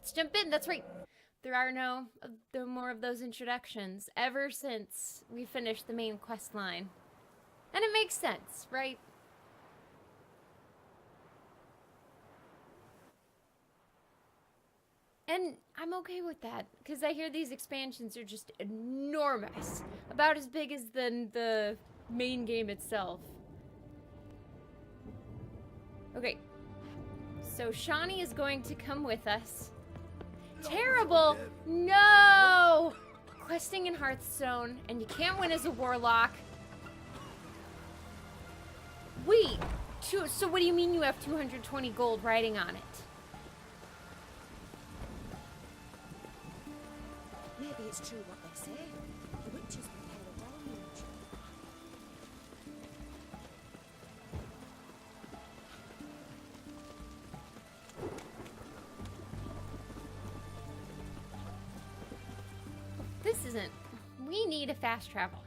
Let's jump in. That's right. There are no more of those introductions ever since we finished the main quest line. And it makes sense, right? And I'm okay with that, because I hear these expansions are just enormous. About as big as the main game itself. Okay. So Shani is going to come with us. Terrible! No! Questing in Hearthstone, and you can't win as a warlock. Wait, so what do you mean you have 220 gold riding on it? Maybe it's true what they say. The witches prepare a deluge. This isn't. We need a fast travel.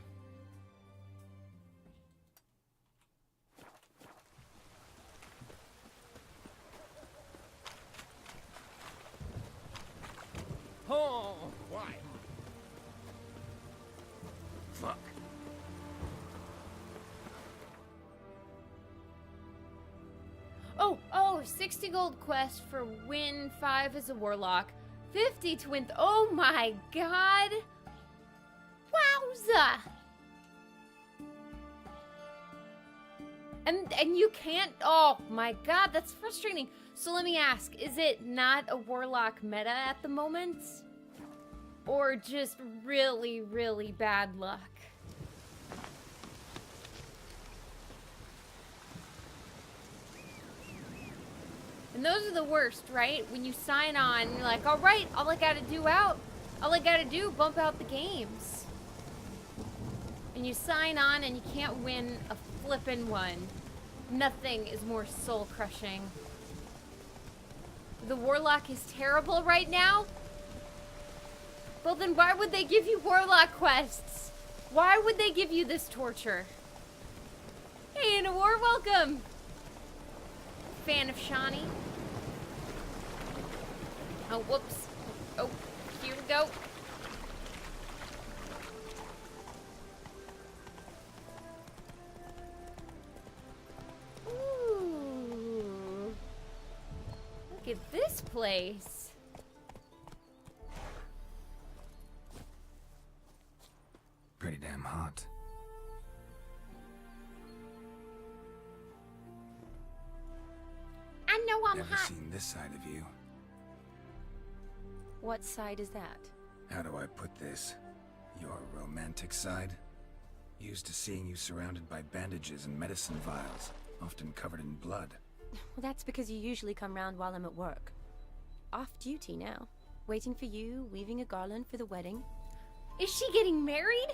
Oh, why? Fuck. Oh, 60 gold quest for win 5 as a warlock. 50 to win. Oh my god. Wowza. And you can't. Oh my god, that's frustrating. So let me ask, is it not a warlock meta at the moment? Or just really, really bad luck? And those are the worst, right? When you sign on, you're like, all right, all I gotta do, bump out the games. And you sign on and you can't win a flippin' one. Nothing is more soul-crushing. The warlock is terrible right now? Well then why would they give you warlock quests? Why would they give you this torture? Hey, in a war, welcome! Fan of Shani. Oh, whoops. Oh, here we go. Ooh. Look at this place. Pretty damn hot. I know I'm Never hot. seen this side of you. What side is that? How do I put this? Your romantic side? Used to seeing you surrounded by bandages and medicine vials, often covered in blood. Well, that's because you usually come round while I'm at work. Off duty now. Waiting for you, weaving a garland for the wedding. Is she getting married?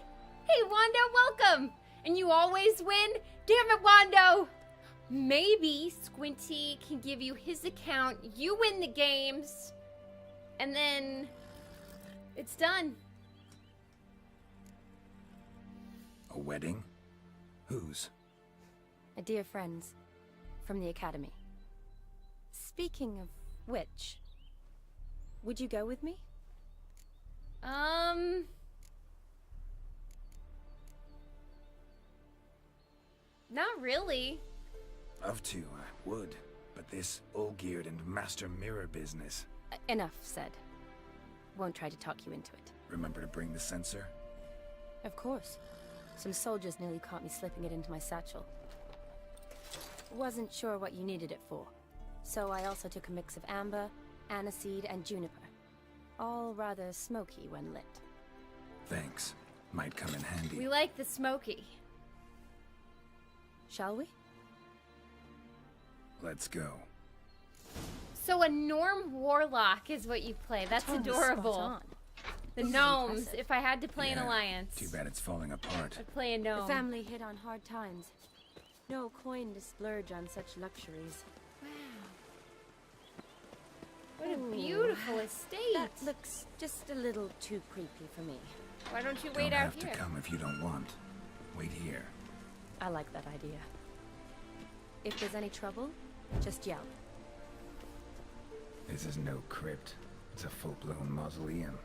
Hey, Wando, welcome! And you always win? Damn it, Wando! Maybe Squinty can give you his account, you win the games, and then it's done. A wedding? Whose? A dear friend's. From the academy. Speaking of which, would you go with me? Not really. Love to, I would. But this all-geared and master mirror business. Enough said. Won't try to talk you into it. Remember to bring the sensor? Of course. Some soldiers nearly caught me slipping it into my satchel. Wasn't sure what you needed it for. So I also took a mix of amber, aniseed, and juniper. All rather smoky when lit. Thanks. Might come in handy. We like the smoky. Shall we? Let's go. So a Norm Warlock is what you play. That's Totally adorable. spot on. The This is gnomes. impressive. If I had to play an Yeah, alliance, Too bad it's falling apart. I'd play a The gnome. family hit on hard times. No coin to splurge on such luxuries. What a Ooh, beautiful estate. That looks just a little too creepy for me. Why don't you wait Don't out have here? to come if you don't want. Wait here. I like that idea. If there's any trouble, just yell. This is no crypt. It's a full-blown mausoleum.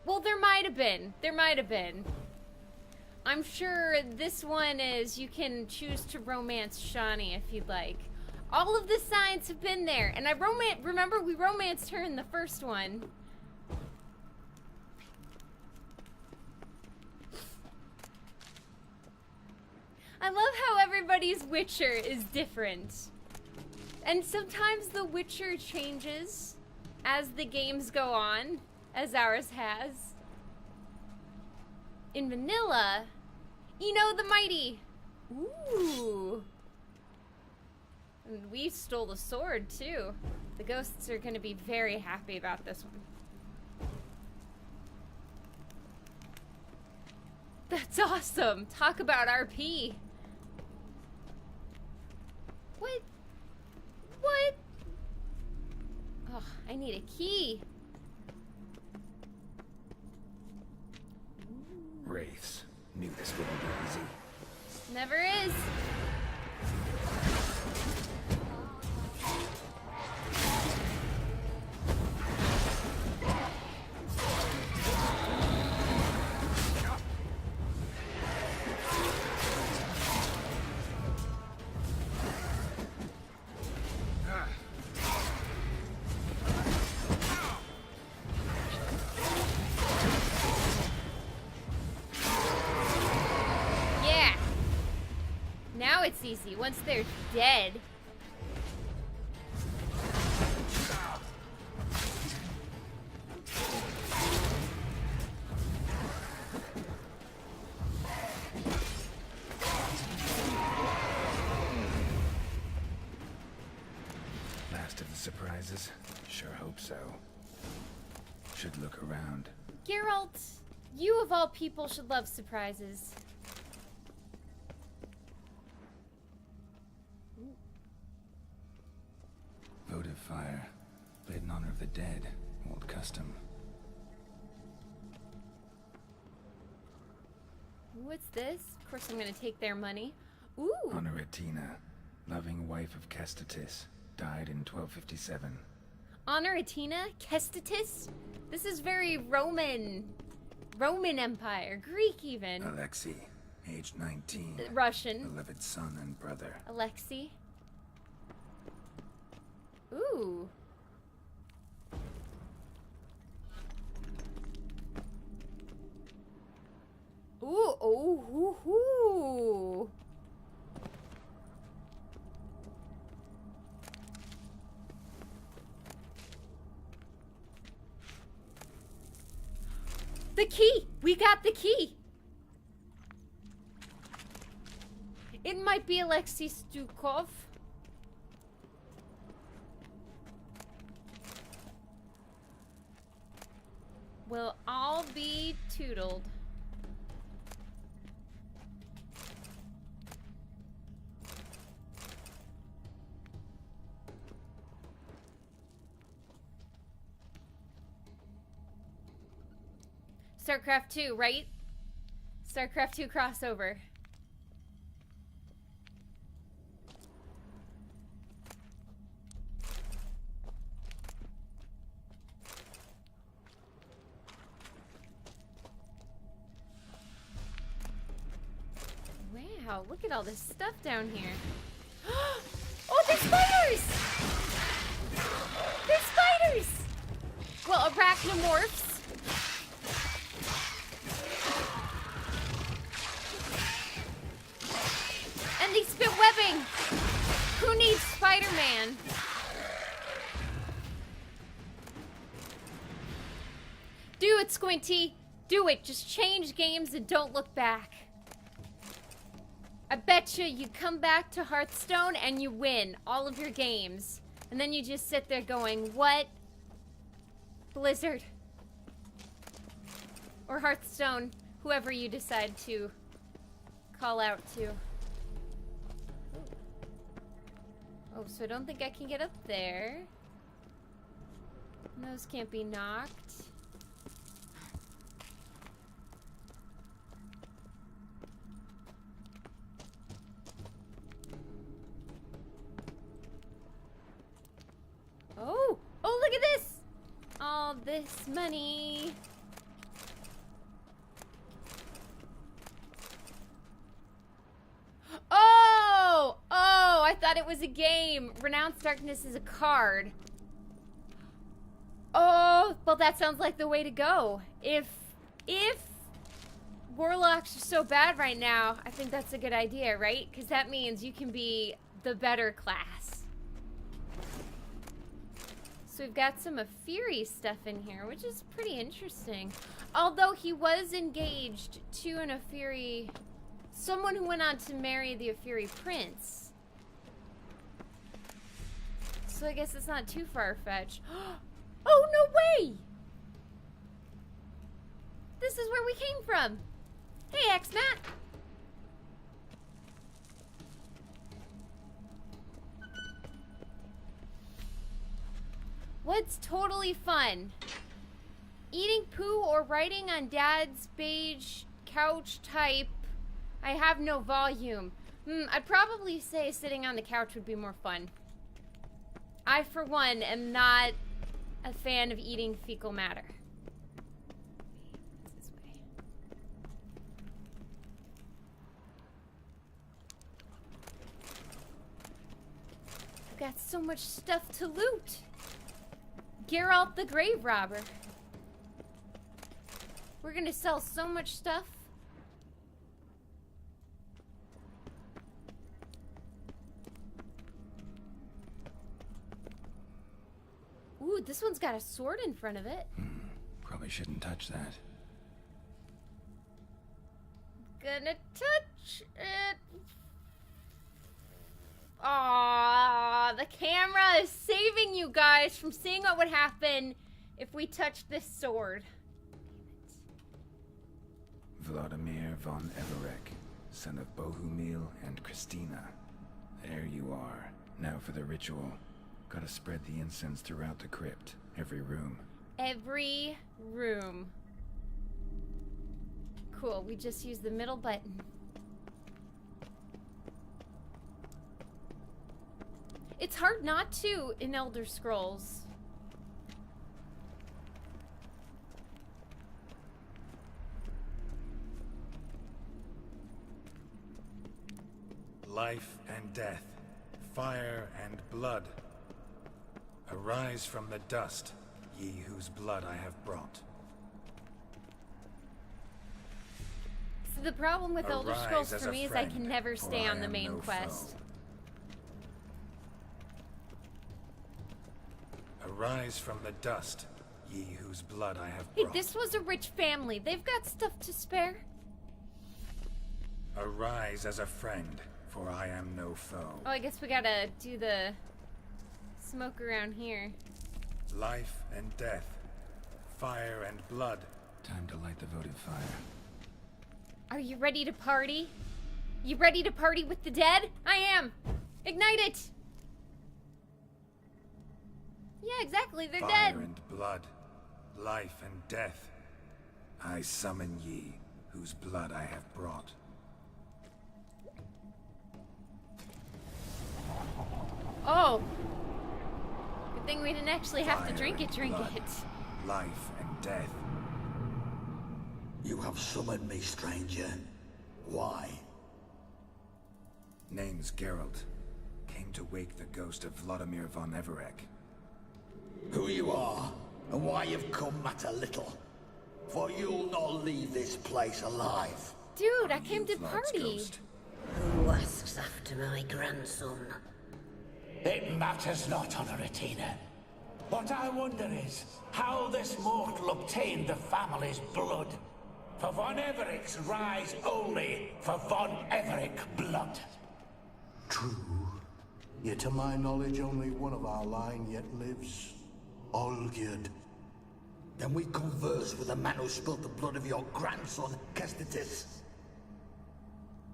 Well, there might have been. There might have been. I'm sure this one is you can choose to romance Shani if you'd like. All of the signs have been there, and remember we romanced her in the first one. I love how everybody's Witcher is different. And sometimes the Witcher changes as the games go on, as ours has. In vanilla, Eno the Mighty. Ooh. And we stole the sword, too. The ghosts are going to be very happy about this one. That's awesome. Talk about RP. What? What? Oh, I need a key. Wraiths. Knew this wouldn't be easy. Never is. It's easy once they're dead. Last of the surprises? Sure hope so. Should look around. Geralt, you of all people should love surprises. Votive fire. Lit in honor of the dead. Old custom. What's this? Of course I'm gonna take their money. Ooh! Honoratina, loving wife of Kestatis, died in 1257. Honoratina? Kestatis? This is very Roman. Roman Empire. Greek even. Alexei, age 19. Russian. Beloved son and brother. Alexei. Ooh. Ooh, oh, hoo, hoo. The key! We got the key! It might be Alexei Stukov. We'll all be toodled. StarCraft 2, right? StarCraft 2 crossover. Wow, look at all this stuff down here. Oh, there's spiders! There's spiders! Well, arachnomorphs. And they spit webbing! Who needs Spider-Man? Do it, Squinty! Do it! Just change games and don't look back. I betcha you come back to Hearthstone and you win all of your games. And then you just sit there going, what? Blizzard. Or Hearthstone, whoever you decide to call out to. Oh, so I don't think I can get up there. Those can't be knocked. Oh! Oh, this money. Oh! Oh, I thought it was a game. Renounce Darkness is a card. Oh, well, that sounds like the way to go. If Warlocks are so bad right now, I think that's a good idea, right? Because that means you can be the better class. So we've got some Fury stuff in here, which is pretty interesting. Although he was engaged to an Fury, someone who went on to marry the Fury prince. So I guess it's not too far-fetched. Oh, no way! This is where we came from. Hey, X-Matt. What's totally fun? Eating poo or writing on dad's beige couch type. I have no volume. I'd probably say sitting on the couch would be more fun. I, for one, am not a fan of eating fecal matter. What's this way? I've got so much stuff to loot. Geralt the Grave Robber. We're gonna sell so much stuff. Ooh, this one's got a sword in front of it. Probably shouldn't touch that. Gonna touch it. Aww, the camera is saving you guys from seeing what would happen if we touched this sword. Vladimir von Everek, son of Bohumil and Christina. There you are. Now for the ritual. Gotta spread the incense throughout the crypt. Every room. Every room. Cool, we just use the middle button. It's hard not to in Elder Scrolls. Life and death, fire and blood. Arise from the dust, ye whose blood I have brought. So the problem with Elder Arise Scrolls as for a me is I can friend, never for stay I on the am main no quest. foe. Arise from the dust, ye whose blood I have Hey, brought. this was a rich family. They've got stuff to spare. Arise as a friend, for I am no foe. Oh, I guess we gotta do the smoke around here. Life and death, fire and blood. Time to light the votive fire. Are you ready to party? You ready to party with the dead? I am. Ignite it. Yeah, exactly. They're Fire dead. and blood, life and death. I summon ye, whose blood I have brought. Oh. Good thing we didn't actually have to Fire drink and it. blood, it. Life and death. You have summoned me, stranger. Why? Name's Geralt. Came to wake the ghost of Vladimir von Everek. Who you are, and why you've come matter little. For you'll not leave this place alive. Dude, I came to Vlad's party. ghost. Who asks after my grandson? It matters not, Honoratina. What I wonder is how this mortal obtained the family's blood. For von Evereck's rise only for von Evereck blood. True. Yet to my knowledge, only one of our line yet lives. Olgierd. Then we converse with the man who spilled the blood of your grandson, Kestitis.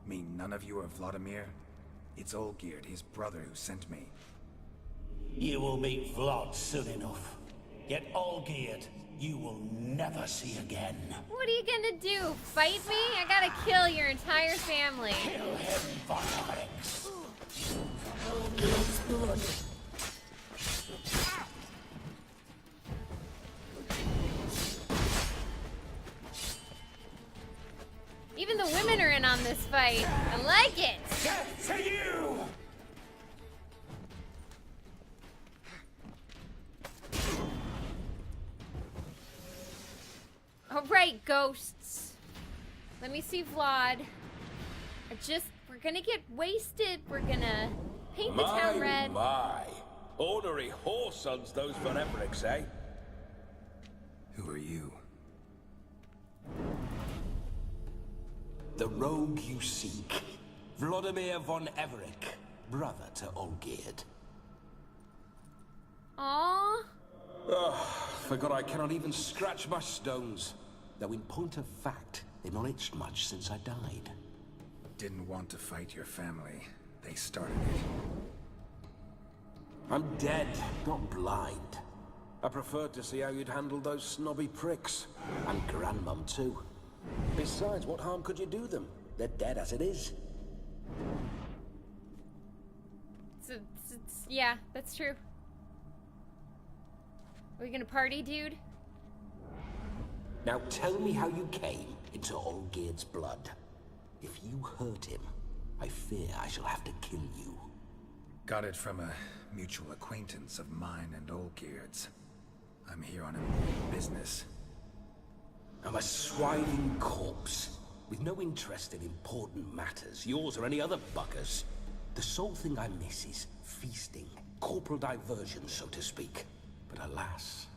Mean none of you are Vladimir? It's Olgierd, his brother, who sent me. You will meet Vlad soon enough. Yet Olgierd, you will never see again. What are you gonna do? Fight me? I gotta kill your entire family. Kill him, von Evereck. Olgierd's blood. on this fight. I like it. Death to you! Alright, ghosts. Let me see Vlad. We're gonna get wasted. We're gonna paint the town red. My. Ornery whoresons those von Evericks, eh? Who are you? The rogue you seek. Vladimir von Everec, brother to Olgierd. Aww. Forgot I cannot even scratch my stones. Though in point of fact, they've not itched much since I died. Didn't want to fight your family. They started it. I'm dead, not blind. I preferred to see how you'd handle those snobby pricks. And Grandmum too. Besides, what harm could you do them? They're dead as it is. Yeah, that's true. Are we gonna party, dude? Now tell me how you came into Olgierd's blood. If you hurt him, I fear I shall have to kill you. Got it from a mutual acquaintance of mine and Olgierd's. I'm here on a business. I'm a swiving corpse, with no interest in important matters, yours or any other buggers. The sole thing I miss is feasting, corporal diversion, so to speak. But alas...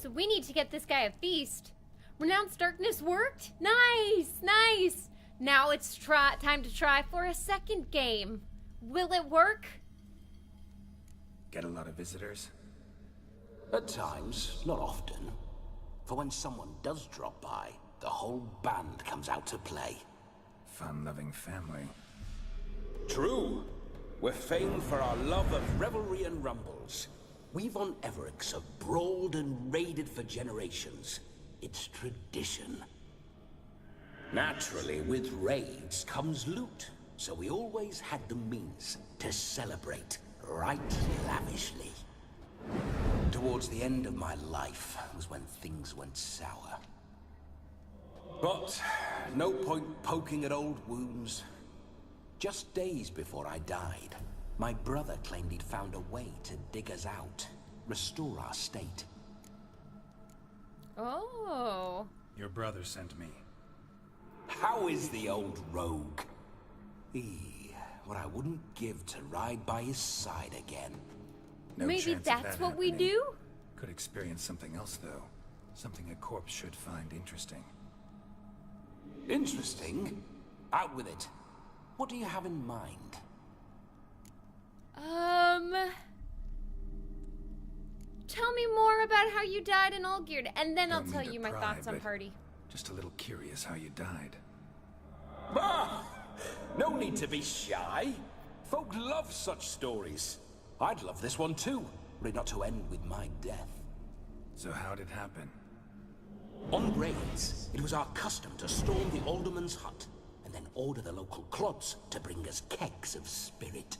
So we need to get this guy a feast. Renounced Darkness worked? Nice, nice. Now it's time to try for a second game. Will it work? Get a lot of visitors? At times, not often. For when someone does drop by, the whole band comes out to play. Fun-loving family. True. We're famed for our love of revelry and rumbles. We von Evericks have brawled and raided for generations. It's tradition. Naturally, with raids comes loot, so we always had the means to celebrate right lavishly. Towards the end of my life was when things went sour. But no point poking at old wounds. Just days before I died, my brother claimed he'd found a way to dig us out, restore our state. Oh. Your brother sent me. How is the old rogue? What I wouldn't give to ride by his side again. No Maybe chance of that's that what we happening. do? Could experience something else, though. Something a corpse should find interesting. Interesting? Out with it. What do you have in mind? Tell me more about how you died in Olgierd, and then I'll Don't tell mean to you my pry, thoughts on but party. Just a little curious how you died. Ah! No need to be shy. Folk love such stories. I'd love this one too, were it not to end with my death. So how'd it happen? On raids, it was our custom to storm the alderman's hut, and then order the local clods to bring us kegs of spirit.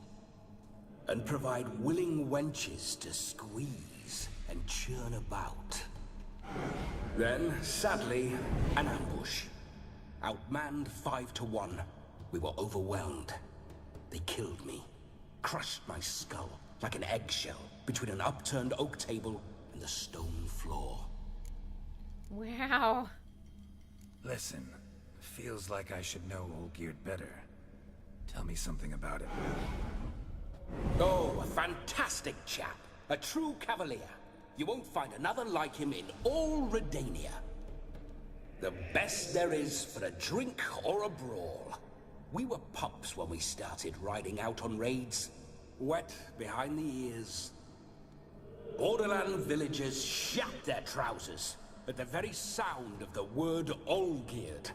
And provide willing wenches to squeeze and churn about. Then, sadly, an ambush. Outmanned 5 to 1, we were overwhelmed. They killed me, crushed my skull like an eggshell between an upturned oak table and the stone floor. Wow. Listen, feels like I should know Olgierd better. Tell me something about it. Oh, a fantastic chap. A true cavalier. You won't find another like him in all Redania. The best there is for a drink or a brawl. We were pups when we started riding out on raids. Wet behind the ears. Borderland villagers shat their trousers at the very sound of the word Olgierd.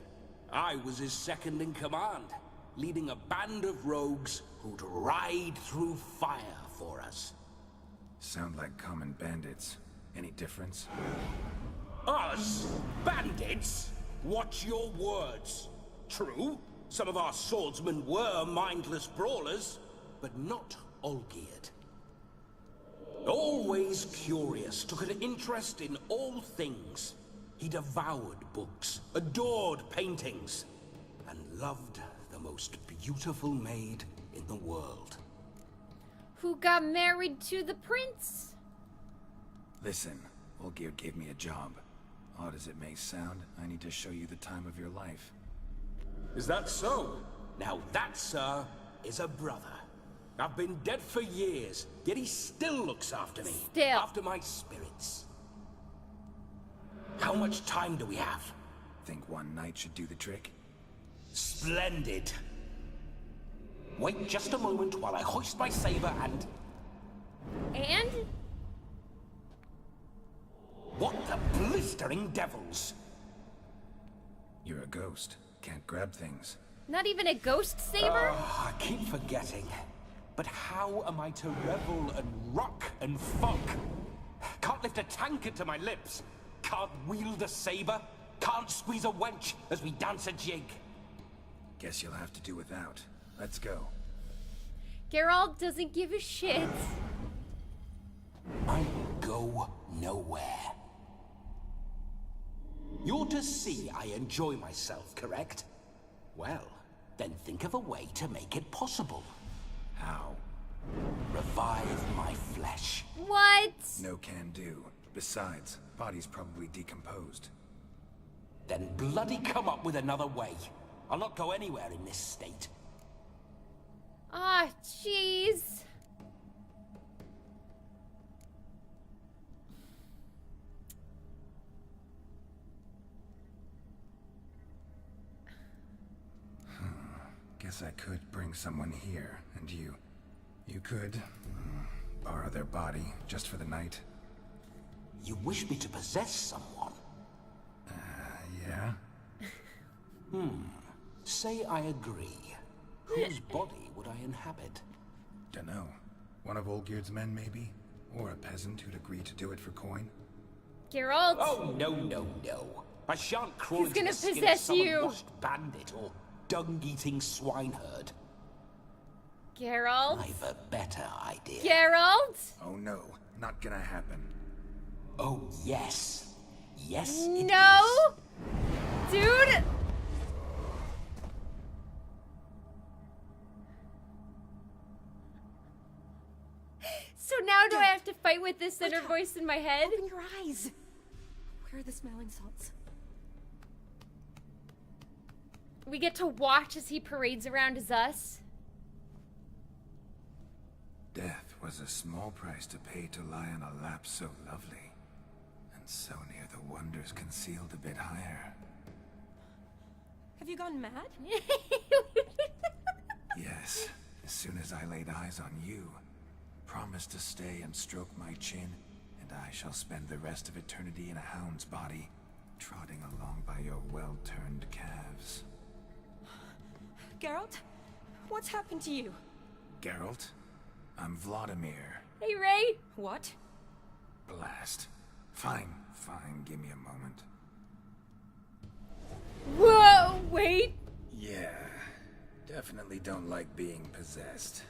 I was his second in command, leading a band of rogues who'd ride through fire for us. Sound like common bandits. Any difference? Us? Bandits? Watch your words. True, some of our swordsmen were mindless brawlers, but not Olgierd. Always curious, took an interest in all things. He devoured books, adored paintings, and loved the most beautiful maid in the world. Who got married to the prince? Listen, Olgierd gave me a job. Odd as it may sound, I need to show you the time of your life. Is that so? Now that, sir, is a brother. I've been dead for years, yet he still looks after me. Still. After my spirits. How much time do we have? Think one night should do the trick? Splendid. Wait just a moment while I hoist my saber and... And? What the blistering devils? You're a ghost. Can't grab things. Not even a ghost saber? I keep forgetting. But how am I to revel and rock and fuck? Can't lift a tankard to my lips. Can't wield a saber. Can't squeeze a wench as we dance a jig. Guess you'll have to do without. Let's go. Geralt doesn't give a shit. I go nowhere. You're to see I enjoy myself, correct? Well, then think of a way to make it possible. How? Revive my flesh. What? No can do. Besides, body's probably decomposed. Then bloody come up with another way. I'll not go anywhere in this state. Ah, jeez. Guess I could bring someone here, and you could borrow their body just for the night. You wish me to possess someone? Yeah? Say I agree. Whose body would I inhabit? Dunno. One of Olgierd's men, maybe? Or a peasant who'd agree to do it for coin? Geralt. Oh, no, no, no. I shan't crawl He's into gonna the skin of possess some you. unwashed bandit or dung-eating swineherd. Geralt. I've a better idea. Geralt. Oh no, not gonna happen. Oh, yes. Yes, it No. is. Dude. So now do I have to fight with this inner voice in my head? Open your eyes. Where are the smelling salts? We get to watch as he parades around as us. Death was a small price to pay to lie on a lap so lovely, and so near the wonders concealed a bit higher. Have you gone mad? Yes, as soon as I laid eyes on you, promise to stay and stroke my chin, and I shall spend the rest of eternity in a hound's body, trotting along by your well-turned calves. Geralt? What's happened to you? Geralt, I'm Vladimir. Hey, Ray. What? Blast. Fine, give me a moment. Whoa, wait. Yeah, definitely don't like being possessed.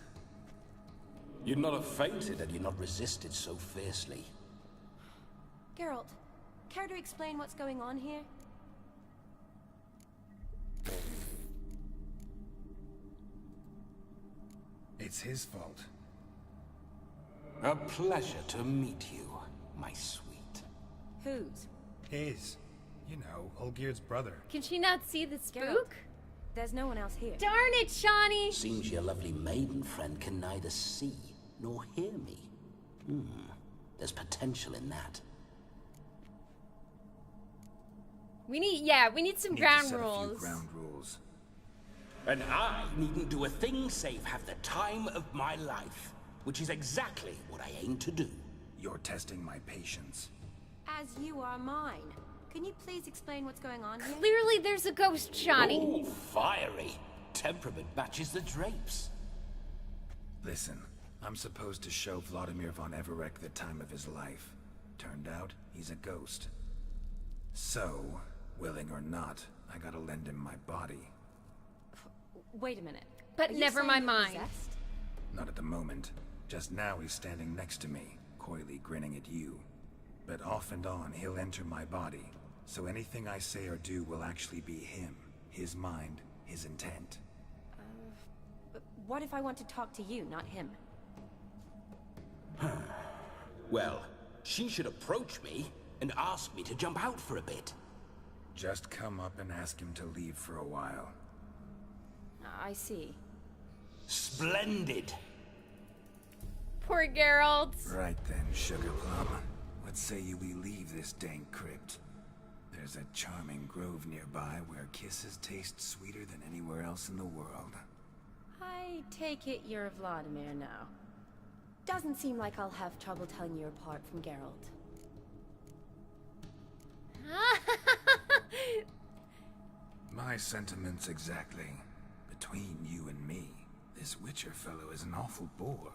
You'd not have fainted had you not resisted so fiercely. Geralt, care to explain what's going on here? It's his fault. A pleasure to meet you, my sweet. Whose? His. You know, Olgierd's brother. Can she not see the Geralt. spook? There's no one else here. Darn it, Shani. Seems your lovely maiden friend can neither see nor hear me. There's potential in that. We need some Need to ground set a few rules. ground rules. And I needn't do a thing save have the time of my life, which is exactly what I aim to do. You're testing my patience. As you are mine. Can you please explain what's going on here? Clearly there's a ghost, Shani. Ooh, fiery. Temperament matches the drapes. Listen, I'm supposed to show Vladimir von Everec the time of his life. Turned out, he's a ghost. So, willing or not, I gotta lend him my body. Wait a minute. But Are you never saying my you're mind. possessed? Not at the moment. Just now he's standing next to me, coyly grinning at you. But off and on, he'll enter my body. So anything I say or do will actually be him, his mind, his intent. But what if I want to talk to you, not him? Well, she should approach me and ask me to jump out for a bit. Just come up and ask him to leave for a while. I see. Splendid. Poor Geralt. Right then, Sugar Plum. What say you we leave this dank crypt? There's a charming grove nearby where kisses taste sweeter than anywhere else in the world. I take it you're Vladimir now. Doesn't seem like I'll have trouble telling you apart from Geralt. My sentiments exactly. Between you and me, this Witcher fellow is an awful bore.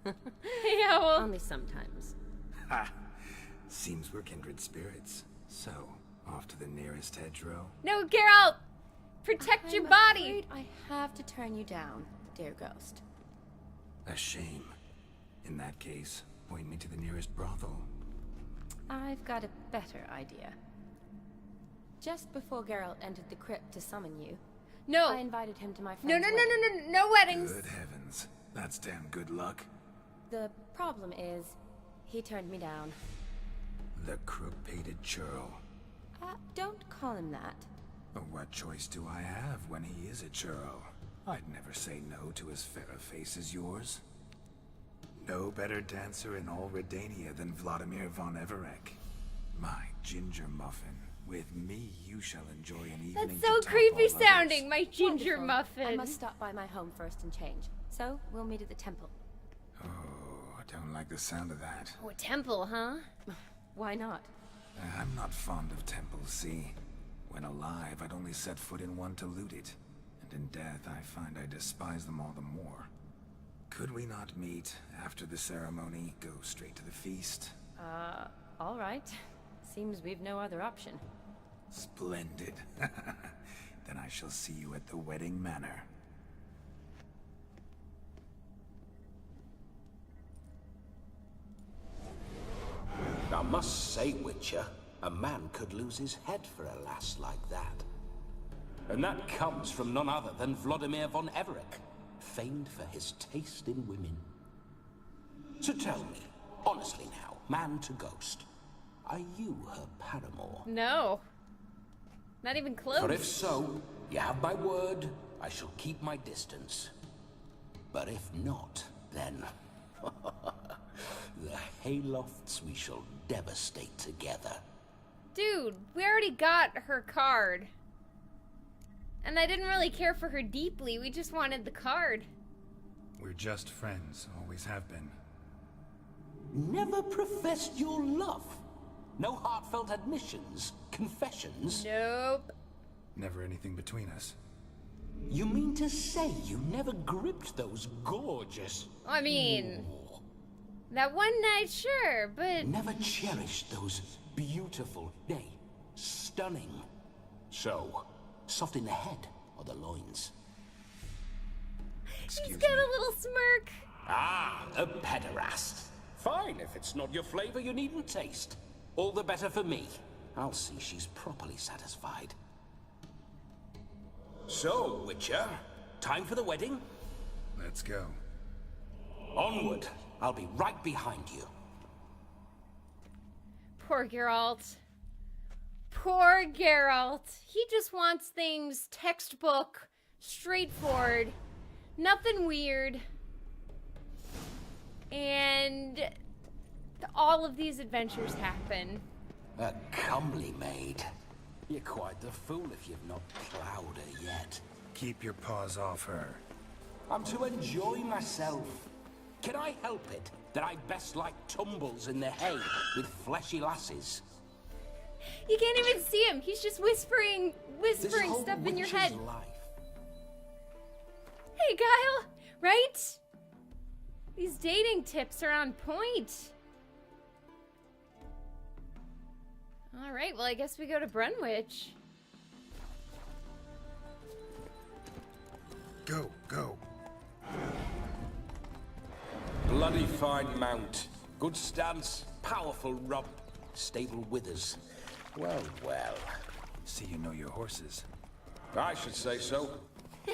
Yeah, well... Only sometimes. Ha! Seems we're kindred spirits. So, off to the nearest hedgerow? No, Geralt! Protect your body! I'm afraid I have to turn you down, dear ghost. A shame. In that case, point me to the nearest brothel. I've got a better idea. Just before Geralt entered the crypt to summon you, No. I invited him to my No, friend's no, no, wedding. no, no, no weddings. Good heavens. That's damn good luck. The problem is, he turned me down. The crook-pated churl. Don't call him that. But what choice do I have when he is a churl? I'd never say no to as fair a face as yours. No better dancer in all Redania than Vladimir von Everec. My ginger muffin. With me, you shall enjoy an evening. That's to so top creepy all sounding, others. my ginger Wonderful. muffin. I must stop by my home first and change. So, we'll meet at the temple. Oh, I don't like the sound of that. Oh, a temple, huh? Why not? I'm not fond of temples, see? When alive, I'd only set foot in one to loot it. And in death, I find I despise them all the more. Could we not meet after the ceremony, go straight to the feast? All right. Seems we've no other option. Splendid. Then I shall see you at the wedding manor. I must say, Witcher, a man could lose his head for a lass like that. And that comes from none other than Vladimir von Everec, famed for his taste in women. So tell me, honestly now, man to ghost, are you her paramour? No. Not even close. For if so, you have my word, I shall keep my distance. But if not, then... the haylofts we shall devastate together. Dude, we already got her card. And I didn't really care for her deeply, we just wanted the card. We're just friends, always have been. Never professed your love? No heartfelt admissions, confessions? Nope. Never anything between us. You mean to say you never gripped those gorgeous... I mean, that one night, sure, but... Never cherished those beautiful, nay, stunning. So, soft in the head or the loins? He's got a little smirk. Ah, a pederast. Fine, if it's not your flavor, you needn't taste. All the better for me. I'll see she's properly satisfied. So, Witcher, time for the wedding? Let's go. Onward. I'll be right behind you. Poor Geralt. Poor Geralt. He just wants things textbook, straightforward, nothing weird. And all of these adventures happen. A comely maid. You're quite the fool if you've not plowed her yet. Keep your paws off her. I'm to enjoy myself. Can I help it that I best like tumbles in the hay with fleshy lasses? You can't even see him. He's just whispering This whole stuff in your witch's head. life. Hey, Guile, right? These dating tips are on point. All right, well, I guess we go to Brunwich. Go, go. Bloody fine mount. Good stance, powerful rump, stable withers. Well, well. See you know your horses. I should say so.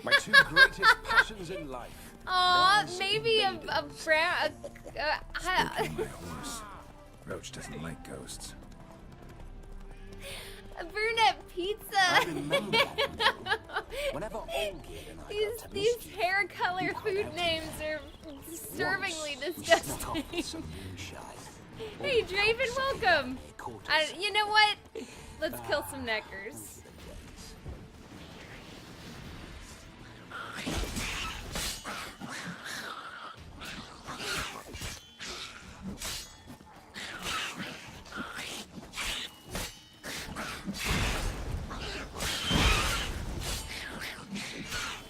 My two greatest passions in life. Aw, Man's maybe a maidens. brown. Spoken my horse. Roach doesn't like ghosts. A brunette pizza. I remember that. Whenever Olgierd and I got to These mischief, hair color you food highlighted names are disturbingly once we snuck disgusting. off some moonshine. Hey, Draven, welcome. They caught us. You know what? Let's kill some neckers.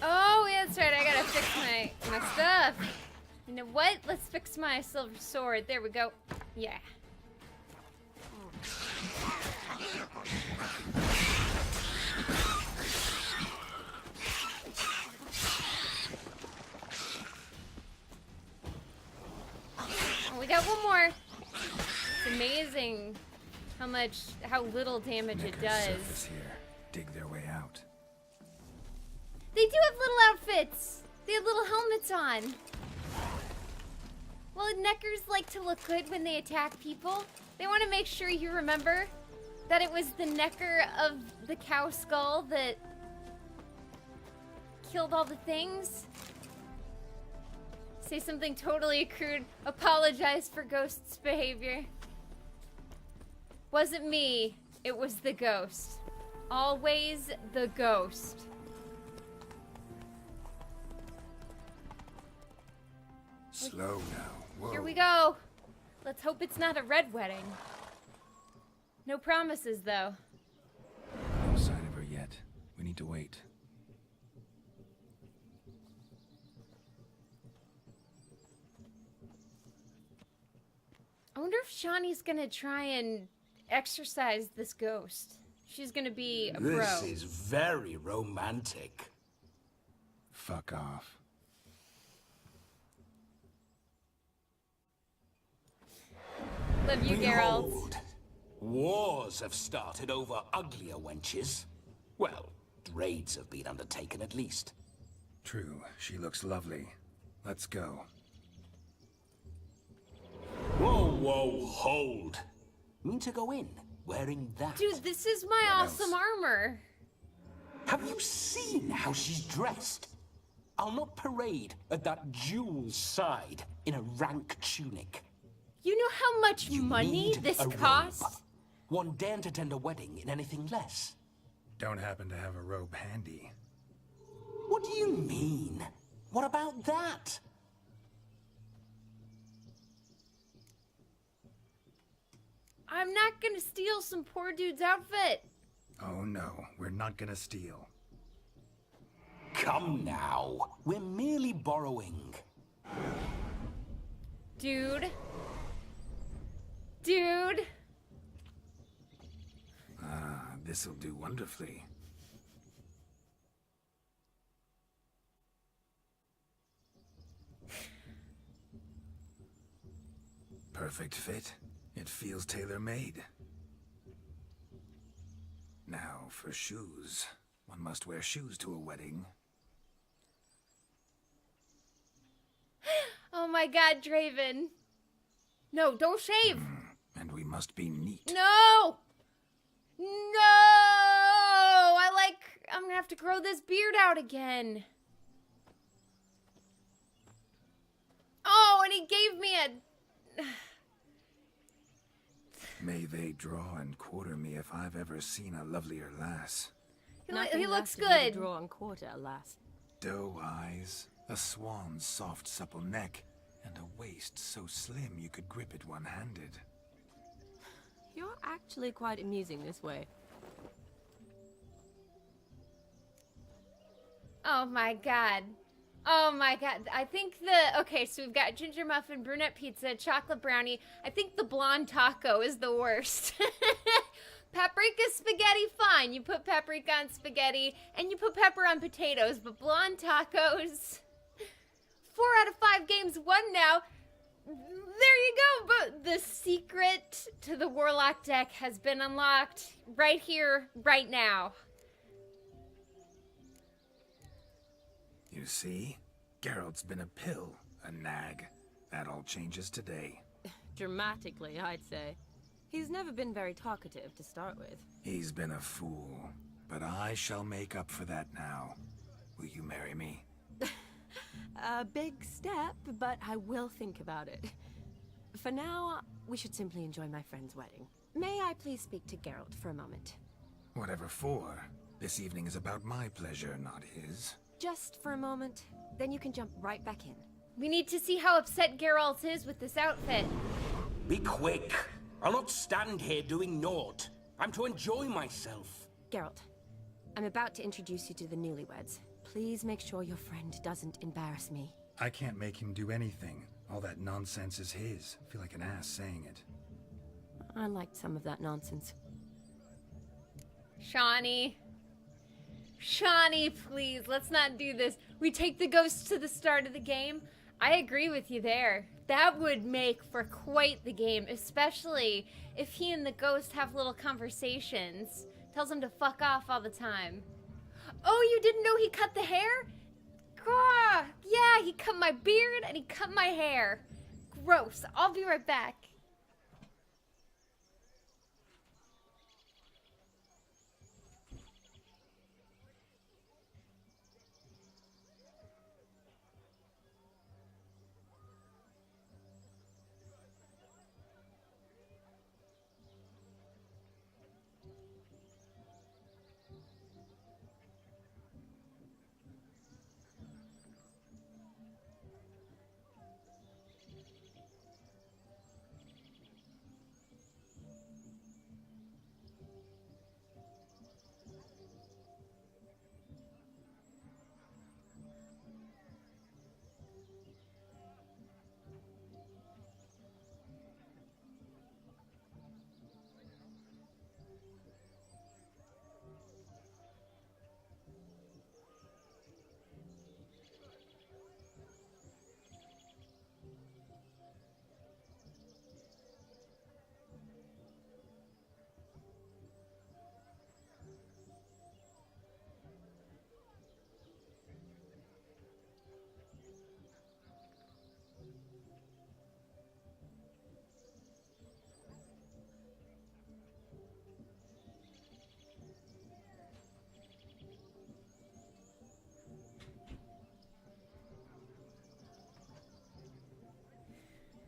Oh, yeah, that's right. I gotta fix my stuff. You know what? Let's fix my silver sword. There we go. Yeah. Oh, we got one more. It's amazing how little damage it Neckers does. surface here. Dig their way out. They do have little outfits. They have little helmets on. Well, neckers like to look good when they attack people. They want to make sure you remember that it was the necker of the cow skull that killed all the things. Say something totally crude. Apologize for Ghost's behavior. Wasn't me. It was the ghost. Always the ghost. Slow now. Whoa. Here we go. Let's hope it's not a red wedding. No promises, though. No sign of her yet. We need to wait. I wonder if Shani's gonna try and exorcise this ghost. She's gonna be a bro. This is very romantic. Fuck off. Love you, Geralt. Behold, wars have started over uglier wenches. Well, raids have been undertaken at least. True. She looks lovely. Let's go. Whoa, whoa, hold. Mean to go in wearing that? Dude, this is my What awesome else? armor. Have you seen how she's dressed? I'll not parade at that jewel's side in a rank tunic. You know how much You money need this a robe. costs? One daren't attend a wedding in anything less. Don't happen to have a robe handy. What do you mean? What about that? I'm not gonna steal some poor dude's outfit. Oh no, we're not gonna steal. Come now. We're merely borrowing. Dude. Dude. Ah, this'll do wonderfully. Perfect fit. It feels tailor-made. Now for shoes. One must wear shoes to a wedding. Oh my god, Draven. No, don't shave. And we must be neat. No! No! I'm gonna have to grow this beard out again. Oh, and he gave me a... May they draw and quarter me if I've ever seen a lovelier lass. He looks left of you to good. Draw and quarter, alas. Doe eyes, a swan's soft supple neck, and a waist so slim you could grip it one-handed. You're actually quite amusing this way. Oh my god. Oh my god. I think okay, so we've got ginger muffin, brunette pizza, chocolate brownie. I think the blonde taco is the worst. Paprika spaghetti, fine. You put paprika on spaghetti and you put pepper on potatoes, but blonde tacos. 4 out of 5 games won now. There you go. The secret to the Warlock deck has been unlocked right here, right now. You see? Geralt's been a pill, a nag. That all changes today. Dramatically, I'd say. He's never been very talkative to start with. He's been a fool, but I shall make up for that now. Will you marry me? A big step, but I will think about it. For now, we should simply enjoy my friend's wedding. May I please speak to Geralt for a moment? Whatever for. This evening is about my pleasure, not his. Just for a moment, then you can jump right back in. We need to see how upset Geralt is with this outfit. Be quick. I'll not stand here doing naught. I'm to enjoy myself. Geralt, I'm about to introduce you to the newlyweds. Please make sure your friend doesn't embarrass me. I can't make him do anything. All that nonsense is his. I feel like an ass saying it. I liked some of that nonsense. Shani. Shani, please, let's not do this. We take the ghost to the start of the game. I agree with you there. That would make for quite the game, especially if he and the ghost have little conversations. Tells him to fuck off all the time. Oh, you didn't know he cut the hair? Ah, yeah, he cut my beard and he cut my hair. Gross. I'll be right back.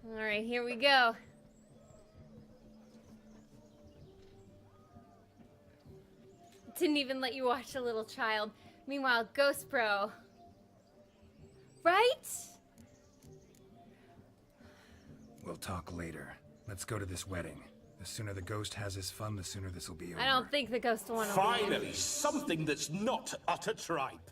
All right, here we go. Didn't even let you watch a little child. Meanwhile, Ghost Bro. Right? We'll talk later. Let's go to this wedding. The sooner the ghost has his fun, the sooner this will be over. I don't think the ghost will want to Finally, something that's not utter tripe.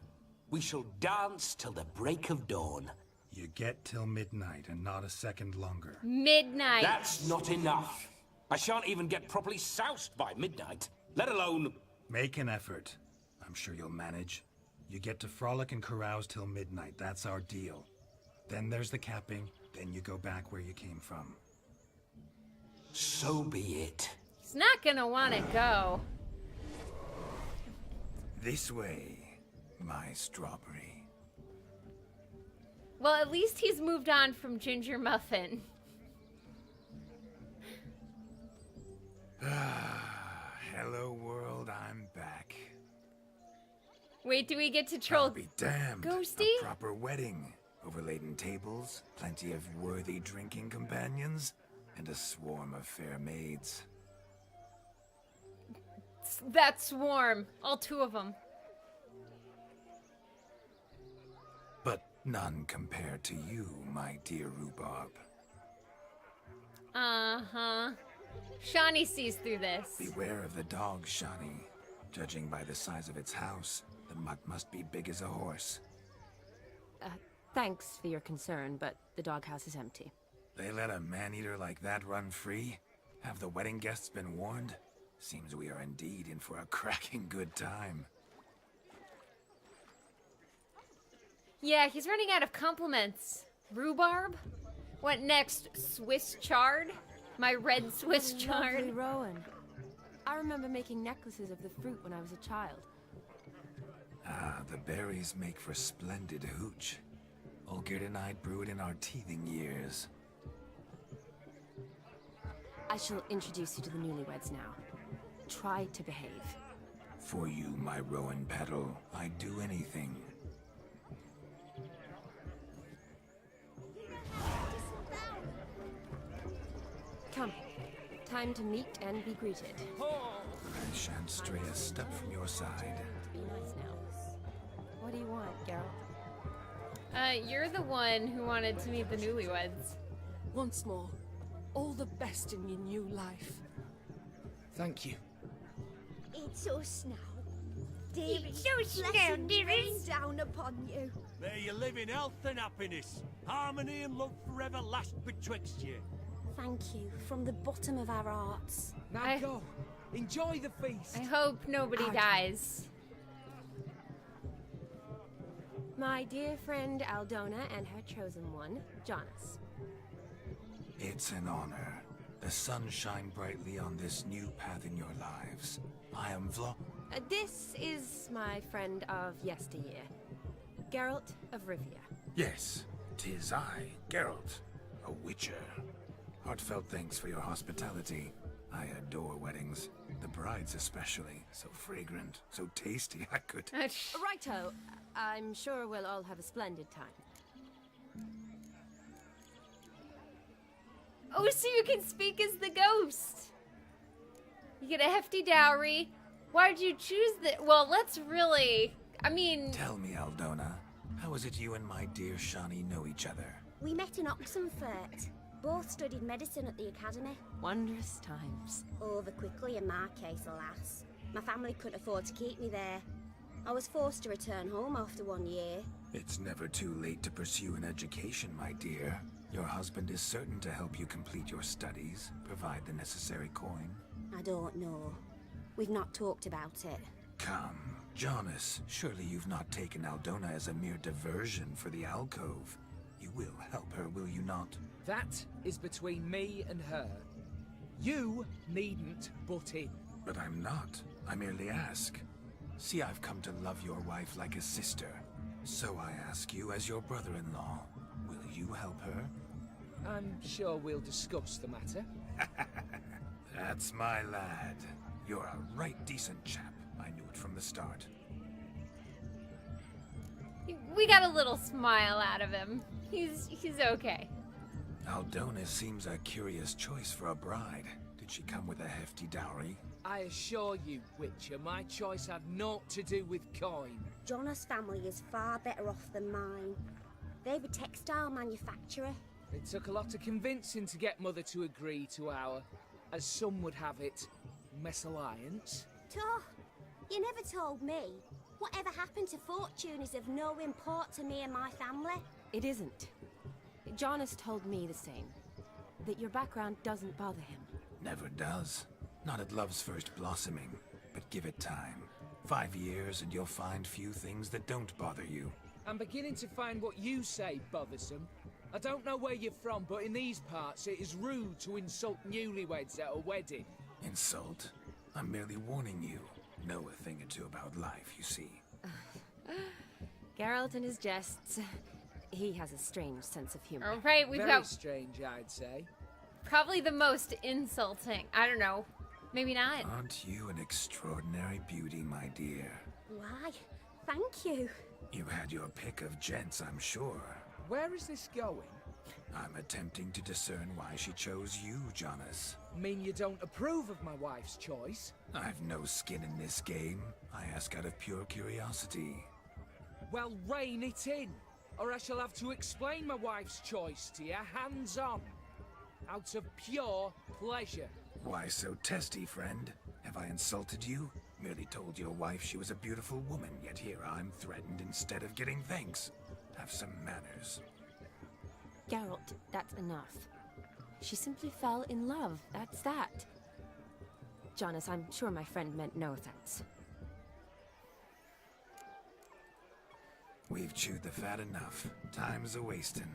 We shall dance till the break of dawn. You get till midnight and not a second longer. Midnight. That's not enough. I shan't even get properly soused by midnight, let alone... Make an effort. I'm sure you'll manage. You get to frolic and carouse till midnight. That's our deal. Then there's the capping. Then you go back where you came from. So be it. He's not gonna want to go. This way, my strawberry. Well, at least he's moved on from Ginger Muffin. Hello world, I'm back. Wait, do we get to troll I'll be damned. Ghosty? A proper wedding. Overladen tables, plenty of worthy drinking companions, and a swarm of fair maids. That swarm. All two of them. But none compared to you, my dear rhubarb. Uh-huh. Shani sees through this. Beware of the dog, Shani. Judging by the size of its house, the mutt must be big as a horse. Thanks for your concern, but the doghouse is empty. They let a man-eater like that run free? Have the wedding guests been warned? Seems we are indeed in for a cracking good time. Yeah, he's running out of compliments. Rhubarb? What next? Swiss chard? My red Swiss Lovely chard. Rowan. I remember making necklaces of the fruit when I was a child. Ah, the berries make for splendid hooch. Olgerd and I brewed in our teething years. I shall introduce you to the newlyweds now. Try to behave. For you, my Rowan petal, I'd do anything. Come. Time to meet and be greeted. I shan't stray a step from your side. Be nice now. What do you want, Geralt? You're the one who wanted to meet the newlyweds. Once more, all the best in your new life. Thank you. It's us now. It's us now, Blessings dearest. rain down upon you. May you live in health and happiness. Harmony and love forever last betwixt you. Thank you from the bottom of our hearts. Now go. Enjoy the feast. I hope nobody dies. My dear friend Aldona and her chosen one, Jonas. It's an honor. The sun shine brightly on this new path in your lives. I am This is my friend of yesteryear, Geralt of Rivia. Yes, 'tis I, Geralt, a witcher. Heartfelt thanks for your hospitality. I adore weddings. The brides especially. So fragrant, so tasty, I could... Righto. I'm sure we'll all have a splendid time. Oh, so you can speak as the ghost. You get a hefty dowry. Why'd you choose that? Well, let's really... I mean... Tell me, Aldona, how is it you and my dear Shani know each other? We met in Oxenfurt. Both studied medicine at the academy. Wondrous times. Over quickly in my case, alas. My family couldn't afford to keep me there. I was forced to return home after 1 year. It's never too late to pursue an education, my dear. Your husband is certain to help you complete your studies, provide the necessary coin. I don't know. We've not talked about it. Come, Jonas, surely you've not taken Aldona as a mere diversion for the alcove. You will help her, will you not? That is between me and her. You needn't butt in. But I'm not. I merely ask. See, I've come to love your wife like a sister. So I ask you as your brother-in-law, will you help her? I'm sure we'll discuss the matter. That's my lad. You're a right decent chap. I knew it from the start. We got a little smile out of him. He's okay. Aldona seems a curious choice for a bride. Did she come with a hefty dowry? I assure you, Witcher, my choice had naught to do with coin. Jonas' family is far better off than mine. They're a textile manufacturer. It took a lot of convincing to get Mother to agree to our, as some would have it, mesalliance. Toh, you never told me. Whatever happened to fortune is of no import to me and my family. It isn't. Jonas told me the same. That your background doesn't bother him. Never does. Not at love's first blossoming. But give it time. 5 years and you'll find few things that don't bother you. I'm beginning to find what you say bothersome. I don't know where you're from, but in these parts it is rude to insult newlyweds at a wedding. Insult? I'm merely warning you. Know a thing or two about life, you see. Geralt and his jests. He has a strange sense of humor. All right, we've Very got strange, I'd say. probably the most insulting. I don't know. Maybe not. Aren't you an extraordinary beauty, my dear? Why, thank you. You had your pick of gents, I'm sure. Where is this going? I'm attempting to discern why she chose you, Jonas. Mean you don't approve of my wife's choice? I've no skin in this game. I ask out of pure curiosity. Well, rein it in, or I shall have to explain my wife's choice to you hands-on. Out of pure pleasure. Why so testy, friend? Have I insulted you? Merely told your wife she was a beautiful woman, yet here I'm threatened instead of getting thanks. Have some manners. Geralt, that's enough. She simply fell in love, that's that. Jonas, I'm sure my friend meant no offense. We've chewed the fat enough. Time's a-wasting.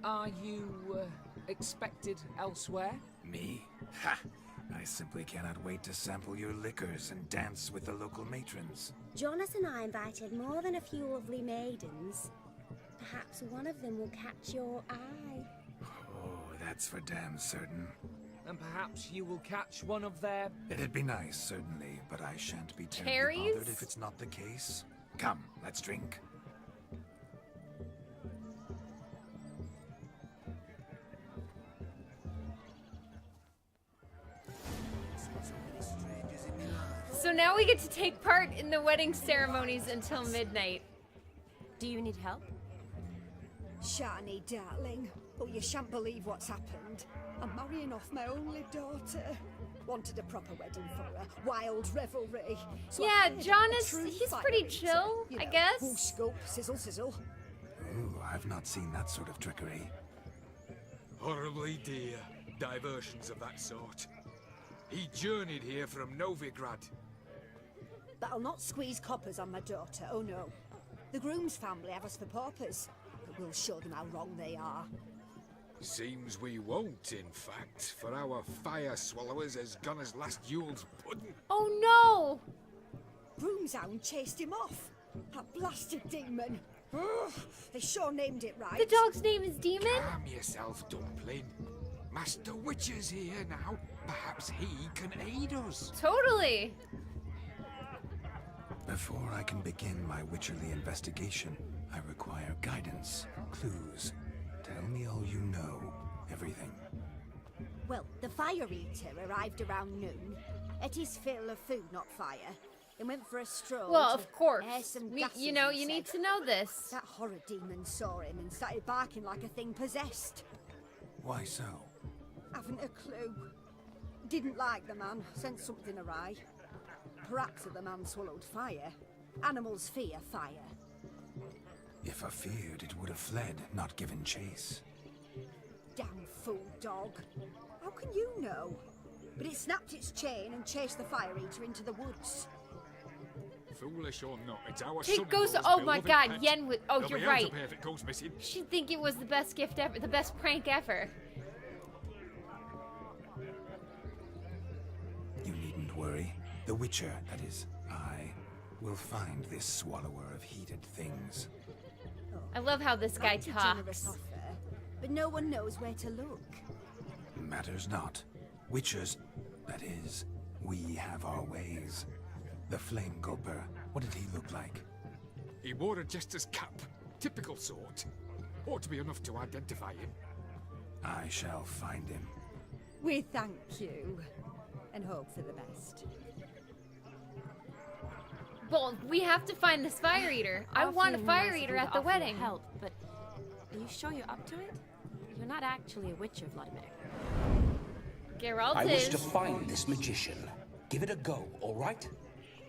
Are you, expected elsewhere? Me? Ha! I simply cannot wait to sample your liquors and dance with the local matrons. Jonas and I invited more than a few lovely maidens. Perhaps one of them will catch your eye. Oh, that's for damn certain. And perhaps you will catch one of their... It'd be nice, certainly, but I shan't be terribly Cherries? bothered if it's not the case. Come, let's drink. So now we get to take part in the wedding ceremonies until midnight. Do you need help? Shani, darling. Oh, you shan't believe what's happened. I'm marrying off my only daughter. Wanted a proper wedding for her. Wild revelry. So Yeah, I hired a Jonas, true he's fire pretty eater, chill, you I know, guess. Whoosh, scoop, sizzle, sizzle. Ooh, I've not seen that sort of trickery. Horribly dear diversions of that sort. He journeyed here from Novigrad. But I'll not squeeze coppers on my daughter, oh no. The groom's family have us for paupers, but we'll show them how wrong they are. Seems we won't, in fact, for our fire swallowers has gone as last Yule's pudding. Oh no! Broomshound chased him off. That blasted demon. Ugh, they sure named it right. The dog's name is Demon? Calm yourself, Dumpling. Master Witcher's here now. Perhaps he can aid us. Totally! Before I can begin my witcherly investigation, I require guidance, clues. Tell me all you know. Everything. Well, the fire eater arrived around noon. Ate his fill of food, not fire. And went for a stroll. Well, to of course. air some We, gases, you know, he you said. need to know this. That horror demon saw him and started barking like a thing possessed. Why so? Haven't a clue. Didn't like the man, sensed something awry. Perhaps the man swallowed fire. Animals fear fire. If I feared, it would have fled, not given chase. Damn fool dog. How can you know? But it snapped its chain and chased the fire eater into the woods. Foolish or not, it's our Take son goes. who's Oh beloved my God, pet. Yen would. Oh, They'll you're be held to right. pay if it goes missing. She'd think it was the best gift ever, the best prank ever. You needn't worry. The Witcher, that is, I, will find this swallower of heated things. I love how this guy That's a generous talks. offer, but no one knows where to look. Matters not. Witchers, that is, we have our ways. The Flame Gulper, what did he look like? He wore a jester's cap. Typical sort. Ought to be enough to identify him. I shall find him. We thank you, and hope for the best. Well, we have to find this fire eater. I want a Awfully fire nice of eater you to at the offer your wedding. help, but are you sure you're up to it? You're not actually a witcher, Vladimir. Geralt I wish to is. find this magician. Give it a go, all right?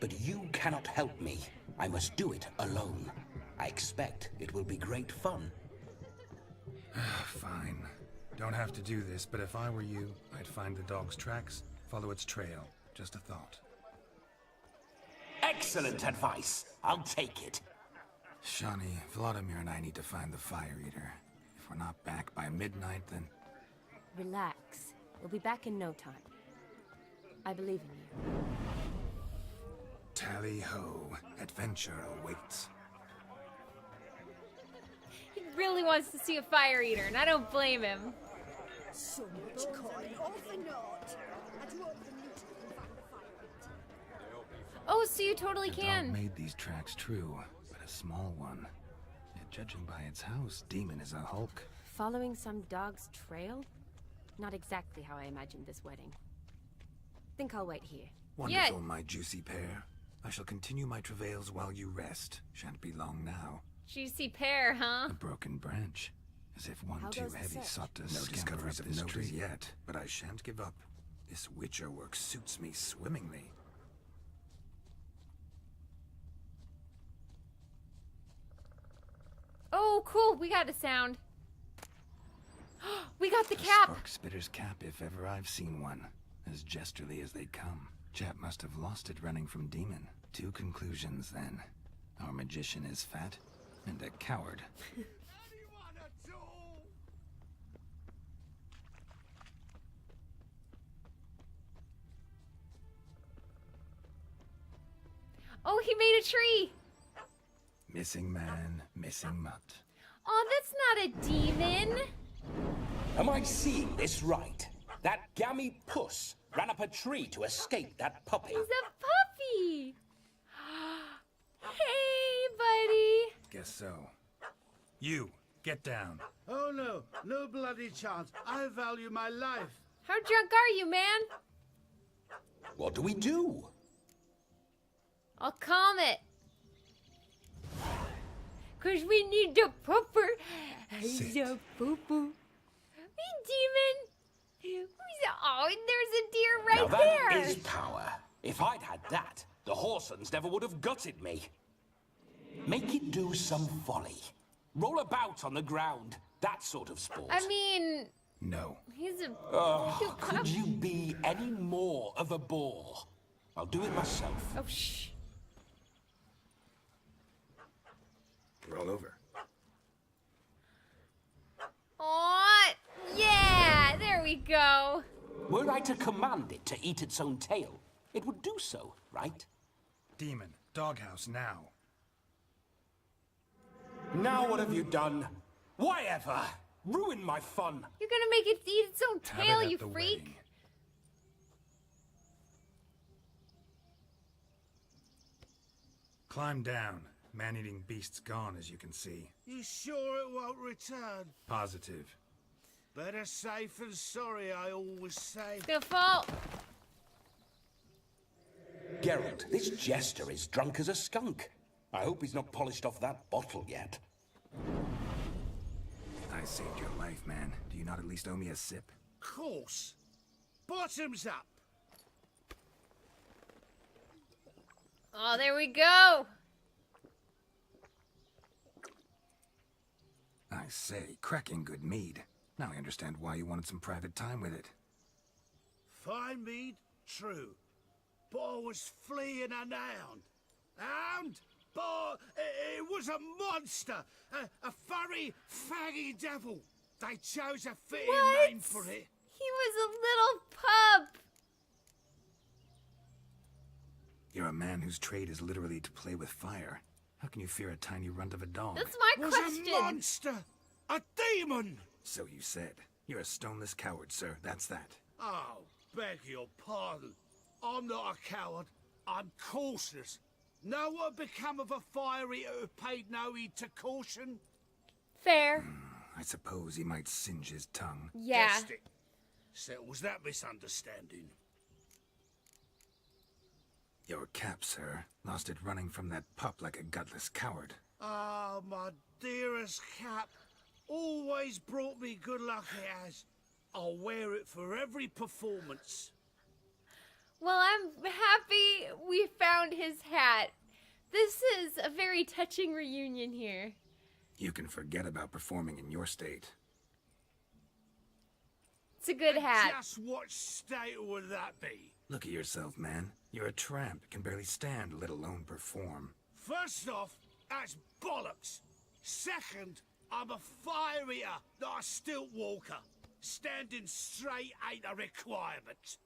But you cannot help me. I must do it alone. I expect it will be great fun. Fine. Don't have to do this, but if I were you, I'd find the dog's tracks, follow its trail. Just a thought. Excellent advice. I'll take it. Shani, Vladimir and I need to find the fire eater. If we're not back by midnight, then... Relax. We'll be back in no time. I believe in you. Tally-ho. Adventure awaits. He really wants to see a fire eater, and I don't blame him. So much coin, all for naught. I do hope the mutant can find the fire eater. Oh, so you totally The can. dog made these tracks true, but a small one. Yet judging by its house, Demon is a hulk. Following some dog's trail? Not exactly how I imagined this wedding. Think I'll wait here. Wonderful, my juicy pear. I shall continue my travails while you rest. Shan't be long now. Juicy pear, huh? A broken branch. As if one How too goes the heavy search? sought to No scamper discoveries up of this note tree as yet, but I shan't give up. This witcher work suits me swimmingly. Oh, cool. We got a sound. We got the cap. Spark Spitter's cap, if ever I've seen one. As jesterly as they come. Chap must have lost it running from Demon. Two conclusions, then. Our magician is fat, and a coward. Anyone at all? Oh, he made a tree. Missing man, missing mutt. Oh, that's not a demon. Am I seeing this right? That gammy puss ran up a tree to escape that puppy. He's a puppy. Hey, buddy. Guess so. You, get down. Oh no, no bloody chance. I value my life. How drunk are you, man? What do we do? I'll calm it. Cause we need the pooper. The poo-poo. Hey, demon. Oh, there's a deer right now there. That is power. If I'd had that, the Horsons never would have gutted me. Make it do some folly. Roll about on the ground. That sort of sport. I mean... No. He's a cute pup. Could you be any more of a bore? I'll do it myself. Oh, shh. Roll over. Aw, yeah, there we go. Were I to command it to eat its own tail, it would do so, right? Demon, doghouse now. Now what have you done? Why ever? Ruin my fun. You're gonna make it eat its own tail, you freak. Wedding. Climb down. Man-eating beast's gone, as you can see. You sure it won't return? Positive. Better safe than sorry, I always say. It's gonna fall. Geralt, this jester is drunk as a skunk. I hope he's not polished off that bottle yet. I saved your life, man. Do you not at least owe me a sip? Course. Bottoms up. Oh, there we go. I say, cracking good mead. Now I understand why you wanted some private time with it. Fine mead, true. But I was fleeing an hound. Hound? But it was a monster. A furry, faggy devil. They chose a fitting name for it. He was a little pup. You're a man whose trade is literally to play with fire. How can you fear a tiny runt of a dog? That's my was question. A monster. A demon. So you said. You're a stoneless coward, sir. That's that. Oh, beg your pardon. I'm not a coward. I'm cautious. Know what become of a fire eater who paid no heed to caution? Fair. I suppose he might singe his tongue. Yeah. Guessed it. Settles that misunderstanding. Your cap, sir. Lost it running from that pup like a gutless coward. Ah, my dearest cap. Always brought me good luck it has. I'll wear it for every performance. Well, I'm happy we found his hat. This is a very touching reunion here. You can forget about performing in your state. It's a good hat. Just what state would that be? Look at yourself, man. You're a tramp, can barely stand, let alone perform. First off, that's bollocks. Second, I'm a fire eater, not a stilt walker. Standing straight ain't a requirement.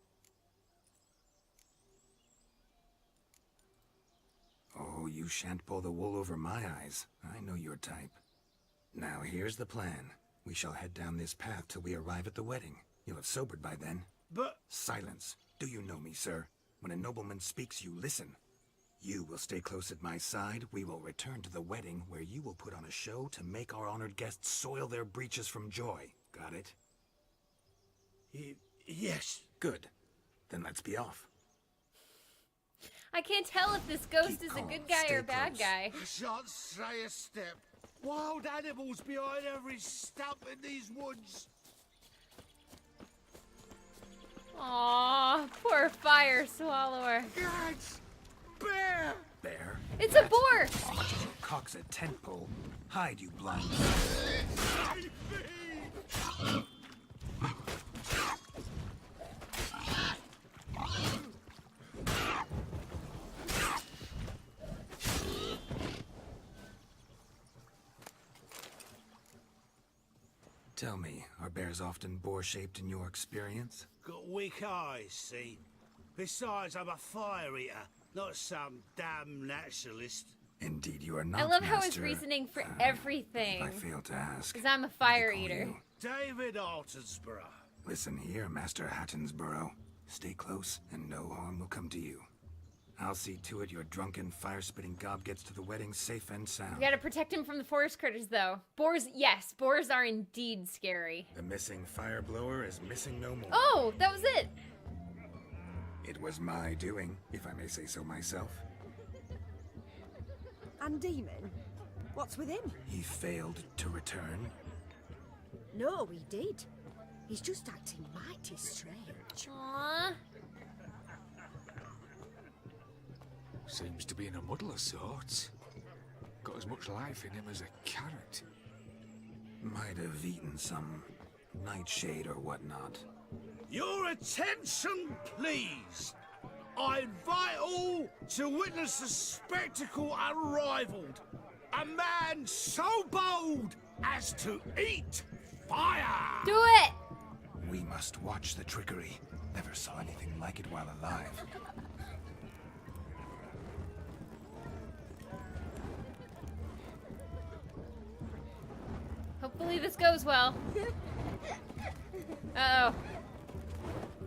Oh, you shan't pull the wool over my eyes. I know your type. Now, here's the plan. We shall head down this path till we arrive at the wedding. You'll have sobered by then. But... Silence. Do you know me, sir? When a nobleman speaks, you listen. You will stay close at my side. We will return to the wedding, where you will put on a show to make our honored guests soil their breeches from joy. Got it? Yes. Good. Then let's be off. I can't tell if this ghost is a calm, good guy stay or a bad close. guy. I shan't stray a step. Wild animals behind every stump in these woods. Aw, poor fire swallower. Guys! Bear! Bear? It's a boar! As much as your cock's a tent pole. Hide, you blind. Tell me, are bears often boar-shaped in your experience? Got weak eyes, see? Besides, I'm a fire eater. not some damn naturalist. Indeed, you are not. I love how his Master. reasoning for everything. If I fail to ask, Because I'm a fire eater. David Altonsborough. listen here, Master Hattonsborough. Stay close, and no harm will come to you. I'll see to it your drunken, fire-spitting gob gets to the wedding safe and sound. We gotta protect him from the forest critters, though. Boars, yes, boars are indeed scary. The missing fire blower is missing no more. Oh, that was it. It was my doing, if I may say so myself. And Demon? What's with him? He failed to return. No, he did. He's just acting mighty strange. Aww. Seems to be in a muddle of sorts. Got as much life in him as a carrot. Might have eaten some nightshade or whatnot. Your attention, please. I invite all to witness the spectacle unrivaled. A man so bold as to eat fire. Do it! We must watch the trickery. Never saw anything like it while alive. Hopefully this goes well. Uh-oh.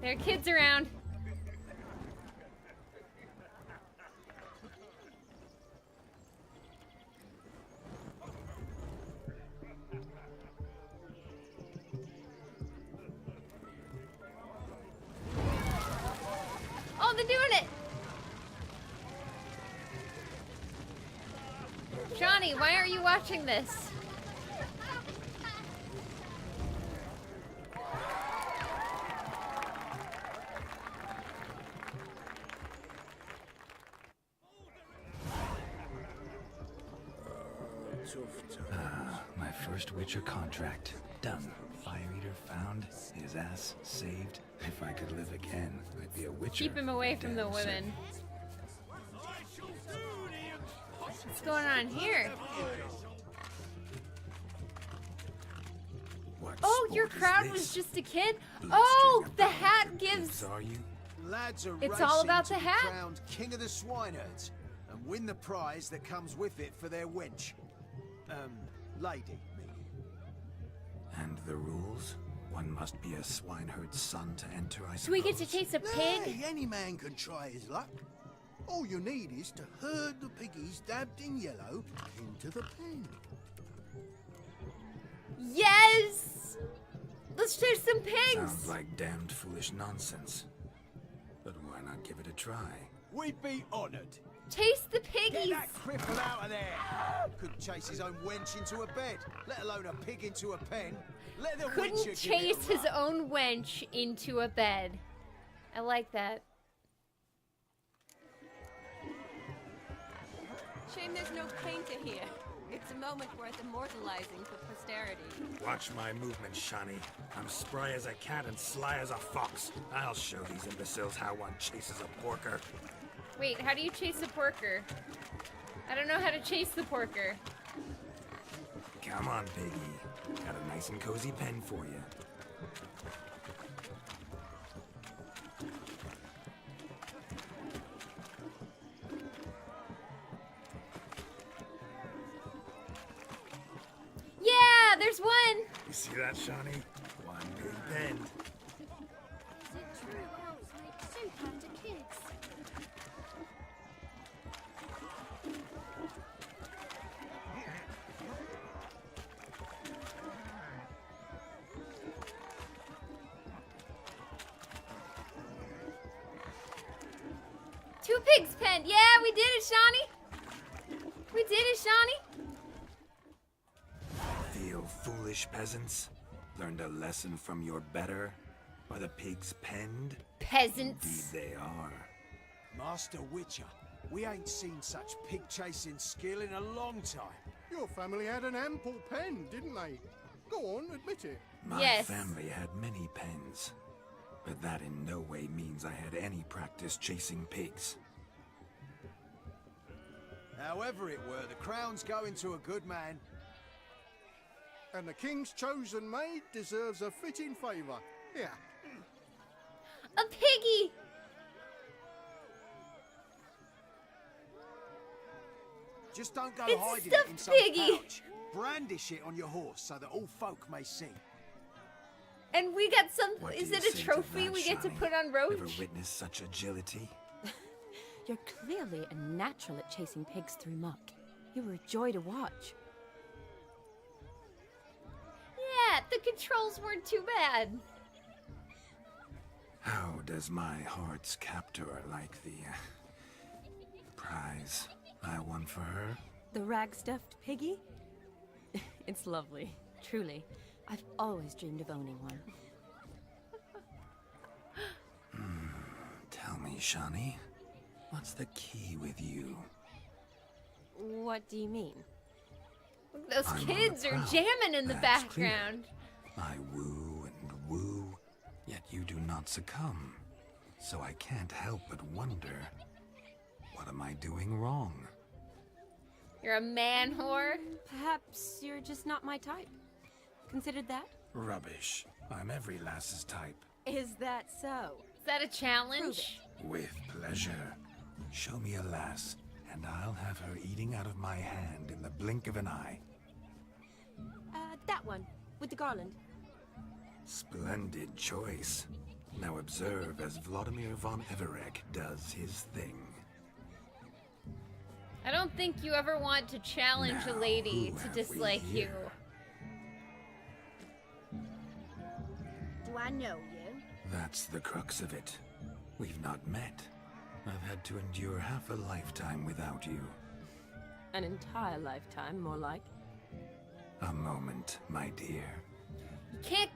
There are kids around. Oh, they're doing it! Shani, why aren't you watching this? My first Witcher contract. Done. Fire Eater found. His ass saved. If I could live again, I'd be a Witcher. Keep him away from the Damn women. What's going on here? Oh, your crowd was just a kid? Oh, the hat gives... Are you? Lads are It's all racing about to the be hat? crowned king of the swineherds and win the prize that comes with it for their wench. Lady, meaning. And the rules? One must be a swineherd's son to enter, I suppose. Do we get to chase a pig? Nay, any man can try his luck. All you need is to herd the piggies dabbed in yellow into the pen. Yes! Let's chase some pigs! Sounds like damned foolish nonsense. But why not give it a try? We'd be honoured. Chase the piggies! Get that cripple out of there! Couldn't chase his own wench into a bed, let alone a pig into a pen. Let the Couldn't Witcher chase give it a his own wench into a bed. I like that. Shame there's no painter here. It's a moment worth immortalizing for posterity. Watch my movement, Shani. I'm spry as a cat and sly as a fox. I'll show these imbeciles how one chases a porker. Wait, how do you chase the porker? I don't know how to chase the porker. Come on, piggy. Got a nice and cozy pen for you. Yeah, there's one! You see that, Shani? One big pen. Is it true elves make soup after kids? Two pigs pen. Yeah, we did it, Shani. We did it, Shani. Feel foolish, peasants? Learned a lesson from your better? Are the pigs penned? Peasants. Indeed they are. Master Witcher, we ain't seen such pig-chasing skill in a long time. Your family had an ample pen, didn't they? Go on, admit it. My family had many pens. But that in no way means I had any practice chasing pigs. However it were, the crown's going to a good man. And the king's chosen maid deserves a fitting favour. Here. A piggy! Just don't go It's hiding stuffed it in some piggy. pouch. Brandish it on your horse so that all folk may see. And we got some. What Is do it you a say to trophy that, we get to Shani? put on Never Roach? witnessed such agility. You're clearly a natural at chasing pigs through muck. You were a joy to watch. Yeah, the controls weren't too bad. How does my heart's captor like the prize I won for her? The rag-stuffed piggy? It's lovely, truly. I've always dreamed of owning one. Tell me, Shani, what's the key with you? What do you mean? Those I'm on kids the are prowl. jamming in the That's clear. background. I woo and woo, yet you do not succumb. So I can't help but wonder, what am I doing wrong? You're a man whore. Perhaps you're just not my type. Considered that? Rubbish. I'm every lass's type. Is that so? Is that a challenge? With pleasure. Show me a lass, and I'll have her eating out of my hand in the blink of an eye. That one, with the garland. Splendid choice. Now observe as Vladimir von Everek does his thing. I don't think you ever want to challenge a lady to dislike you. Do I know you? That's the crux of it. We've not met. I've had to endure half a lifetime without you. An entire lifetime, more like. A moment, my dear. You can't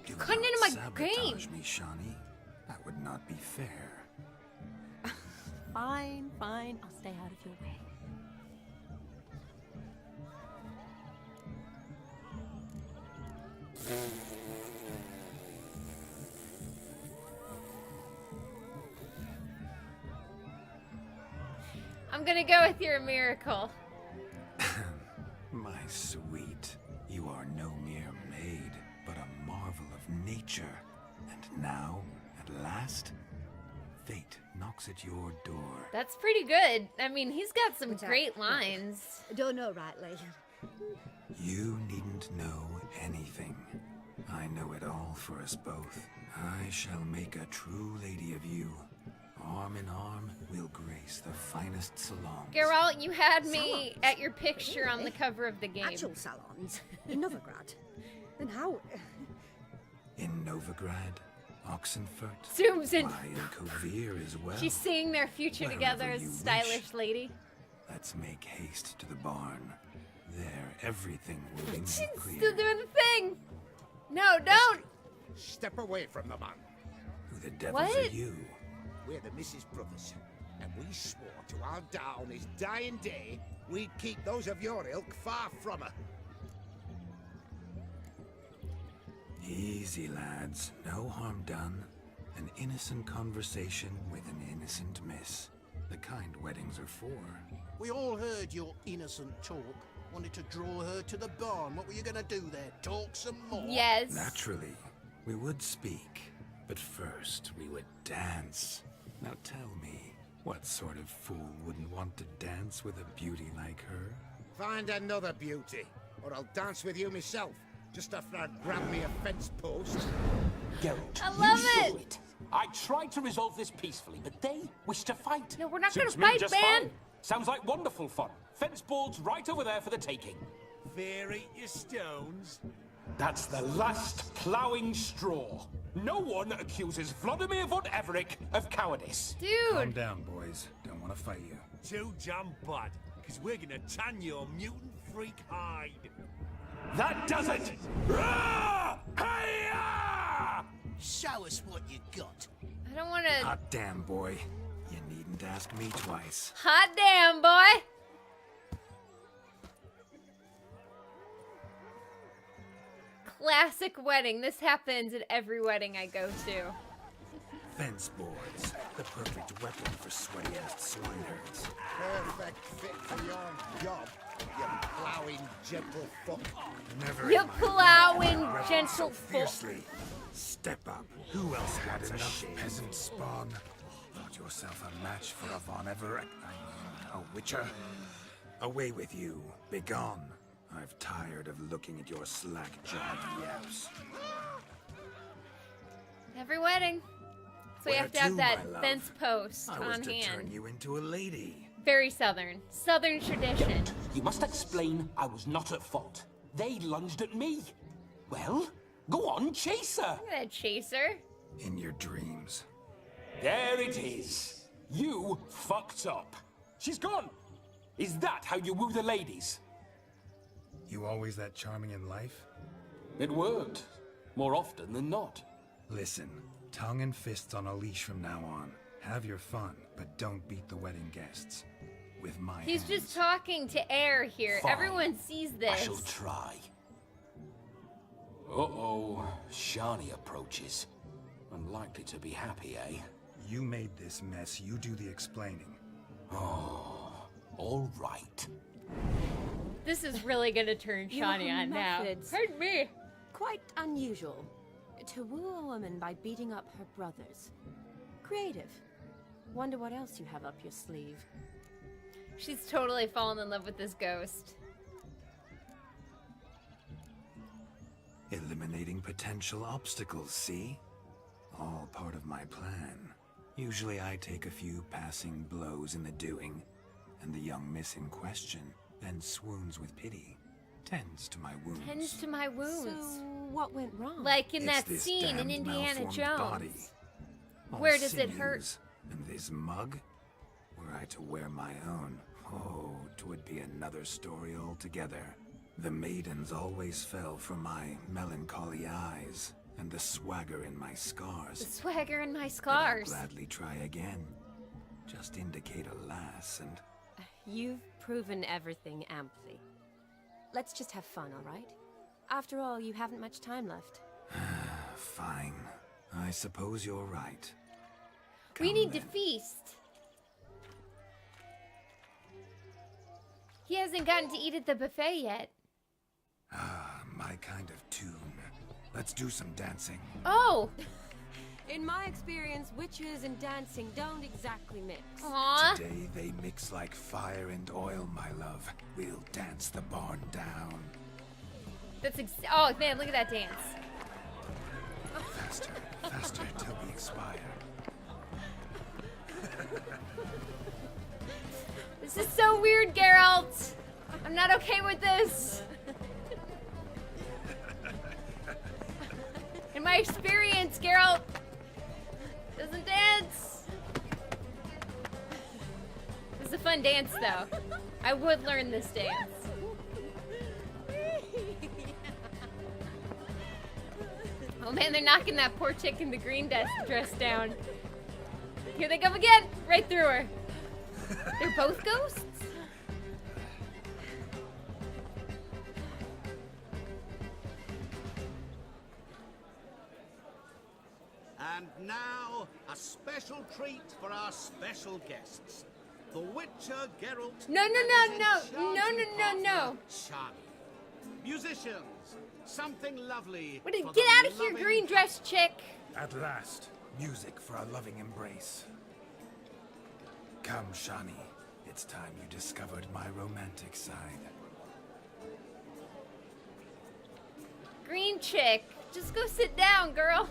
Do cut not into my sabotage game. me, Shani. That would not be fair. Fine, fine. I'll stay out of your way. I'm gonna go with your miracle. My sweet, you are no mere maid, but a marvel of nature. And now, at last, fate knocks at your door. That's pretty good. I mean, he's got some great lines. I don't know rightly. You needn't know anything. I know it all for us both. I shall make a true lady of you. Arm in arm, we'll grace the finest salons. Geralt, you had me Salons? at your picture on the cover of the game. Actual salons in Novigrad. Then how? In Novigrad, Oxenfurt, Zooms in. why, in Kovir as well. She's seeing their future Wherever together as you a wish. stylish lady. Let's make haste to the barn. There, everything will be She's made clear. still doing the thing. No, don't. Step away from the man. Who the devils What? are you? We're the Mrs. Brothers, and we swore to our dad on his dying day we'd keep those of your ilk far from her. Easy, lads. No harm done. An innocent conversation with an innocent miss. The kind weddings are for. We all heard your innocent talk. Wanted to draw her to the barn. What were you gonna do there? Talk some more? Yes. Naturally, we would speak. But first, we would dance. Now tell me, what sort of fool wouldn't want to dance with a beauty like her? Find another beauty, or I'll dance with you myself, just after I grab me a fence post. Geralt, I love you saw it. I tried to resolve this peacefully, but they wish to fight. No, we're not Suits gonna me fight, just man. fine. Sounds like wonderful fun. Fence boards right over there for the taking. Fear eat your stones. That's the last ploughing straw. No one accuses Vladimir von Everek of cowardice. Calm Dude. down, boys. Don't want to fight you. Too damn bad, because we're gonna tan your mutant freak hide. That does it! Rah! Hi-ya! Show us what you got. I don't want to. Hot damn, boy. You needn't ask me twice. Hot damn, boy. Classic wedding. This happens at every wedding I go to. Fence boards. The perfect weapon for sweaty-ass swineherds. Perfect fit for your job, you ploughing gentlefolk. Never You in my plowing life have I weaponed so gentlefolk. fiercely. Step up. Who else had enough peasant spawn? Thought yourself a match for a Von Everett? I mean, a witcher? Away with you. Begone. I've tired of looking at your slack-jawed yaps. Every wedding. So you have to have that fence post I was on to hand. turn you into a lady. Very Southern. Southern tradition. You must explain I was not at fault. They lunged at me. Well, go on, chase her. Look at that chaser. In your dreams. There it is. You fucked up. She's gone. Is that how you woo the ladies? You always that charming in life? It worked. More often than not. Listen, tongue and fists on a leash from now on. Have your fun, but don't beat the wedding guests. With my He's hands. just talking to air here. Fine. Everyone sees this. I shall try. Uh-oh. Shani approaches. Unlikely to be happy, eh? You made this mess. You do the explaining. Oh, all right. This is really gonna turn Shani Your on now. methods. Pardon me. Quite unusual. To woo a woman by beating up her brothers. Creative. Wonder what else you have up your sleeve. She's totally fallen in love with this ghost. Eliminating potential obstacles, see? All part of my plan. Usually I take a few passing blows in the doing, and the young miss in question then swoons with pity. Tends to my wounds. Tends to my wounds. So, what went wrong? Like in It's that this scene in damned Indiana malformed Jones. body. All Where does it hurt? sinews, and this mug? Were I to wear my own, oh, 'twould be another story altogether. The maidens always fell for my melancholy eyes, and the swagger in my The scars. swagger in my But I'll scars. gladly try again. Just indicate a lass and... You've proven everything amply. Let's just have fun, all right? After all, you haven't much time left. Fine. I suppose you're right. We need to feast. He hasn't gotten to eat at the buffet yet. Ah, my kind of tune. Let's do some dancing. Oh! In my experience, witches and dancing don't exactly mix. Aww. Today they mix like fire and oil, my love. We'll dance the barn down. That's oh man, look at that dance. Faster, faster till we expire. This is so weird, Geralt. I'm not okay with this. In my experience, Geralt doesn't dance. This is a fun dance, though. I would learn this dance. Oh man, they're knocking that poor chick in the green dress down. Here they come again, right through her. They're both ghosts? And now, a special treat for our special guests. The Witcher Geralt. No, no, and no, his no, no, enchanting no, no, no. partner, Shani. Musicians, something lovely. What did, for get the out of here, loving green dress chick. At last, music for a loving embrace. Come, Shani. It's time you discovered my romantic side. Green chick, just go sit down, girl.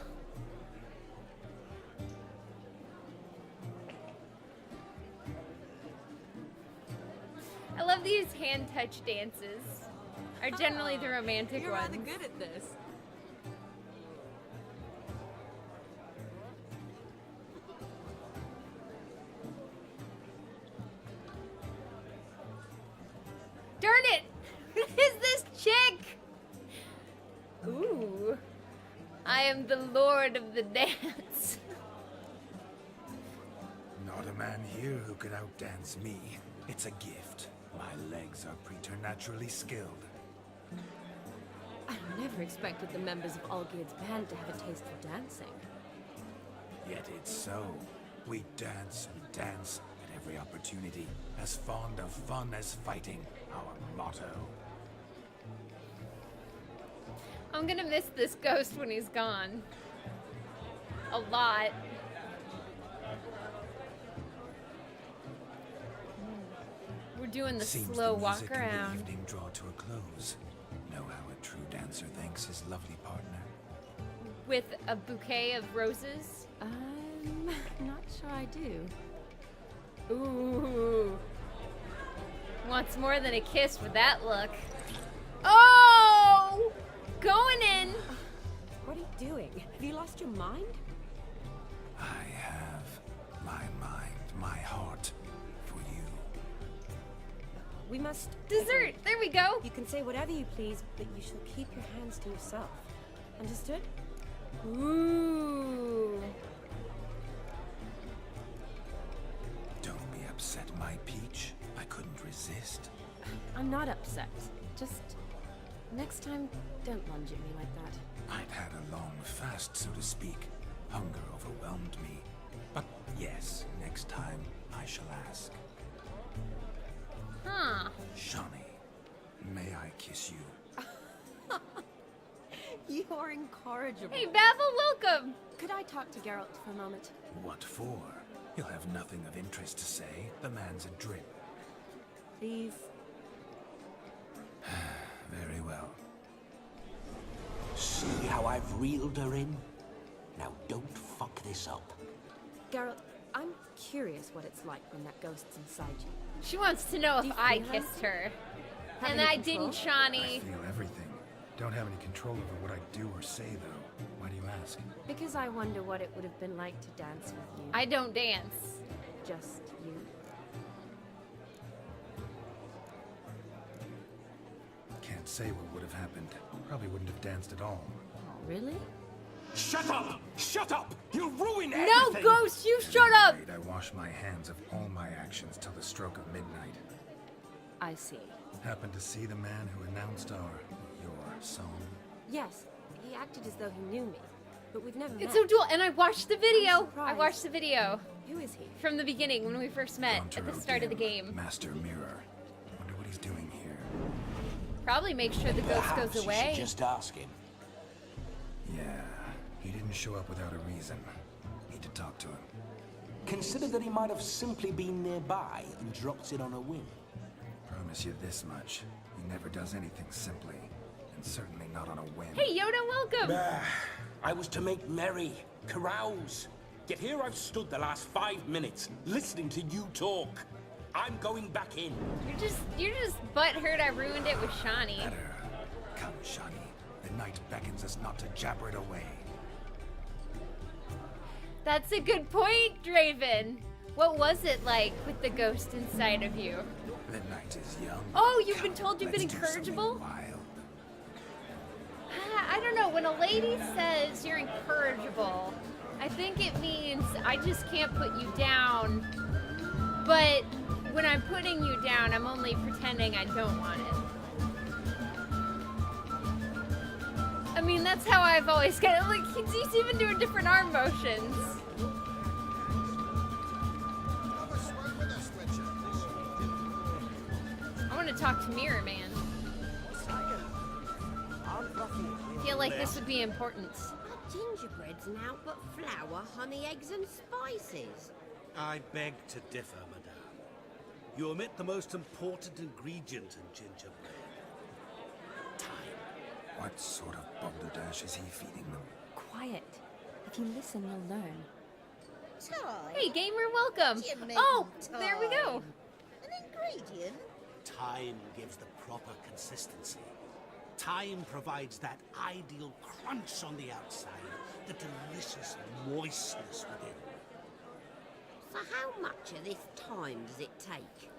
I love these hand touch dances. Are generally the romantic You're ones. rather good at this. Darn it! Who is this chick? Ooh. I am the lord of the dance. Not a man here who could outdance me. It's a gift. My legs are preternaturally skilled. I never expected the members of Olgierd's band to have a taste for dancing. Yet it's so. We dance and dance at every opportunity, as fond of fun as fighting, our motto. I'm gonna miss this ghost when he's gone. A lot. We're doing the Seems slow the walk music and the around. evening draw to a close. Know how a true dancer thanks his lovely partner? With a bouquet of roses. I'm not sure I do. Ooh. Wants more than a kiss with that look. Oh! Going in. What are you doing? Have you lost your mind? I have my mind, my heart for you. We must... Dessert! There we go! You can say whatever you please, but you shall keep your hands to yourself. Understood? Ooh. Don't be upset, my peach. I couldn't resist. I'm not upset. Just... next time, don't lunge at me like that. I'd had a long fast, so to speak. Hunger overwhelmed me. But yes, next time I shall ask. Huh. Shani, may I kiss you? You are incorrigible. Hey, Basil, welcome! Could I talk to Geralt for a moment? What for? He'll have nothing of interest to say. The man's a drip. Please. Very well. See how I've reeled her in? Now don't fuck this up. Geralt, I'm curious what it's like when that ghost's inside you. She wants to know if I feel kissed her. Have And any I control? didn't, Shani. I feel everything. Don't have any control over what I do or say, though. Why do you ask? Because I wonder what it would have been like to dance with you. I don't dance. Just you. Can't say what would have happened. Probably wouldn't have danced at all. Oh, really? Shut up! Shut up! You'll ruin No, everything! Ghost, you shut up! I wash my hands of all my actions till the stroke of midnight. I see. Happened to see the man who announced your song? Yes, he acted as though he knew me, but we've never It's met. so dual, and I watched the video. I surprised. watched the video Who is he? from the beginning when we first met at the start of the game. Master Mirror. Wonder what he's doing here. Probably make sure the ghost Perhaps goes you away. should just ask him. Yeah, he didn't show up without a reason. Need to talk to him. Consider that he might have simply been nearby and dropped it on a whim. Promise you this much. He never does anything simply. And certainly not on a whim. Hey, Yoda, welcome! I was to make merry, carouse. Yet here I've stood the last 5 minutes, listening to you talk. I'm going back in. You're just butthurt I ruined it with Shani. Better. Come, Shani. The night beckons us not to jabber it away. That's a good point, Draven. What was it like with the ghost inside of you? The night is young. Oh, you've been told you've been Let's do something incorrigible? wild. I don't know. When a lady says you're incorrigible, I think it means I just can't put you down. But when I'm putting you down, I'm only pretending I don't want it. I mean, that's how I've always got it. Like, he's even doing different arm motions. I want to talk to Mirror Man. I feel like this would be important. Gingerbread's now but flour, honey, eggs, and spices. I beg to differ, madame. You omit the most important ingredient in gingerbread. What sort of balderdash is he feeding them? Quiet. If you listen, you'll learn. Time. Hey, gamer, welcome. You mean Oh, there we go. time. An ingredient? Time gives the proper consistency. Time provides that ideal crunch on the outside, the delicious moistness within. So how much of this time does it take?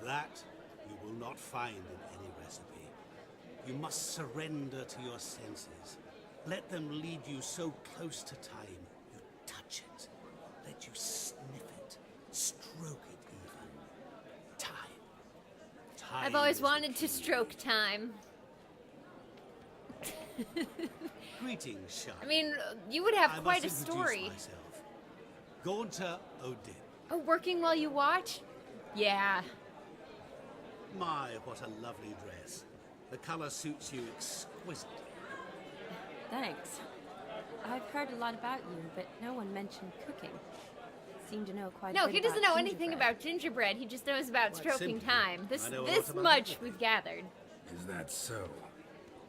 That you will not find in any recipe. You must surrender to your senses. Let them lead you so close to time, you touch it. Let you sniff it, stroke it even. Time. I've always wanted to stroke time. Greetings, Shani. I mean, you would have I quite a must introduce story. myself. Gaunter Odin. Oh, working while you watch? Yeah. My, what a lovely dress. The color suits you exquisitely. Thanks. I've heard a lot about you, but no one mentioned cooking. seem to know quite a No, bit he doesn't about know anything gingerbread. about gingerbread. He just knows about Quite stroking simply, time. I know a lot This about much everything. we've gathered. Is that so?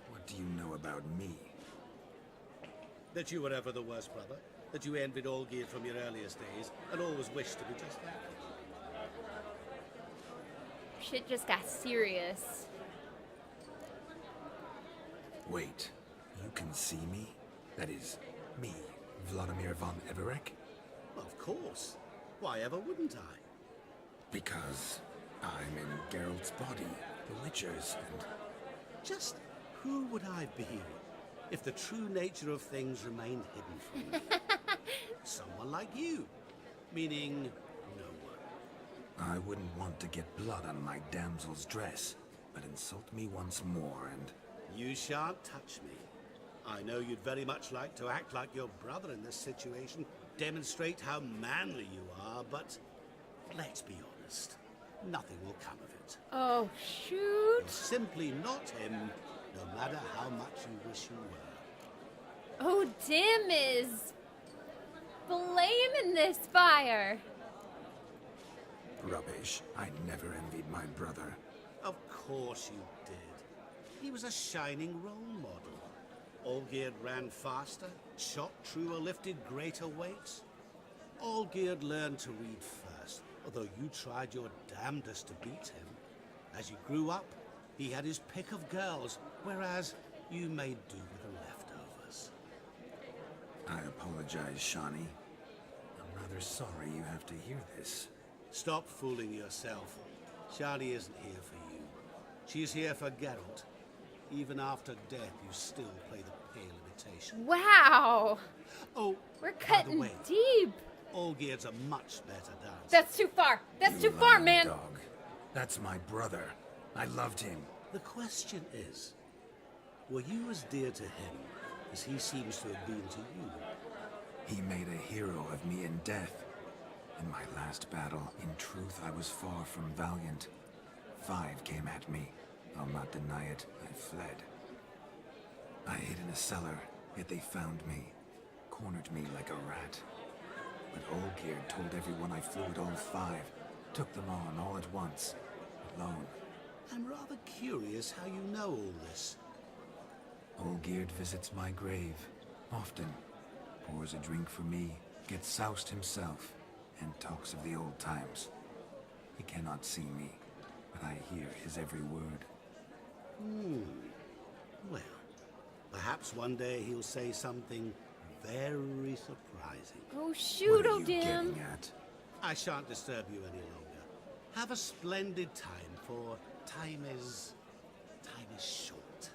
What do you know about me? That you were ever the worst brother, that you envied Olgierd from your earliest days, and always wished to be just like him. Shit just got serious. Wait, you can see me? That is, me, Vladimir von Everec? Of course. Why ever wouldn't I? Because I'm in Geralt's body, the Witcher's, and... Just who would I be if the true nature of things remained hidden from me? Someone like you. Meaning, no one. I wouldn't want to get blood on my damsel's dress, but insult me once more and... You shan't touch me. I know you'd very much like to act like your brother in this situation, demonstrate how manly you are, but let's be honest, nothing will come of it. Oh, shoot. You're simply not him, no matter how much you wish you were. Oh, Dim is flaming this fire. Rubbish. I never envied my brother. Of course you did. He was a shining role model. Olgierd ran faster, shot truer, lifted greater weights. Olgierd learned to read first, although you tried your damnedest to beat him. As you grew up, he had his pick of girls, whereas you made do with the leftovers. I apologize, Shani. I'm rather sorry you have to hear this. Stop fooling yourself. Shani isn't here for you. She's here for Geralt. Even after death, you still play the pale imitation. Wow. Oh, we're by the cutting way, deep. Olgierd's a much better dancer. That's too far. That's too far, lying man. Dog. That's my brother. I loved him. The question is, were you as dear to him as he seems to have been to you? He made a hero of me in death. In my last battle, in truth, I was far from valiant. 5 came at me. I'll not deny it. I fled. I hid in a cellar, yet they found me. Cornered me like a rat. But Olgierd told everyone I flew at all 5. Took them on all at once. Alone. I'm rather curious how you know all this. Olgierd visits my grave. Often. Pours a drink for me. Gets soused himself. And talks of the old times. He cannot see me. But I hear his every word. Well, perhaps one day he'll say something very surprising. Oh, shoot, What are you Dim. getting at? I shan't disturb you any longer. Have a splendid time, for time is short.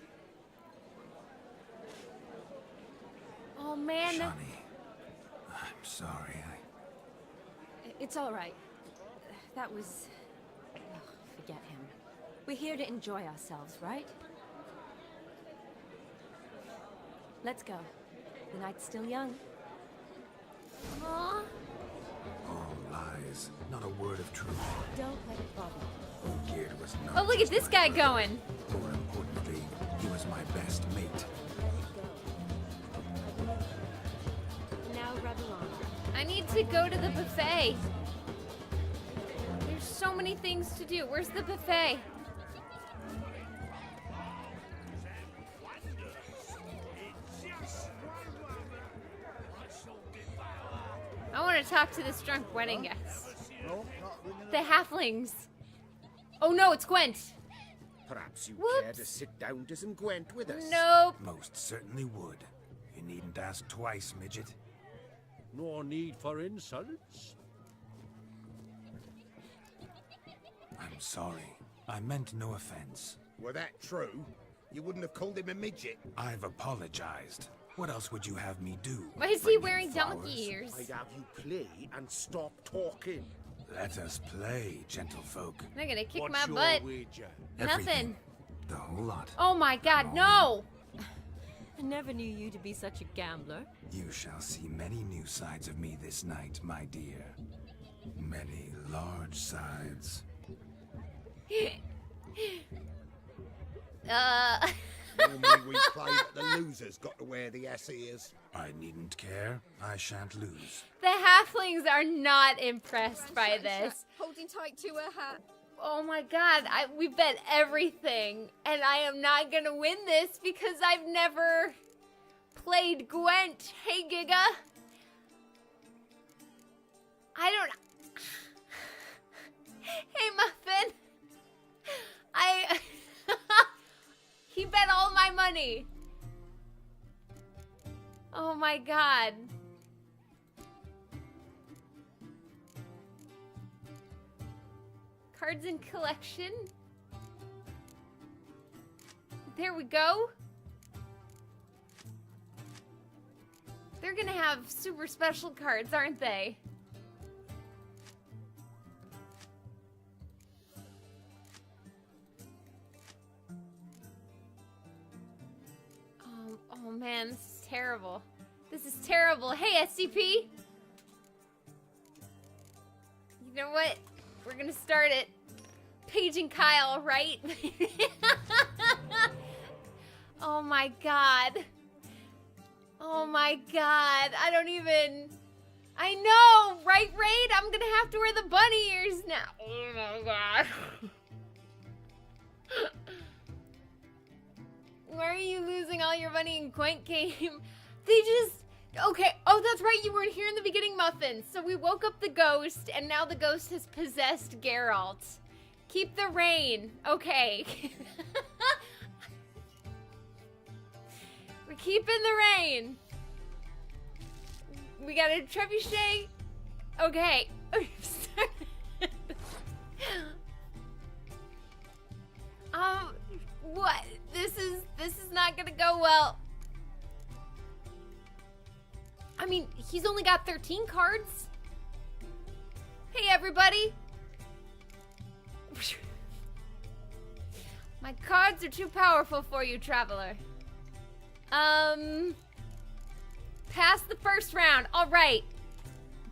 Oh, man. Shani, I'm sorry. It's all right. That was... Ugh, forget him. We're here to enjoy ourselves, right? Let's go. The night's still young. Aw. All lies. Not a word of truth. Don't let it bother you. Olgierd was not Oh, look at just this my guy brother. going. More importantly, he was my best mate. Now rub along. I need to go to the buffet. There's so many things to do. Where's the buffet? I want to talk to this drunk wedding guest. The halflings. Oh no, it's Gwent. Perhaps you Whoops. care to sit down to some Gwent with us? Nope. Most certainly would. You needn't ask twice, midget. No need for insults. I'm sorry. I meant no offense. Were that true? You wouldn't have called him a midget. I've apologized. What else would you have me do? Why is he Bring me wearing donkey flowers? ears? I'd have you play and stop talking. Let us play, gentlefolk. They're gonna kick What's my your butt. wager? Nothing. Everything. The whole lot. Oh my god, no! I never knew you to be such a gambler. You shall see many new sides of me this night, my dear. Many large sides. Normally we play that the loser's got to wear the ass ears. I needn't care. I shan't lose. The halflings are not impressed by this. Holding tight to her hat. Oh my god, we bet everything, and I am not gonna win this because I've never played Gwent. Hey, Giga. I don't... Hey, Muffin. He bet all my money. Oh my god. Cards in collection. There we go. They're gonna have super special cards, aren't they? Oh man, this is terrible. This is terrible. Hey, SCP! You know what? We're gonna start it. Paige and Kyle, right? Oh my god. Oh my god. I don't even... I know! Right, Raid? I'm gonna have to wear the bunny ears now. Oh my god. Why are you losing all your money in Gwent game? They just... Okay, oh, that's right, you weren't here in the beginning, Muffin. So we woke up the ghost, and now the ghost has possessed Geralt. Keep the rain. Okay. We're keeping the rain. We got a trebuchet. Okay. What? This is not gonna go well. I mean, he's only got 13 cards. Hey, everybody. My cards are too powerful for you, traveler. Pass the first round. All right.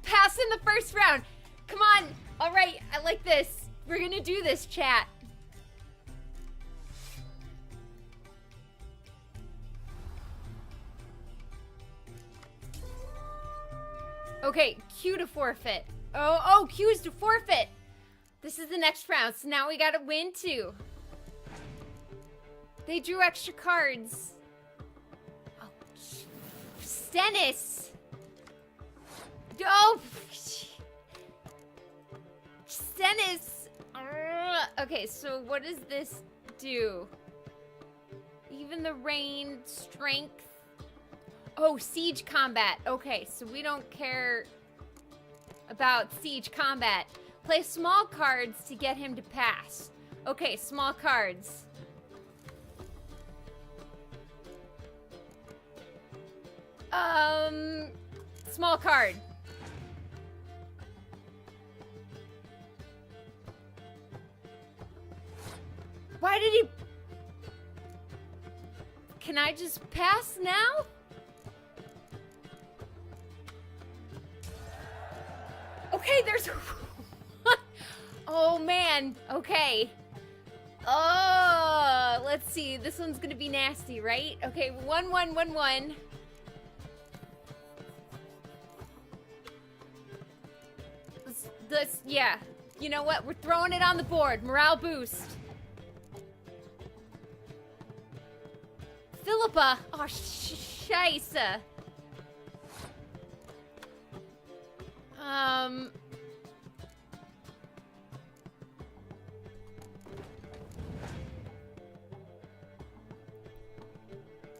Pass in the first round. Come on. All right, I like this. We're gonna do this, chat. Okay, Q to forfeit. Oh, Q is to forfeit. This is the next round, so now we gotta win too. They drew extra cards. Oh, Stennis. Oh, Stennis. Okay, so what does this do? Even the rain, strength. Oh, siege combat. Okay, so we don't care about siege combat. Play small cards to get him to pass. Okay, small cards. Small card. Why did he... Can I just pass now? Okay, there's... Oh, man. Okay. Oh, let's see. This one's gonna be nasty, right? Okay, 1, 1, 1, 1. Yeah. You know what? We're throwing it on the board. Morale boost. Philippa. Oh, scheisse.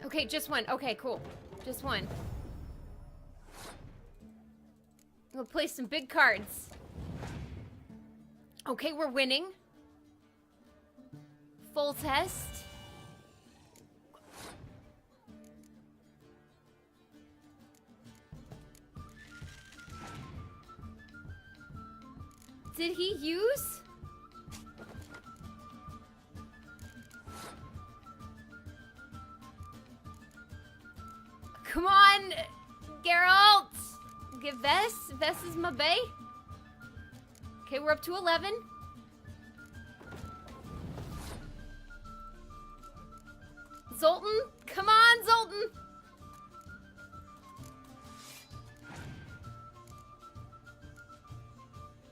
Okay, just one. Okay, cool. Just one. We'll play some big cards. Okay, we're winning. Full test. Did he use? Come on, Geralt. Get Vess. Vess is my bae. Okay, we're up to 11. Zoltan? Come on, Zoltan!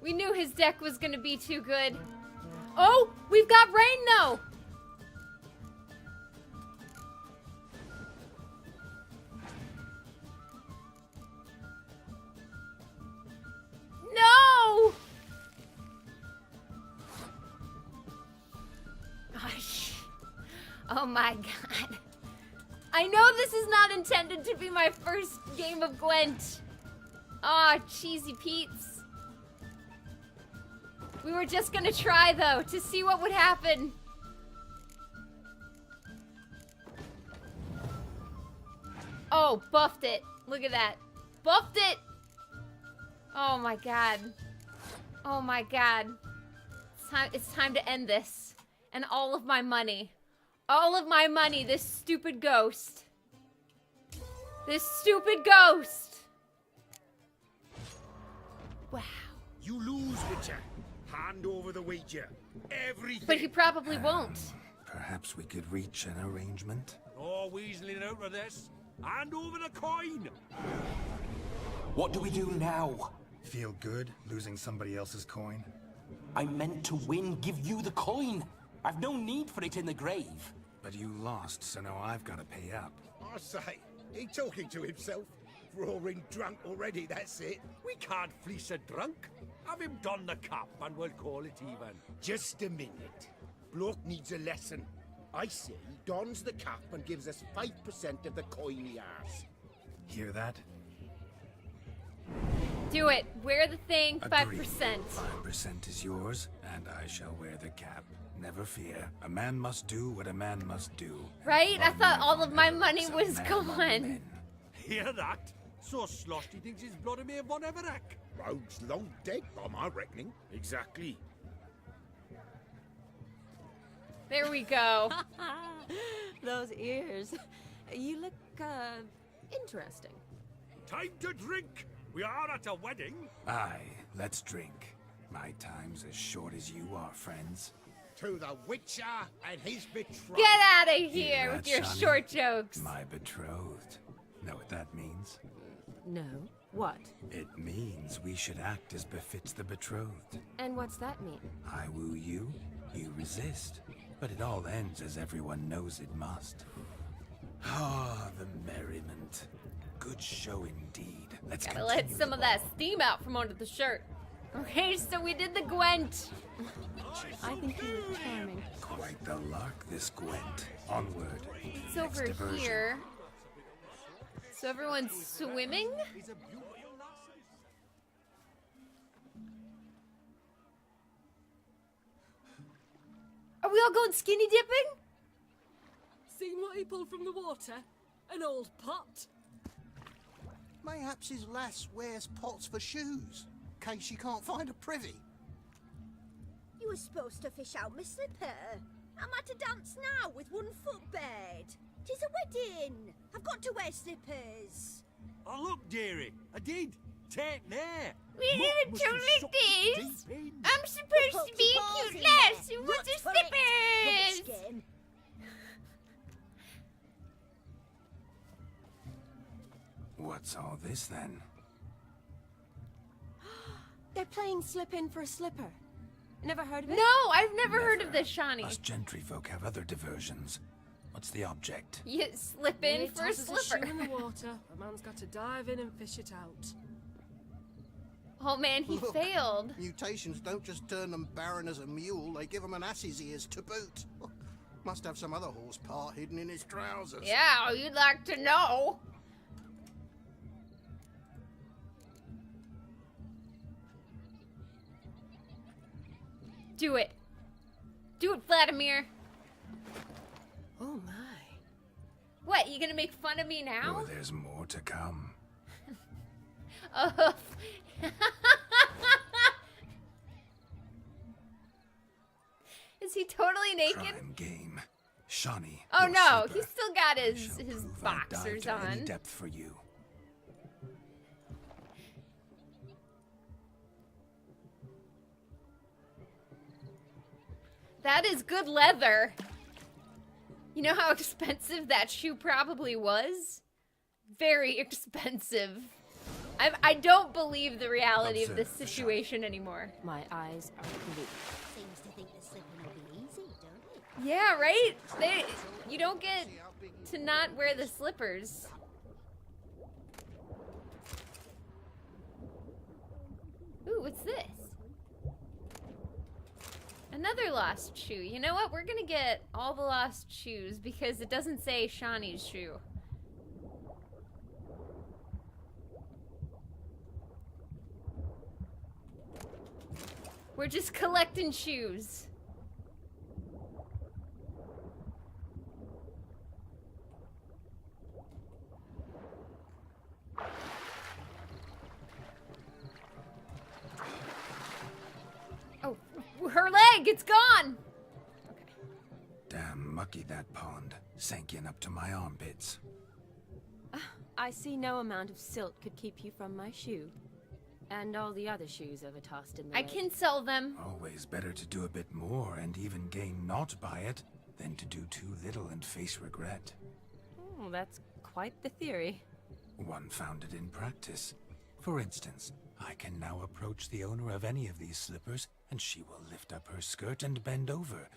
We knew his deck was gonna be too good. Oh, we've got rain though! No! Gosh. Oh my god. I know this is not intended to be my first game of Gwent. Aw, cheesy Pete's. We were just gonna try, though, to see what would happen. Oh, buffed it. Look at that. Buffed it! Oh my god. Oh my god. It's time to end this. And all of my money. All of my money, this stupid ghost. This stupid ghost! Wow. You lose, Witcher. Hand over the wager. Everything. But he probably won't. Perhaps we could reach an arrangement? No weaseling out of this. Hand over the coin. What do we do now? Feel good losing somebody else's coin? I meant to win, give you the coin. I've no need for it in the grave. But you lost, so now I've got to pay up. I say, he talking to himself. Roaring drunk already, that's it. We can't fleece a drunk. Have him don the cap and we'll call it even. Just a minute. Bloke needs a lesson. I say he dons the cap and gives us 5% of the coin he has. Hear that? Do it. Wear the thing, 5%. 5% is yours, and I shall wear the cap. Never fear. A man must do what a man must do. Right? I thought all of my money was gone. Hear that? So sloshed he thinks his blood may have won Everett. Rogue's long dead, by my reckoning. Exactly. There we go. Those ears. You look, interesting. Time to drink. We are at a wedding. Aye, let's drink. My time's as short as you are, friends. To the Witcher and his betrothed. Get out of Hear here that, with your Shani? short jokes. My betrothed. Know what that means? No. What? It means we should act as befits the betrothed. And what's that mean? I woo you, you resist. But it all ends as everyone knows it must. Ah, the merriment. Good show indeed. Let's Gotta let continue some the of that steam out from under the shirt. Okay, so we did the Gwent. I think you look charming. Quite the lark, this Gwent. Onward. It's over diversion. here. So everyone's swimming? Are we all going skinny dipping? Seen what he pulled from the water? An old pot. Mayhaps his lass wears pots for shoes, in case she can't find a privy. You were supposed to fish out my slipper. I'm at a dance now with one foot bed. 'Tis a wedding. I've got to wear slippers. Oh, look, dearie. I did. Take there. We didn't Must do have like sucked this. deep in. I'm supposed to be a cute lass who wants her slippers. What's all this then? They're playing slip in for a slipper. Never heard of it? No, I've never heard of this, Shani. Us gentry folk have other diversions. What's the object? You slip in When he for a tosses shoe slipper. in the water, a man's got to dive in and fish it out. Oh man, he Look, failed. Mutations don't just turn them barren as a mule, they give them an ass's ears to boot. Must have some other horse part hidden in his trousers. Yeah, you'd like to know. Do it. Do it, Vladimir. Oh my. What, you gonna make fun of me now? Oh, there's more to come. Oh. Is he totally naked? Prime game. Shani. Oh your no, slipper. he's still got I his shall prove I boxers dive to any on. depth for you. That is good leather. You You know how expensive that shoe probably was? Very expensive. I don't believe the reality of this situation anymore. My eyes are blue. Seems to think the slipping will be easy, don't it? Yeah, right? You don't get to not wear the slippers. Ooh, what's this? Another lost shoe. You know what? We're gonna get all the lost shoes because it doesn't say Shani's shoe. We're just collecting shoes. Oh, her leg, it's gone! Damn mucky that pond. Sank in up to my armpits. I see no amount of silt could keep you from my shoe. And all the other shoes ever tossed in the I lake. can sell them. Always better to do a bit more and even gain naught by it than to do too little and face regret. Oh, that's quite the theory. One founded in practice. For instance, I can now approach the owner of any of these slippers, and she will lift up her skirt and bend over.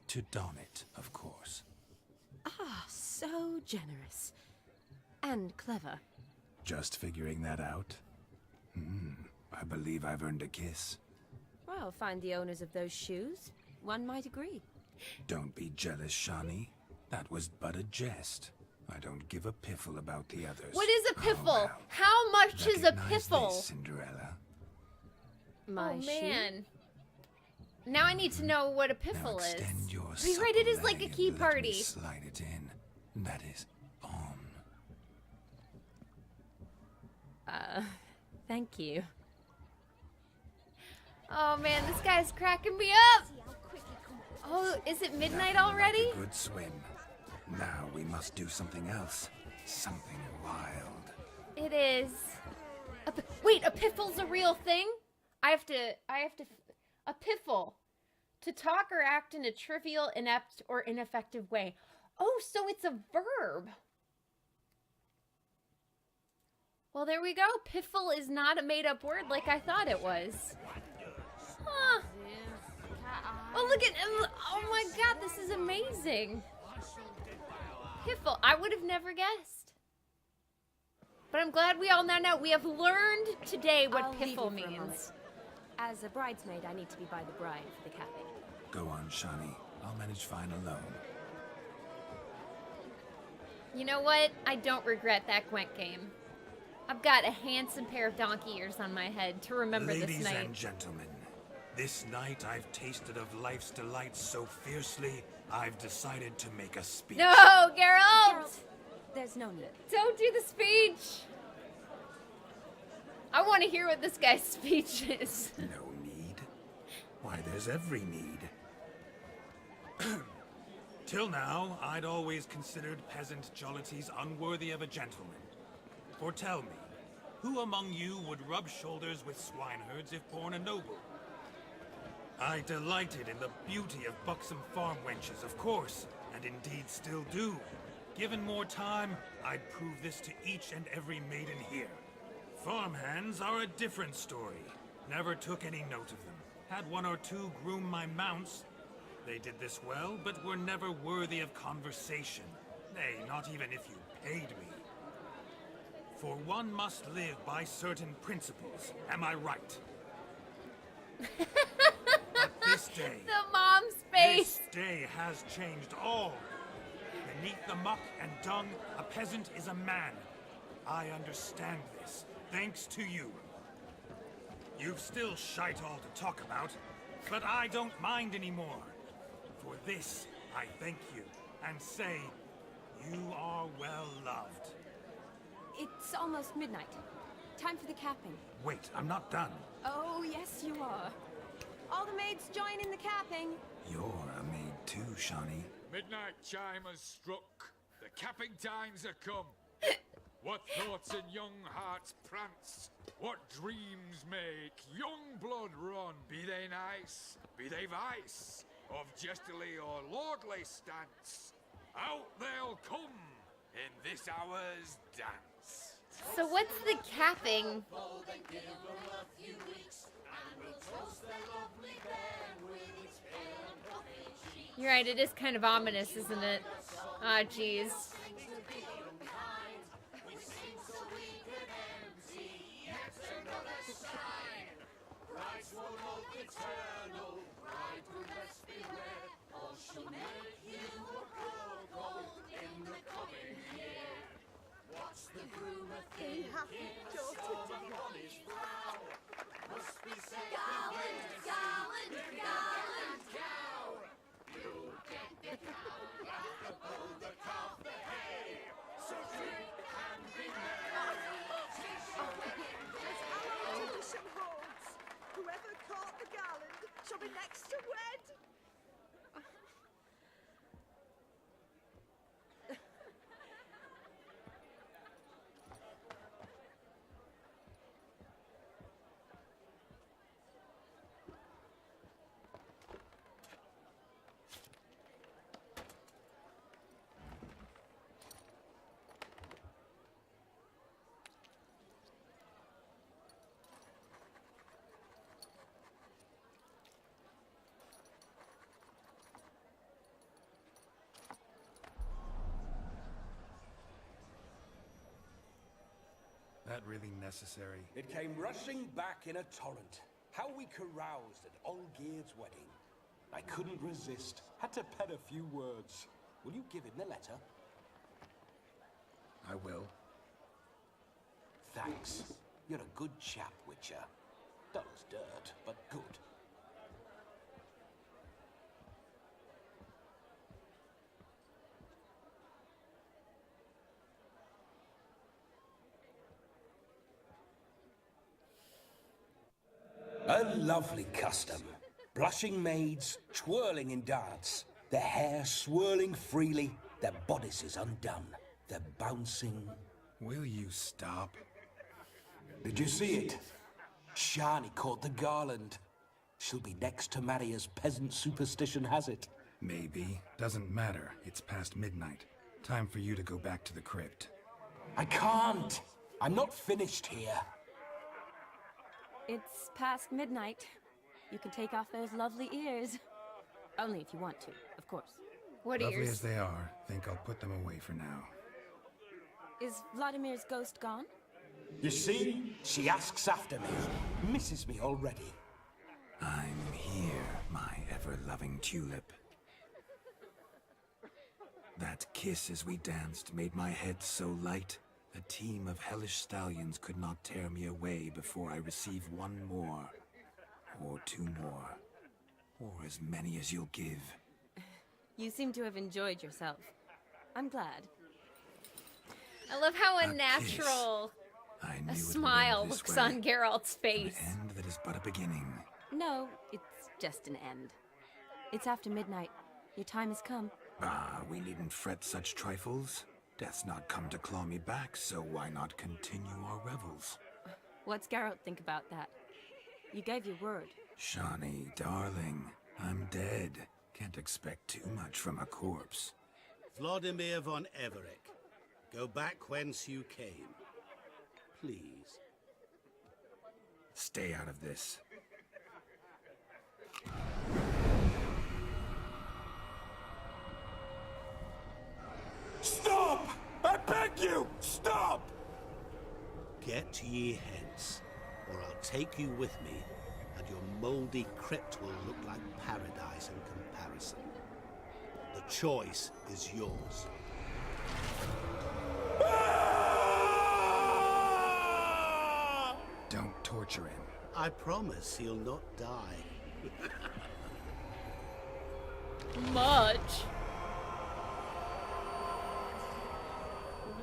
To don it, of course. Ah, so generous. And clever. Just figuring that out? I believe I've earned a kiss. Well, find the owners of those shoes. One might agree. Don't be jealous, Shani. That was but a jest. I don't give a piffle about the others. What is a piffle? Oh, well. How much is a Recognize piffle? this, Cinderella. My oh shoe? man. Now I need to know what a piffle is. Extend your But you're right, it is supple like a leg key and let me party. slide it in. That is on. Thank you. Oh man, this guy's cracking me up. Oh, is it midnight already? Good swim. Now we must do something else. Something wild. It is. Wait, a piffle's a real thing? I have to, a piffle. To talk or act in a trivial, inept, or ineffective way. Oh, so it's a verb. Well, there we go. Piffle is not a made-up word like I thought it was. Huh. Oh, look at, oh my god, this is amazing. Piffle, I would have never guessed. But I'm glad we all now know. We have learned today what I'll leave piffle you for a moment. means. As a bridesmaid, I need to be by the bride for the capping. Go on, Shani. I'll manage fine alone. You know what? I don't regret that Gwent game. I've got a handsome pair of donkey ears on my head to remember Ladies this night. and gentlemen, this night I've tasted of life's delights so fiercely, I've decided to make a speech. No, Geralt! There's no need. Don't do the speech! I want to hear what this guy's speech is. No need? Why, there's every need. Till now, I'd always considered peasant jollities unworthy of a gentleman. For tell me, who among you would rub shoulders with swineherds if born a noble? I delighted in the beauty of buxom farm wenches, of course, and indeed still do. Given more time, I'd prove this to each and every maiden here. Farmhands are a different story. Never took any note of them. Had one or two groom my mounts. They did this well, but were never worthy of conversation. Nay, not even if you paid me. For one must live by certain principles. Am I right? But this day... The mom's face! This day has changed all. Beneath the muck and dung, a peasant is a man. I understand this, thanks to you. You've still shite all to talk about, but I don't mind anymore. For this, I thank you, and say, you are well loved. It's almost midnight. Time for the capping. Wait, I'm not done. Oh, yes, you are. All the maids join in the capping. You're a maid too, Shani. Midnight chime has struck. The capping times are come. What thoughts in young hearts prance? What dreams make young blood run? Be they nice, be they vice, of jestily or lordly stance? out they'll come in this hour's dance. So what's the capping? You're right, it is kind of ominous, isn't it? Ah, jeez. Whoever caught the garland shall be next to wed. That really necessary? It came rushing back in a torrent. How we caroused at Olgierd's wedding. I couldn't resist. Had to pen a few words. Will you give him the letter? I will. Thanks. You're a good chap, Witcher. Dull as dirt, but good. A lovely custom. Blushing maids, twirling in dance. Their hair swirling freely, their bodices undone. They're bouncing. Will you stop? Did you see it? Shani caught the garland. She'll be next to marry as peasant superstition has it. Maybe. Doesn't matter. It's past midnight. Time for you to go back to the crypt. I can't. I'm not finished here. It's past midnight. You can take off those lovely ears. Only if you want to, of course. What Lovely ears? as they are, think I'll put them away for now. Is Vladimir's ghost gone? You see? She asks after me. Misses me already. I'm here, my ever-loving tulip. That kiss as we danced made my head so light. A team of hellish stallions could not tear me away before I receive one more. Or two more. Or as many as you'll give. You seem to have enjoyed yourself. I'm glad. I love how unnatural a smile looks on Geralt's face. An end that is but a beginning. No, it's just an end. It's after midnight. Your time has come. Ah, we needn't fret such trifles. Death's not come to claw me back, so why not continue our revels? What's Geralt think about that? You gave your word. Shani, darling, I'm dead. Can't expect too much from a corpse. Vladimir von Everec, go back whence you came. Please. Stay out of this. Stop! I beg you! Stop! Get ye hence, or I'll take you with me, and your mouldy crypt will look like paradise in comparison. The choice is yours. Don't torture him. I promise he'll not die. Much.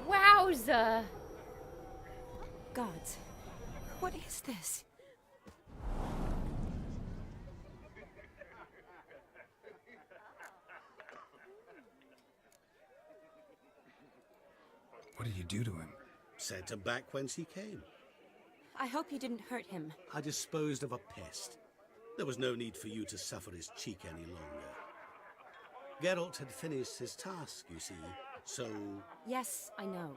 Wowza. Gods, what is this? What did you do to him? Sent him back whence he came. I hope you didn't hurt him. I disposed of a pest. There was no need for you to suffer his cheek any longer. Geralt had finished his task, you see, so... Yes, I know.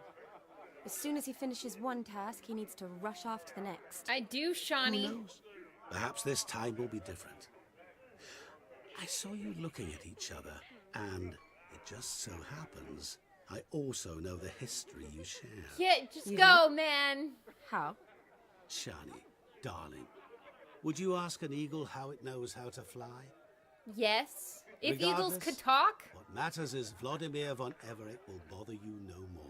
As soon as he finishes one task, he needs to rush off to the next. I do, Shani. Who knows? Perhaps this time will be different. I saw you looking at each other, and it just so happens I also know the history you share. Yeah, just go, man. How? Shani, darling, would you ask an eagle how it knows how to fly? Yes. If eagles Regardless, could talk. What matters is Vladimir von Everett will bother you no more.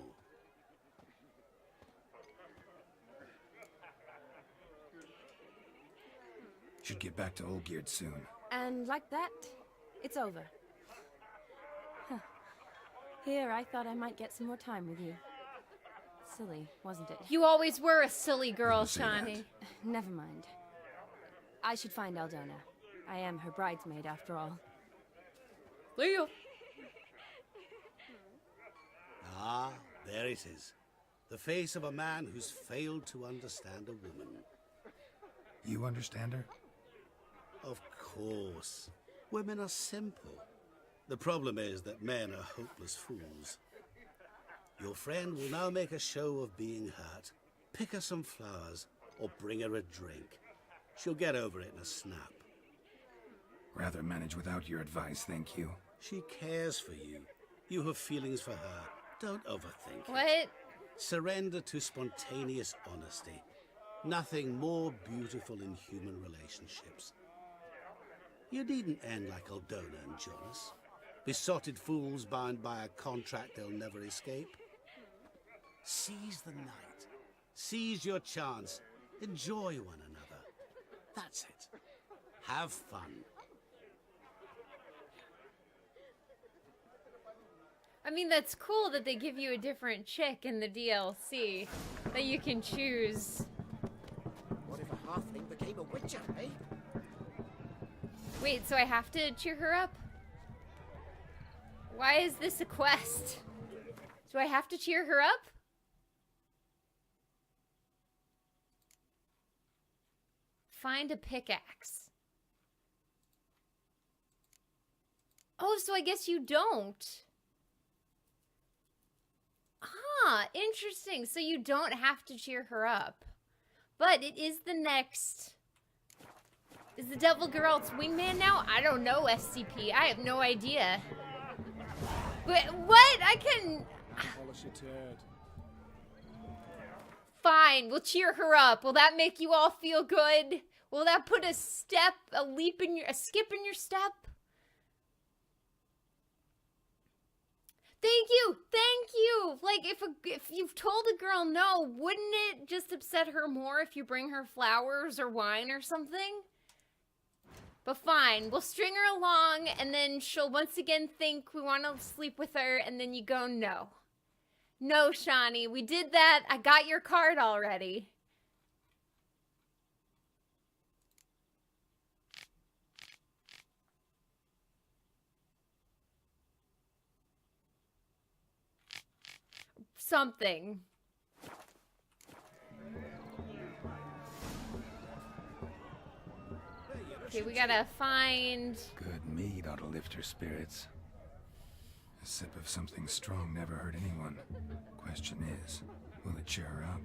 Should get back to Olgierd soon. And like that, it's over. Huh. Here, I thought I might get some more time with you. Silly, wasn't it? You always were a silly girl, Shani. Never mind. I should find Aldona. I am her bridesmaid, after all. Leo. Ah, there it is. The face of a man who's failed to understand a woman. You understand her? Of course. Women are simple. The problem is that men are hopeless fools. Your friend will now make a show of being hurt, pick her some flowers, or bring her a drink. She'll get over it in a snap. Rather manage without your advice, thank you. She cares for you. You have feelings for her. Don't overthink it. What? Surrender to spontaneous honesty. Nothing more beautiful in human relationships. You needn't end like Aldona and Jonas. Besotted fools bound by a contract they'll never escape. Seize the night. Seize your chance. Enjoy one another. That's it. Have fun. I mean, that's cool that they give you a different chick in the DLC that you can choose. What if a halfling became a witcher, eh? Wait, so I have to cheer her up? Why is this a quest? Do I have to cheer her up? Find a pickaxe. Oh, so I guess you don't. Ah, interesting. So you don't have to cheer her up. But it is the next... Is the Devil Geralt's wingman now? I don't know, SCP. I have no idea. But what? I can... Polish your turd. Fine, we'll cheer her up. Will that make you all feel good? Will that put a skip in your step? Thank you. Like, if you've told a girl no, wouldn't it just upset her more if you bring her flowers or wine or something? But fine, we'll string her along, and then she'll once again think we want to sleep with her, and then you go, no. No, Shani, we did that. I got your card already. Something. Okay, we gotta find... Good mead ought to lift her spirits. A sip of something strong never hurt anyone. Question is, will it cheer her up?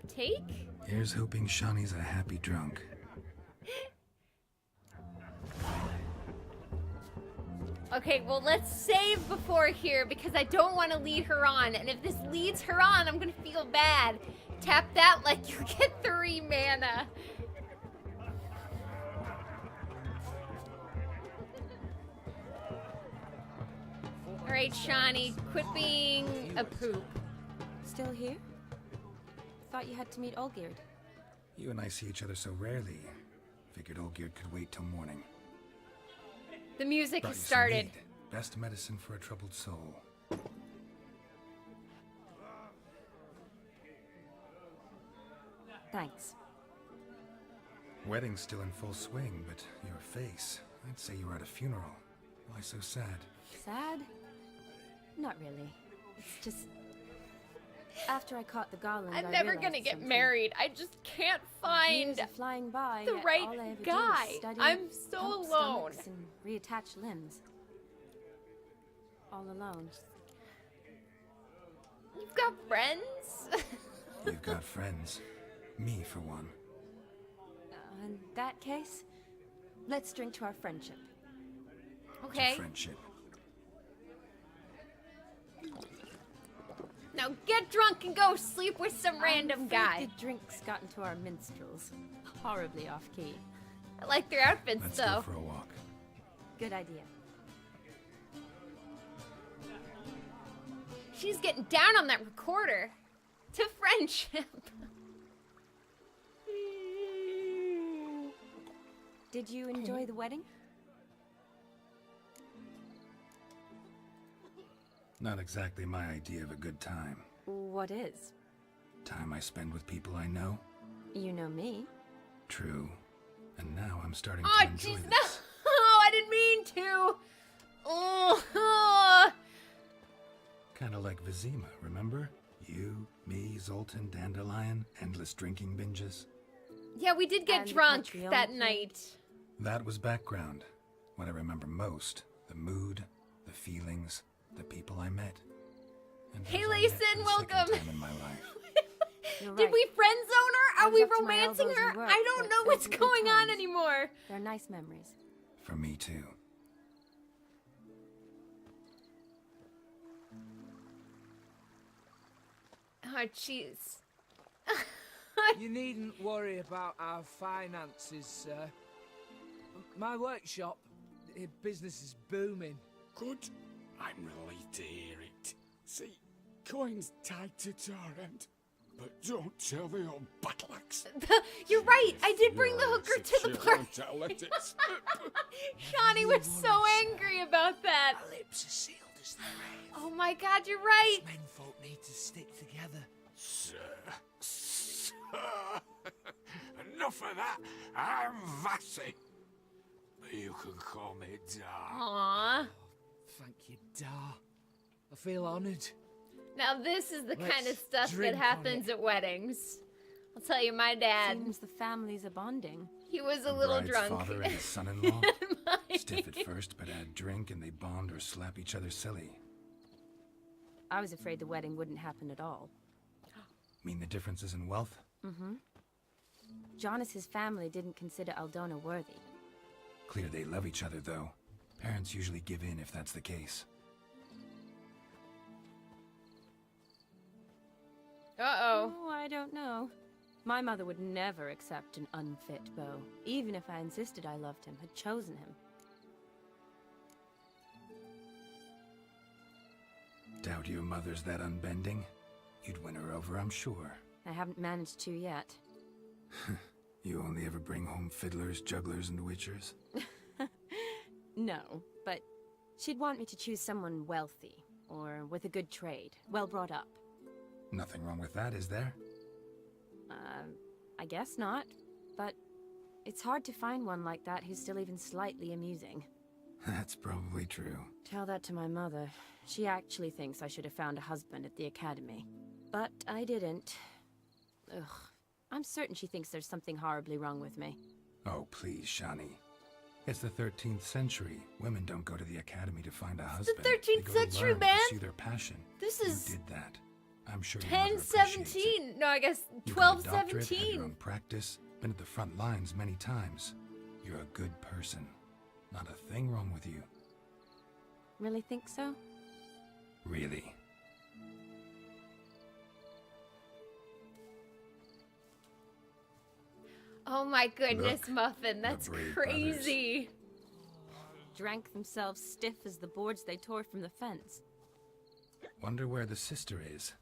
Take? Here's hoping Shani's a happy drunk. Okay, well, let's save before here because I don't want to lead her on. And if this leads her on, I'm going to feel bad. Tap that like you get 3 mana. Alright, Shani, quit being a poop. Still here? Thought you had to meet Olgierd. You and I see each other so rarely. Figured Olgierd could wait till morning. The music Brought has you some started. mead. Best medicine for a troubled soul. Thanks. Wedding's still in full swing, but your face, I'd say you were at a funeral. Why so sad? Sad? Not really. It's just... After I caught the garland, I'm I never realized gonna get something. married. I just can't find Years of flying by, the yet right all I ever guy. do is study, I'm so pump alone. stomachs and reattach limbs. All alone. You've got friends? You've got friends. Me, for one. In that case, let's drink to our friendship. Okay. To friendship. Now get drunk and go sleep with some random I'm guy. afraid the drinks got into our minstrels. Horribly off key. I like their outfits Let's though. go for a walk. Good idea. She's getting down on that recorder. To friendship. Did you enjoy the wedding? Not exactly my idea of a good time. What is? Time I spend with people I know. You know me. True. And now I'm starting Oh, to enjoy jeez, this. no! Oh, I didn't mean to! Oh, Kind of like Vizima, remember? You, me, Zoltan, Dandelion, endless drinking binges. yeah, we did get And the drunk country that old night. That was background. What I remember most, the mood, the feelings, the people I met. And Hey, those I met Layson, for the second welcome. time in my life. You're Did right. we friend zone her? I Are was we up to my romancing elbows in her? work, I don't but know those what's were good going on times. anymore. They're nice memories. For me, too. Oh, jeez. You needn't worry about our finances, sir. My workshop, business is booming. Good. I'm relieved to hear it. See, coin's tied to Torrent, but don't tell the old battle axe. You're right. I did bring the hooker to the party. I'll let it slip. Shani was so angry about that. Our lips are sealed as the grave. Oh my God, you're right. Menfolk need to stick together. Sir. Enough of that. I'm Vassy. But you can call me Dar. Aww. Thank you, Dar. I feel honoured. Now this is the kind of Let's stuff that drink on happens at weddings. I'll tell you, my dad, Seems the families are bonding. he was a The little bride's drunk. father and his son-in-law. My- Stiff at first, but add drink and they bond or slap each other silly. I was afraid the wedding wouldn't happen at all. Mean the differences in wealth? Mm-hmm. Jonas's family didn't consider Aldona worthy. Clear they love each other, though. Parents usually give in if that's the case. Uh-oh. Oh, I don't know. My mother would never accept an unfit beau, even if I insisted I loved him, had chosen him. Doubt your mother's that unbending? You'd win her over, I'm sure. I haven't managed to yet. You only ever bring home fiddlers, jugglers, and witchers? No, but she'd want me to choose someone wealthy, or with a good trade, well brought up. Nothing wrong with that, is there? I guess not, but it's hard to find one like that who's still even slightly amusing. That's probably true. Tell that to my mother. She actually thinks I should have found a husband at the academy. But I didn't. Ugh. I'm certain she thinks there's something horribly wrong with me. Oh, please, Shani. It's the 13th century. Women don't go to the academy to find a husband. the 13th They go to century, learn, man. Pursue their passion. This You is did that. I'm sure your mother 10, appreciates it. 17. No, I guess You 12, got a doctorate, had your 17. own practice, been at the front lines many times. You're a good person. Not a thing wrong with you. Really think so? Really. Oh my goodness, Look, Muffin, the that's brave crazy. Drank themselves stiff as the boards they tore from the fence. Wonder where the sister is.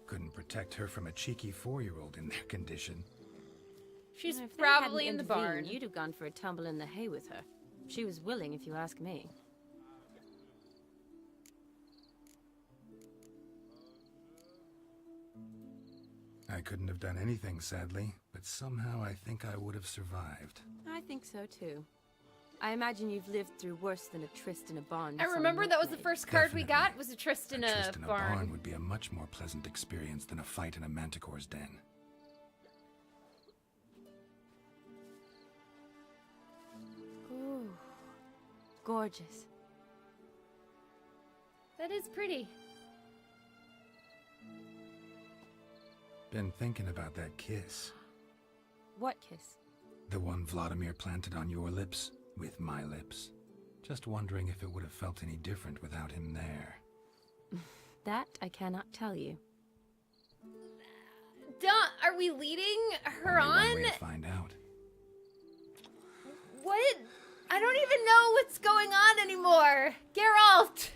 Couldn't protect her from a cheeky 4-year-old in their condition. She's If they probably hadn't in the intervened, barn. You'd have gone for a tumble in the hay with her. She was willing, if you ask me. I couldn't have done anything, sadly, but somehow I think I would have survived. I think so too. I imagine you've lived through worse than a tryst in a barn. I remember that was the first card we got, was a tryst in a barn. Would be a much more pleasant experience than a fight in a manticore's den. Ooh, gorgeous. That is pretty. Been thinking about that kiss. What kiss? The one Vladimir planted on your lips, with my lips. Just wondering if it would have felt any different without him there. That I cannot tell you. Are we leading her Only on? one way to find out. What? I don't even know what's going on anymore. Geralt!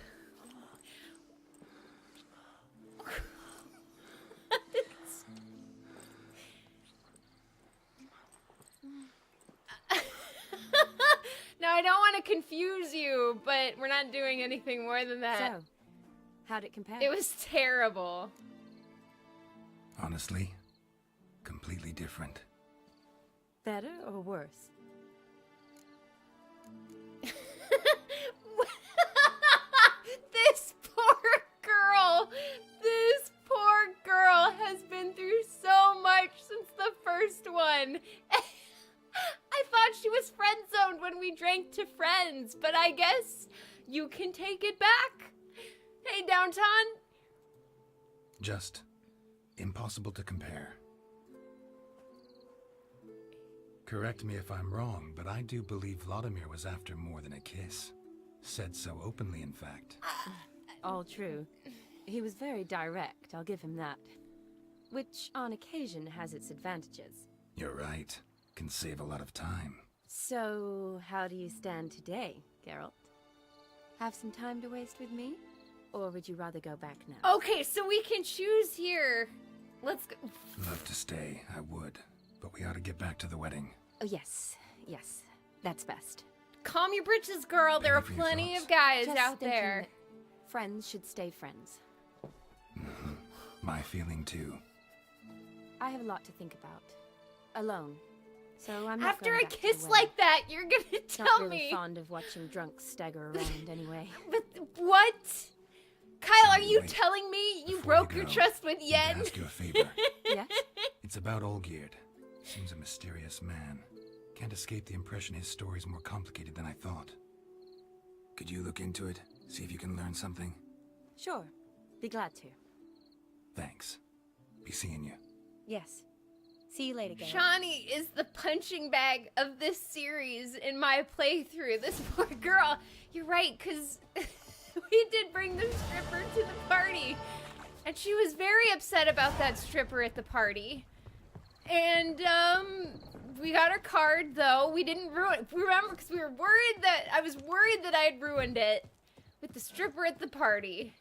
Now, I don't want to confuse you, but we're not doing anything more than that. So, how'd it compare? It was terrible. Honestly, completely different. Better or worse? This poor girl! This poor girl has been through so much since the first one. I thought she was friend-zoned when we drank to friends, but I guess you can take it back. Hey, Downton. Just impossible to compare. Correct me if I'm wrong, but I do believe Vladimir was after more than a kiss. Said so openly, in fact. All true. He was very direct, I'll give him that. Which, on occasion, has its advantages. You're right. Can save a lot of time. So, how do you stand today, Geralt? Have some time to waste with me? Or would you rather go back now? Okay, so we can choose here. Let's go. Love to stay, I would. But we ought to get back to the wedding. Oh, yes. Yes. That's best. Calm your britches, girl. There are plenty of guys Just out thinking there. that friends should stay friends. My feeling, too. I have a lot to think about. Alone. So I'm not After going a back to the kiss wedding. like that, you're gonna tell Not really me. fond of watching drunks stagger around anyway. But what? Kyle, are you Wait. telling me you Before broke you your go, trust with I need Yen? to ask you a favor. Yes? It's about Olgierd. Seems a mysterious man. Can't escape the impression his story's more complicated than I thought. Could you look into it? See if you can learn something? Sure. Be glad to. Thanks. Be seeing you. Yes. See you later, Geralt. Shani is the punching bag of this series in my playthrough. This poor girl. You're right, because we did bring the stripper to the party. And she was very upset about that stripper at the party. And, we got her card, though. We didn't ruin it. Remember, because we were worried that, I was worried that I had ruined it with the stripper at the party.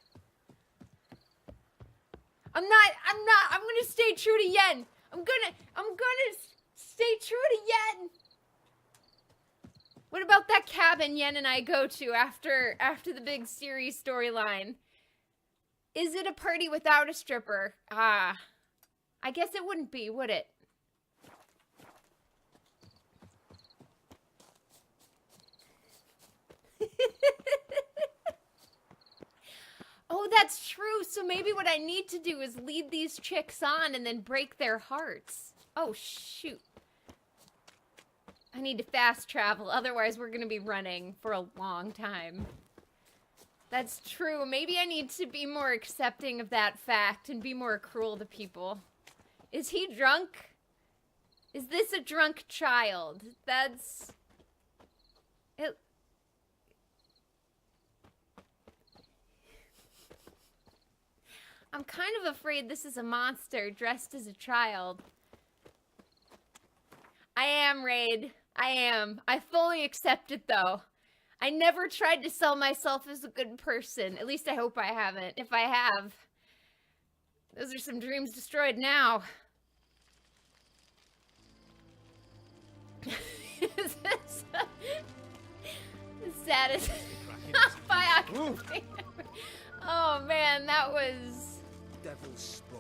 I'm gonna stay true to Yen. I'm gonna stay true to Yen. What about that cabin Yen and I go to after the big series storyline? Is it a party without a stripper? I guess it wouldn't be, would it? Oh, that's true. So maybe what I need to do is lead these chicks on and then break their hearts. Oh, shoot. I need to fast travel. Otherwise, we're going to be running for a long time. That's true. Maybe I need to be more accepting of that fact and be more cruel to people. Is he drunk? Is this a drunk child? That's... It... I'm kind of afraid this is a monster dressed as a child. I am, Raid. I am. I fully accept it, though. I never tried to sell myself as a good person. At least I hope I haven't. If I have, those are some dreams destroyed now. Is this the saddest biography? Oh man, that was... Devil's spawn.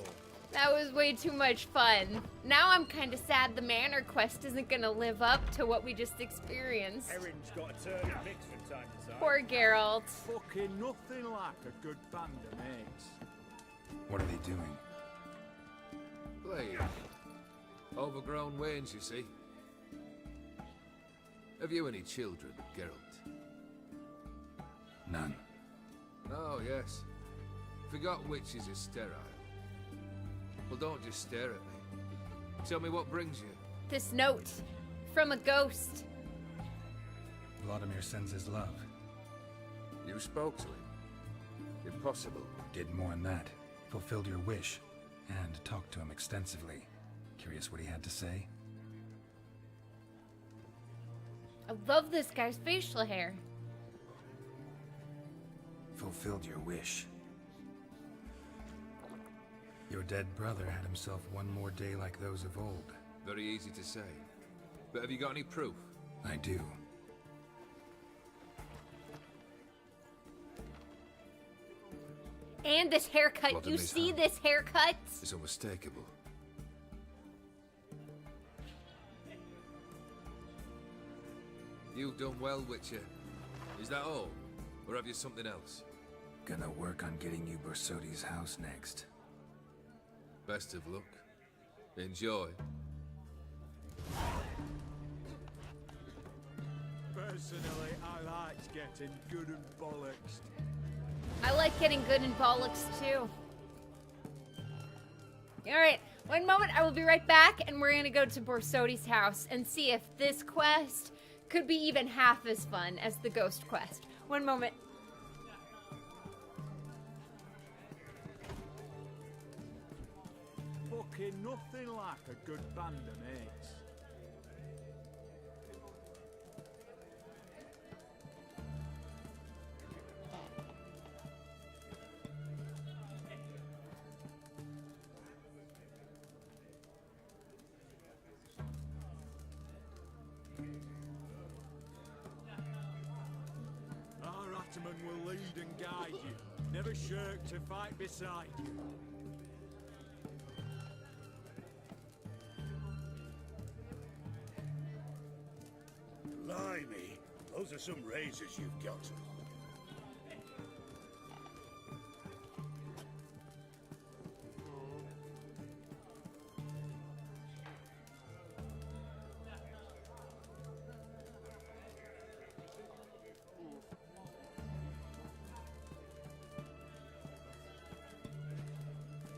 That was way too much fun. Now I'm kind of sad the Manor quest isn't gonna live up to what we just experienced. Erin's got a turn and mix from time to time. Poor Geralt. Fucking nothing like a good band of mates. What are they doing? Playing. Overgrown wains, you see. Have you any children, Geralt? None. Oh, yes. Forgot witches is sterile. Well, don't just stare at me. Tell me what brings you. This note from a ghost. Vladimir sends his love. You spoke to him? Impossible. Did more than that. Fulfilled your wish. And talked to him extensively. Curious what he had to say? I love this guy's facial hair. Fulfilled your wish. Your dead brother had himself one more day like those of old. Very easy to say. But have you got any proof? I do. And this haircut. What You in his see hand? this haircut? It's unmistakable. You've done well, Witcher. Is that all? Or have you something else? Gonna work on getting you Bersodi's house next. Best of luck. Enjoy. Personally, I liked getting good and bollocks. I like getting good in bollocks too. Alright, one moment, I will be right back, and we're gonna go to Bersodi's house and see if this quest could be even half as fun as the ghost quest. One moment. Fucking nothing like a good band of mates. Our Ataman will lead and guide you. Never shirk to fight beside you. Blimey, those are some razors you've got.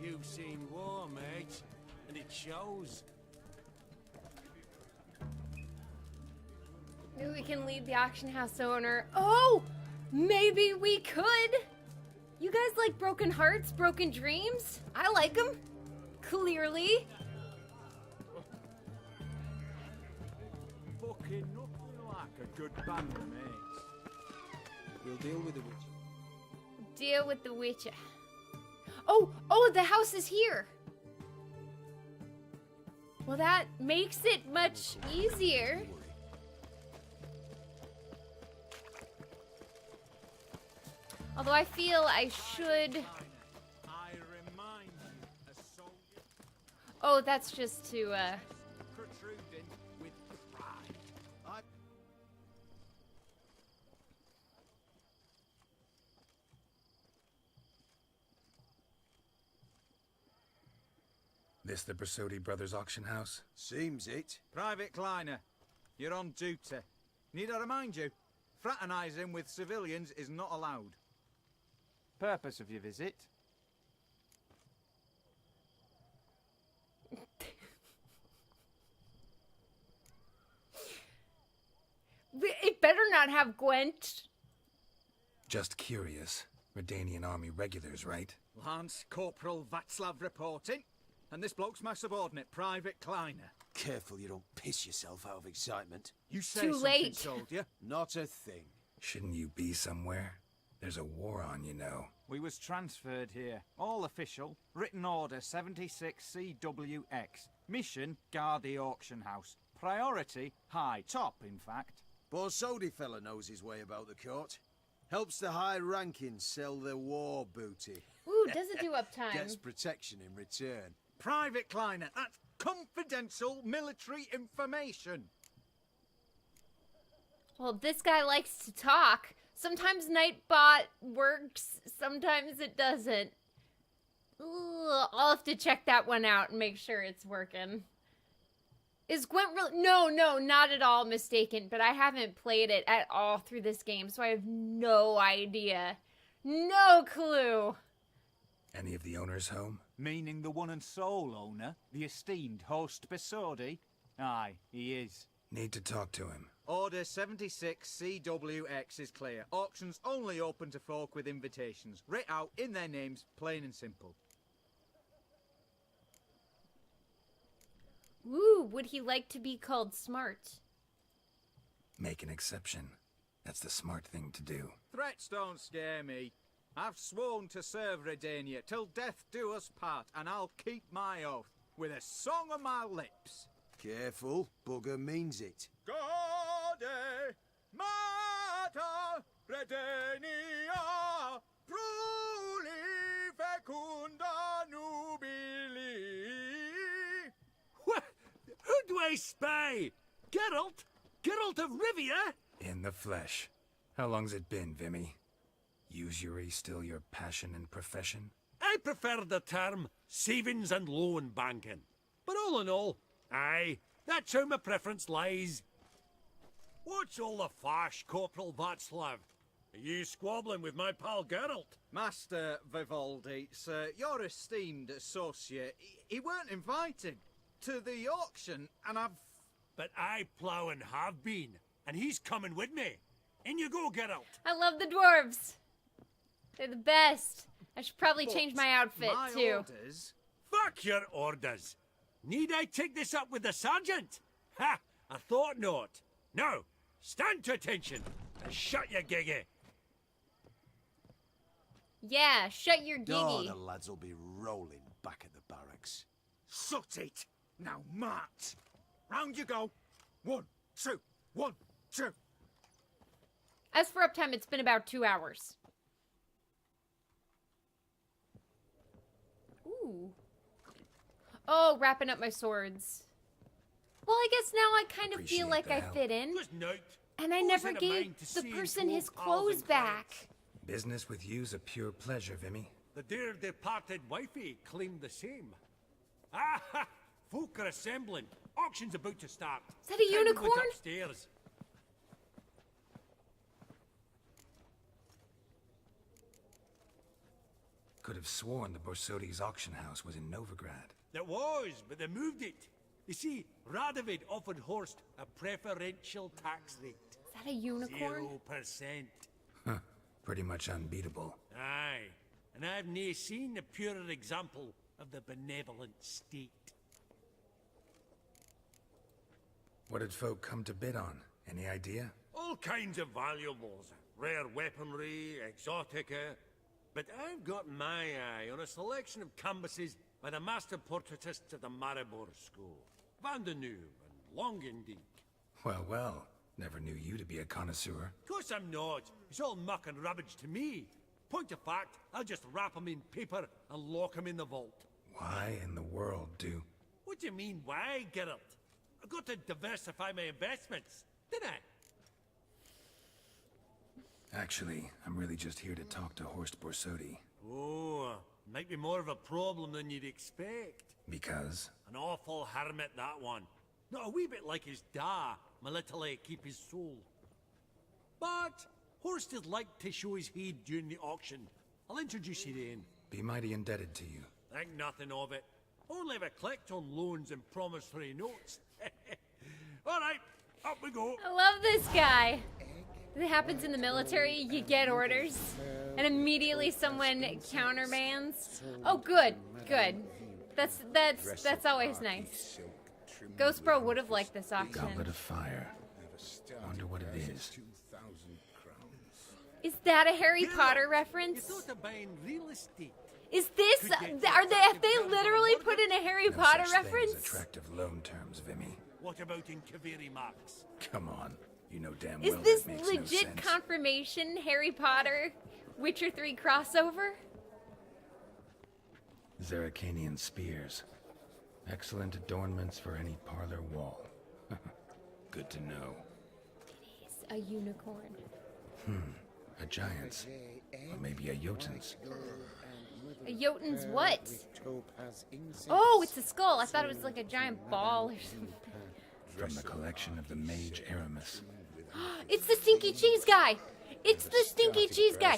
You've seen war, mate, and it shows. Maybe we can lead the auction house owner. Oh! Maybe we could! You guys like broken hearts, broken dreams? I like them. Clearly. Fucking nothing like a good band of mates. We'll deal with the witch. Deal with the witcher. Oh, the house is here. Well, that makes it much easier. Although I feel I should... Oh, that's just to, Protruding with pride. This the Bersodi Brothers auction house? Seems it. Private Kleiner, you're on duty. Need I remind you, fraternizing with civilians is not allowed. Purpose of your visit? It better not have Gwent. Just curious. Redanian army regulars, right? Lance Corporal Václav reporting. And this bloke's my subordinate, Private Kleiner. Careful you don't piss yourself out of excitement. You say Too something, late. soldier. Not a thing. Shouldn't you be somewhere? There's a war on, you know. We was transferred here. All official. Written order 76 CWX. Mission, guard the auction house. Priority, high. Top, in fact. Borsodi fella knows his way about the court. Helps the high rankings sell their war booty. Ooh, does it do uptime? Gets protection in return. private, Kleiner. That's confidential military information. Well, this guy likes to talk. Sometimes Nightbot works, sometimes it doesn't. Ugh, I'll have to check that one out and make sure it's working. Is Gwent really... No, not at all mistaken, but I haven't played it at all through this game, so I have no idea. No clue. Any of the owners home? Meaning the one and sole owner, the esteemed host Besodi? Aye, he is. Need to talk to him. Order 76 CWX is clear. Auctions only open to folk with invitations. Writ out in their names, plain and simple. Ooh, would he like to be called smart? Make an exception. That's the smart thing to do. Threats don't scare me. I've sworn to serve Redania till death do us part, and I'll keep my oath with a song on my lips. Careful, bugger means it. Gaude Mater Redania Pruli Fecunda Nubili. Who do I spy? Geralt? Geralt of Rivia? In the flesh. How long's it been, Vimy? Usury still your passion and profession? I prefer the term savings and loan banking. But all in all, aye, that's how my preference lies. What's all the fash, Corporal Václav? Are you squabbling with my pal Geralt? Master Vivaldi, sir, your esteemed associate, he weren't invited to the auction, and I've... But I plough and have been, and he's coming with me. In you go, Geralt. I love the dwarves. They're the best. I should probably change my outfit, too. Orders? Fuck your orders. Need I take this up with the sergeant? Ha! I thought not. Now, stand to attention and shut your giggy. Yeah, shut your Oh, giggy. the lads will be rolling back at the barracks. Sut it! Now march! Round you go! 1, 2, 1, 2. As for uptime, it's been about 2 hours. Ooh. Oh, wrapping up my swords. Well, I guess now I kind of feel like I fit in. And I never gave the person his clothes back. Business with you's a pure pleasure, Vimy. The dear departed wifey claimed the same. Ah! Folk are assembling. Auction's about to start. Is that a unicorn? Upstairs. Could have sworn the Borsodi's auction house was in Novigrad. It was, but they moved it. You see, Radovid offered Horst a preferential tax rate. Is that a unicorn? 0%. Huh. Pretty much unbeatable. Aye. And I've nae seen a purer example of the benevolent state. What did folk come to bid on? Any idea? All kinds of valuables. Rare weaponry, exotica. But I've got my eye on a selection of canvases by the master portraitists of the Maribor School. Van de Neuve and Longendijk. Well, well. Never knew you to be a connoisseur. Of course I'm not. It's all muck and rubbish to me. Point of fact, I'll just wrap 'em in paper and lock 'em in the vault. Why in the world do... What do you mean, why, Geralt? I've got to diversify my investments, didn't I? Actually, I'm really just here to talk to Horst Borsodi. Oh, might be more of a problem than you'd expect. Because? An awful hermit, that one. Not a wee bit like his da, my little keep his soul. But Horst is like to show his head during the auction. I'll introduce you in. Be mighty indebted to you. Think nothing of it. Only if I collect on loans and promissory notes. All right, up we go. I love this guy. It happens in the military. You get orders, and immediately someone countermands. Oh, good, good. That's always nice. Ghost Bro would have liked this auction. Goblet of Fire. Wonder what it is. Is that a Harry Potter reference? You thought of buying real estate. Is this? Have they literally put in a Harry Potter reference? Attractive loan terms, Vimy. What about in Kaviri marks? Come on, you know damn Is well this that makes legit no sense. confirmation Harry Potter, Witcher 3 crossover? Zeracanian spears. Excellent adornments for any parlor wall. Good to know. It is a unicorn. A giant's. Or maybe a Jotun's. A Jotun's what? Oh, it's a skull. I thought it was like a giant ball or something. From the collection of the mage Aramis. It's the stinky cheese guy! It's the stinky cheese guy!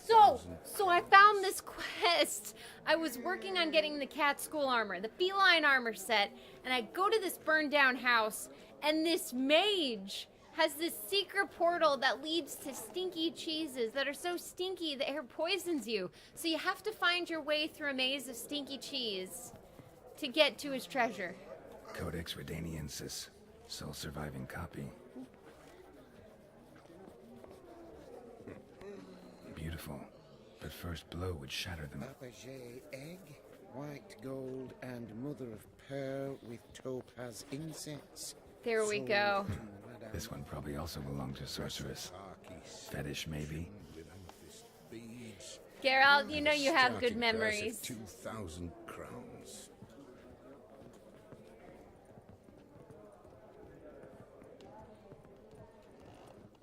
So I found this quest. I was working on getting the cat school armor, the feline armor set, and I go to this burned down house, and this mage has this secret portal that leads to stinky cheeses that are so stinky the air poisons you. So you have to find your way through a maze of stinky cheese to get to his treasure. Codex Redaniensis. Sole surviving copy. Beautiful. But first blow would shatter them. Fabergé egg, white gold, and mother of pearl with topaz incense. There we go. This one probably also belonged to sorceress. Fetish, maybe? Geralt, you know you have good memories. 2,000 crowns.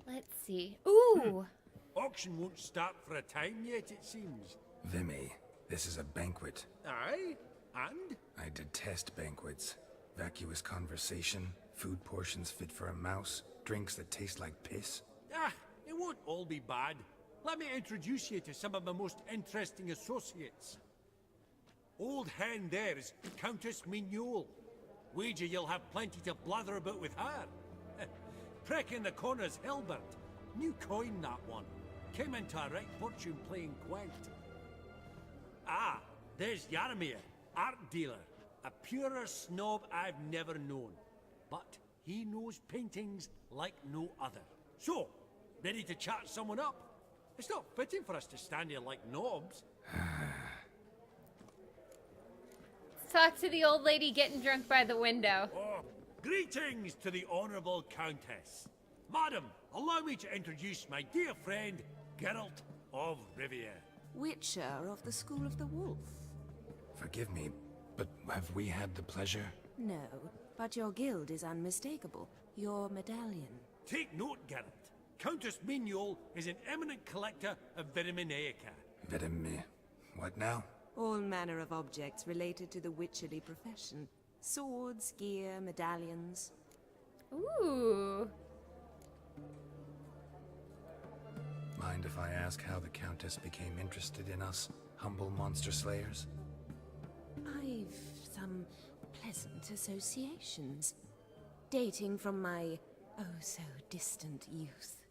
Let's see. Ooh! Auction won't start for a time yet, it seems. Vimy, this is a banquet. Aye? And? I detest banquets. Vacuous conversation, food portions fit for a mouse, drinks that taste like piss. Ah, it won't all be bad. Let me introduce you to some of my most interesting associates. Old hen there is Countess Mignole. Wager you'll have plenty to blather about with her. Prick in the corner's Hilbert. New coin, that one. Came into a right fortune playing Gwent. Ah, there's Yaramir, art dealer. A purer snob I've never known. But he knows paintings like no other. So, ready to chat someone up? It's not fitting for us to stand here like knobs. Let's talk to the old lady getting drunk by the window. Oh, greetings to the Honourable Countess. Madam, allow me to introduce my dear friend, Geralt of Rivia. Witcher of the School of the Wolf. Forgive me, but have we had the pleasure? No, but your guild is unmistakable. Your medallion. Take note, Geralt. Countess Mignole is an eminent collector of Vitaminaica. What now? All manner of objects related to the witcherly profession. Swords, gear, medallions. Ooh. Mind if I ask how the Countess became interested in us, humble monster slayers? I've some pleasant associations, dating from my oh-so-distant youth.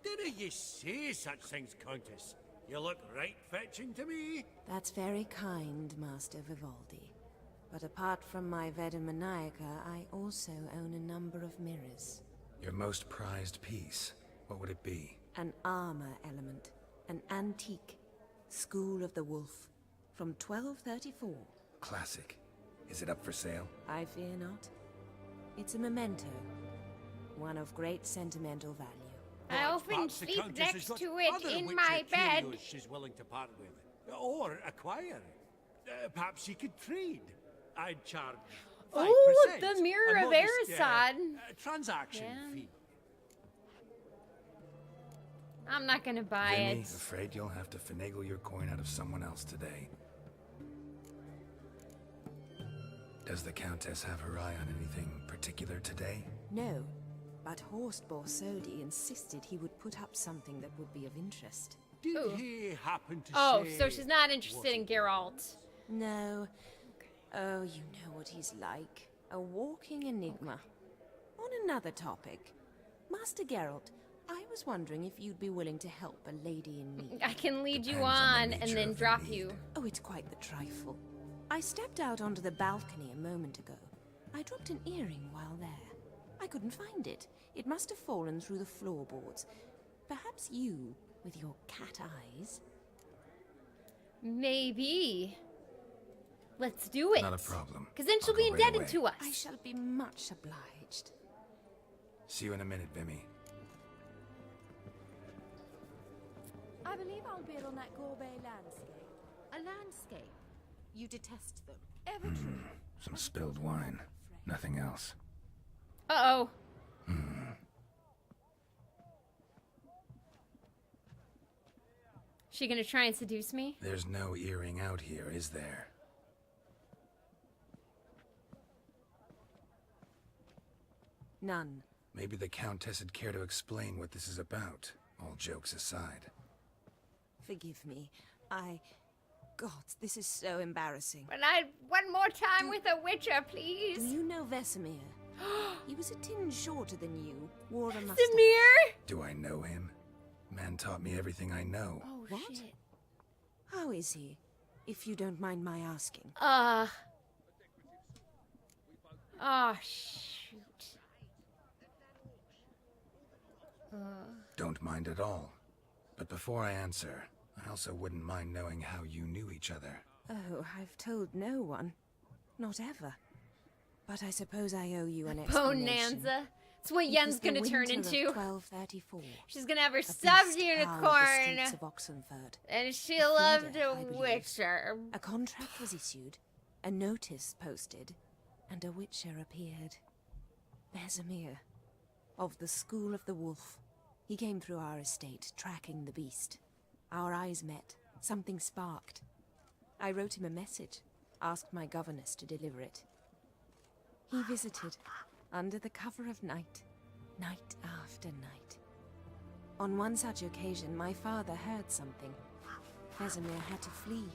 Didn't you say such things, Countess? You look right fetching to me. That's very kind, Master Vivaldi. But apart from my Vedamaniaca, I also own a number of mirrors. Your most prized piece, what would it be? An armor element. An antique. School of the Wolf. From 1234. Classic. Is it up for sale? I fear not. It's a memento. One of great sentimental value. I often Perhaps the sleep Countess has next got to it other in Witcher my bed. curios she's willing to part with. Or acquire. Perhaps she could trade. I'd charge 5%. Oh, the Mirror a of modest, Erisad. Transaction fee. I'm not gonna buy Vimy, it. afraid you'll have to finagle your coin out of someone else today. Does the Countess have her eye on anything particular today? No, but Horst Borsodi insisted he would put up something that would be of interest. Did he happen to say... So she's not interested in Geralt. No. Oh, you know what he's like. A walking enigma. On another topic, Master Geralt, I was wondering if you'd be willing to help a lady in need. I can lead you on and then drop you. Oh, it's quite the trifle. I stepped out onto the balcony a moment ago. I dropped an earring while there. I couldn't find it. It must have fallen through the floorboards. Perhaps you, with your cat eyes... Maybe. Let's do it. Not a problem. Because then she'll be I'll go right indebted away. to us. I shall be much obliged. See you in a minute, Vimy. I believe I'll bid on that Gorbet landscape. A landscape? You detest them. ever true. Some spilled wine. Nothing else. Uh-oh. She gonna try and seduce me? There's no earring out here, is there? None. Maybe the Countess would care to explain what this is about, all jokes aside. Forgive me. God, this is so embarrassing. But one more time with a witcher, please. Do you know Vesemir? He was a tinge shorter than you, wore a mustache. Vesemir? Do I know him? Man taught me everything I know. Oh, what? shit. How is he, if you don't mind my asking? Oh, shoot. Don't mind at all. But before I answer, I also wouldn't mind knowing how you knew each other. Oh, I've told no one. Not ever. But I suppose I owe you an explanation. Bonanza. It's what Yen's gonna turn into. 1234. She's gonna have her stuffed The unicorn. streets of Oxenford. And she'll love Frida, to I believe. witcher. A contract was issued, a notice posted, and a witcher appeared. Vesemir, of the School of the Wolf. He came through our estate, tracking the beast. Our eyes met. Something sparked. I wrote him a message, asked my governess to deliver it. He visited, under the cover of night, night after night. On one such occasion, my father heard something. Vesemir had to flee.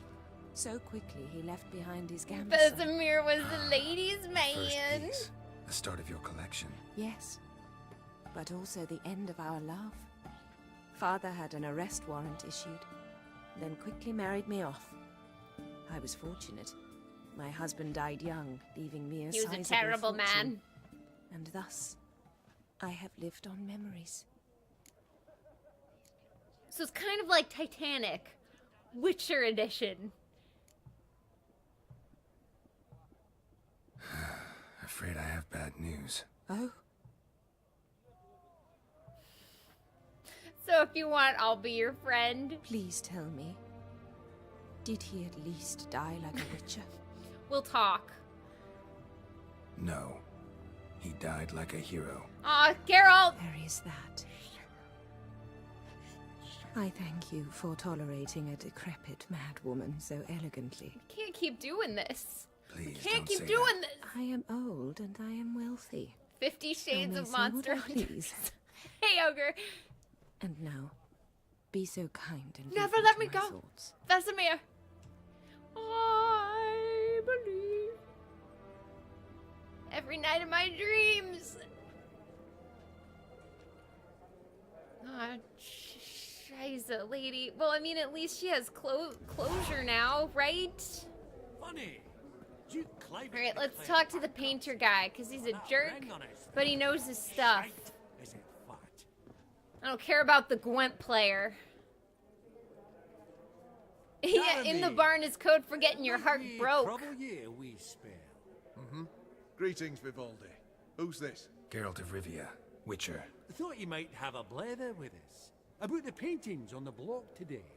So quickly, he left behind his gambler. Vesemir was the ladies' man. First piece, the start of your collection. Yes, but also the end of our love. Father had an arrest warrant issued, then quickly married me off. I was fortunate. My husband died young, leaving me a He was a sizable terrible fortune. man. And thus, I have lived on memories. So it's kind of like Titanic, Witcher edition. Afraid I have bad news. Oh? So if you want, I'll be your friend. Please tell me. Did he at least die like a witcher? We'll talk. No. He died like a hero. Aw, Geralt! There is that. I thank you for tolerating a decrepit madwoman so elegantly. Can't keep doing this. Please Can't don't keep say doing that. this. I am old and I am wealthy. 50 Shades me of say Monster. what I please. Hey, Ogre. And now, be so kind and Never leave let me to my go. thoughts. Vesemir. I believe. Every night of my dreams. Ah, she's a lady. Well, I mean, at least she has closure now, right? Funny. Alright, let's talk to the painter guy, because he's a jerk, but he knows his stuff. I don't care about the Gwent player. Yeah, in the barn is code for getting your heart broke. Trouble year we spare. Greetings, Vivaldi. Who's this? Geralt of Rivia, Witcher. Thought you might have a blather with us. About the paintings on the block today.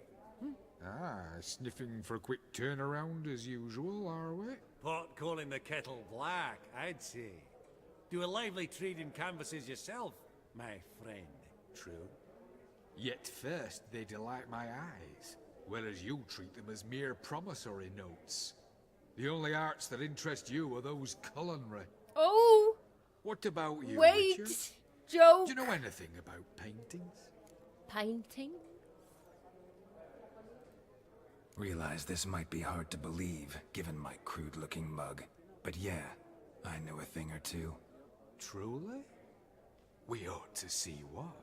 Ah, sniffing for a quick turnaround as usual, are we? Pot calling the kettle black, I'd say. Do a lively trade in canvases yourself, my friend. True. Yet first they delight my eyes, whereas you treat them as mere promissory notes. The only arts that interest you are those culinary. Oh! What about you, Wait! Richard? Joke! Do you know anything about paintings? Painting? Realize this might be hard to believe, given my crude-looking mug. But yeah, I know a thing or two. Truly? We ought to see what.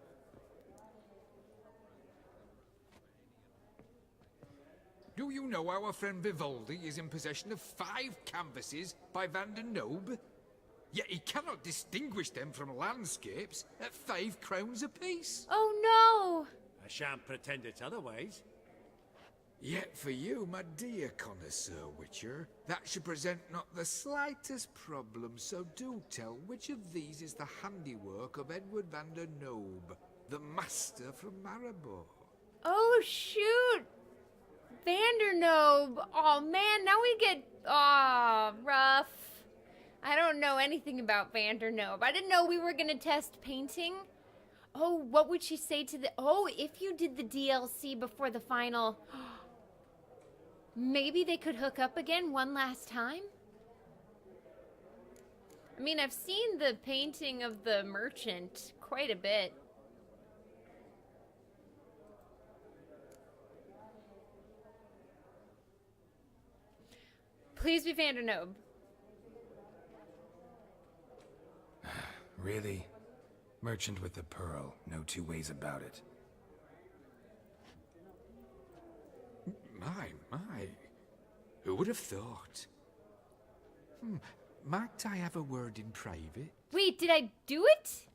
Do you know our friend Vivaldi is in possession of 5 canvases by Van der Nobe? Yet he cannot distinguish them from landscapes at 5 crowns apiece. Oh I shan't pretend it's otherwise. Yet for you, my dear connoisseur Witcher, that should present not the slightest problem, so do tell which of these is the handiwork of Edward van der Nobe, the master from Maribor. Oh, shoot! Vandernobe. Oh man, now we get rough. I don't know anything about Vandernobe. I didn't know we were gonna test painting. Oh, what would she say to the... Oh, if you did the DLC before the final... Maybe they could hook up again one last time? I mean, I've seen the painting of the merchant quite a bit. Please be Vandernobe. Really? Merchant with the pearl, no two ways about it. My. Who would have thought? Might I have a word in private? Wait, did I do it?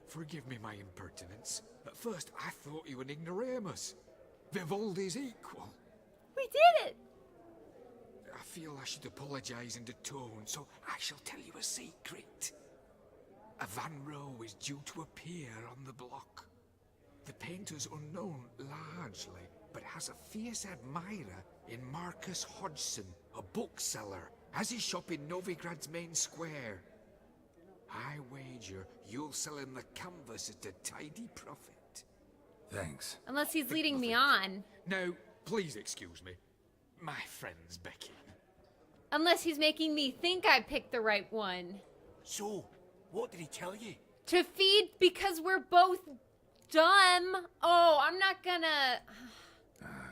Forgive me my impertinence. At first, I thought you an ignoramus. Vivaldi's equal. We did it! I feel I should apologize in the tone, so I shall tell you a secret. A Van Row is due to appear on the block. The painter's unknown, largely, but has a fierce admirer in Marcus Hodgson, a bookseller, has his shop in Novigrad's main square. I wager you'll sell him the canvas at a tidy profit. Thanks. Unless he's leading me on. Now, please excuse me. My friend's Becky. Unless he's making me think I picked the right one. So, what did he tell you? To feed because we're both dumb. Oh, I'm not gonna...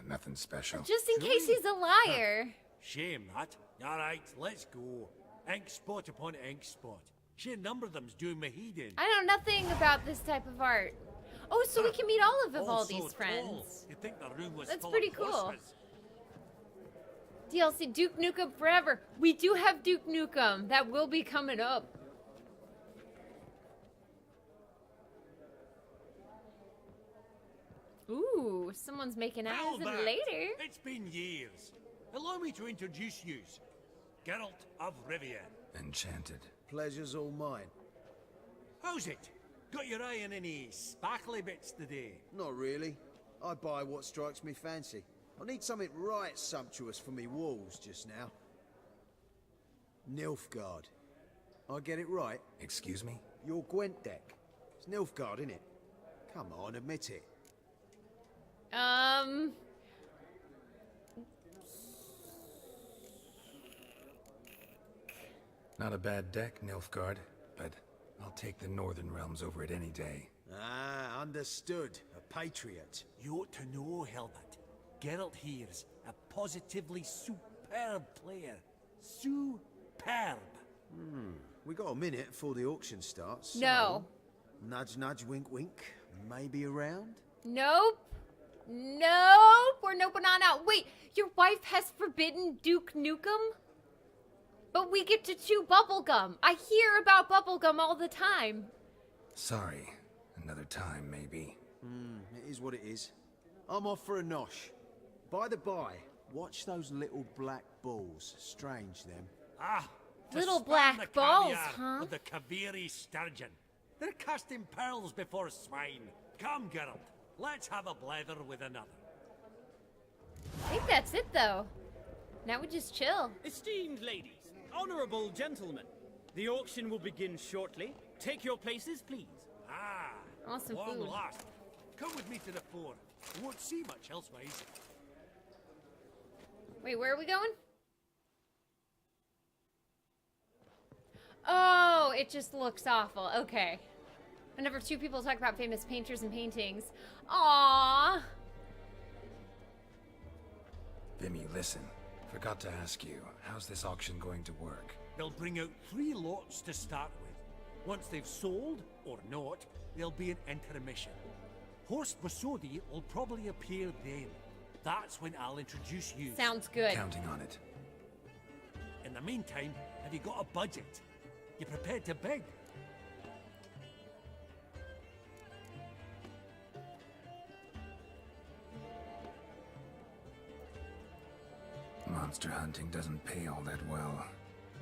Nothing special. Just in case he's a liar. Shame that. Alright, let's go. Ink spot upon ink spot. Sheer number of them's doing me heed in. I know nothing about this type of art. Oh, so we can meet all of Vivaldi's Also friends. tall. You'd think the room was That's full pretty of cool. horses. DLC Duke Nukem forever. We do have Duke Nukem. That will be coming up. Ooh, someone's making eyes at Albert, later. It's been years. Allow me to introduce yous. Geralt of Rivia. Enchanted. Pleasure's all mine. How's it? Got your eye on any sparkly bits today? Not really. I buy what strikes me fancy. I need something right sumptuous for me walls just now. Nilfgaard. I get it right? Excuse me? Your Gwent deck. It's Nilfgaard, innit? Come on, admit it. Not a bad deck, Nilfgaard, but I'll take the Northern Realms over it any day. Ah, understood. A patriot. You ought to know, Helmut. Geralt here's a positively superb player. Superb. We got a minute before the auction starts. So No. nudge, nudge, wink, wink. Maybe around? Nope. Nope. We're noping on out. Wait, your wife has forbidden Duke Nukem? But we get to chew bubblegum. I hear about bubblegum all the time. Sorry. Another time, maybe. It is what it is. I'm off for a nosh. By the by, watch those little black balls. Strange, them. Ah, to Little span black the balls, caviar huh? With the Kaviri sturgeon. They're casting pearls before swine. Come, Geralt. Let's have a blether with another. I think that's it, though. Now we just chill. Esteemed ladies, honorable gentlemen, the auction will begin shortly. Take your places, please. Ah, I want some long food. last. Come with me to the fore. You won't see much elsewise. Wait, where are we going? Oh, it just looks awful. Okay. Whenever two people talk about famous painters and paintings. Aww. Vimy, listen. Forgot to ask you, how's this auction going to work? They'll bring out 3 lots to start with. Once they've sold, or not, there'll be an intermission. Horst Bosodi will probably appear then. That's when I'll introduce you. Sounds good. Counting on it. In the meantime, have you got a budget? You prepared to beg? Monster hunting doesn't pay all that well.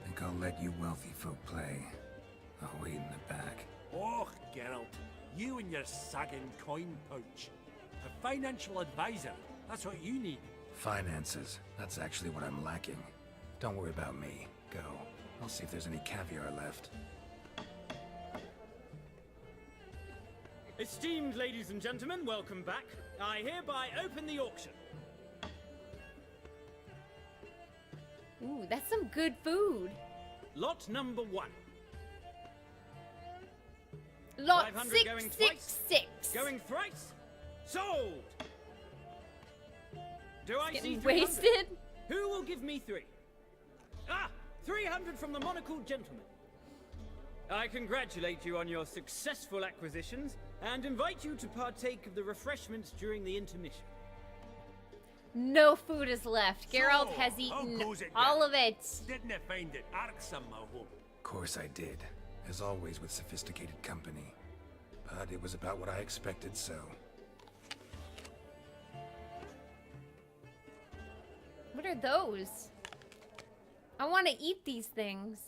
Think I'll let you wealthy folk play. I'll wait in the back. Oh, Geralt. You and your sagging coin pouch. A financial advisor. That's what you need. Finances. That's actually what I'm lacking. Don't worry about me. Go. I'll see if there's any caviar left. Esteemed ladies and gentlemen, welcome back. I hereby open the auction. Ooh, that's some good food. Lot number 1. Lot 500 going twice. 666. Going thrice. Sold! Do I see Getting 300? wasted? Who will give me 3? Ah! 300 from the monocled gentleman. I congratulate you on your successful acquisitions and invite you to partake of the refreshments during the intermission. No food is left. Geralt So, has how eaten goes it all down? of it. Didn't I find it irksome, I hope? Of course I did. As always with sophisticated company. But it was about what I expected, so... What are those? I want to eat these things.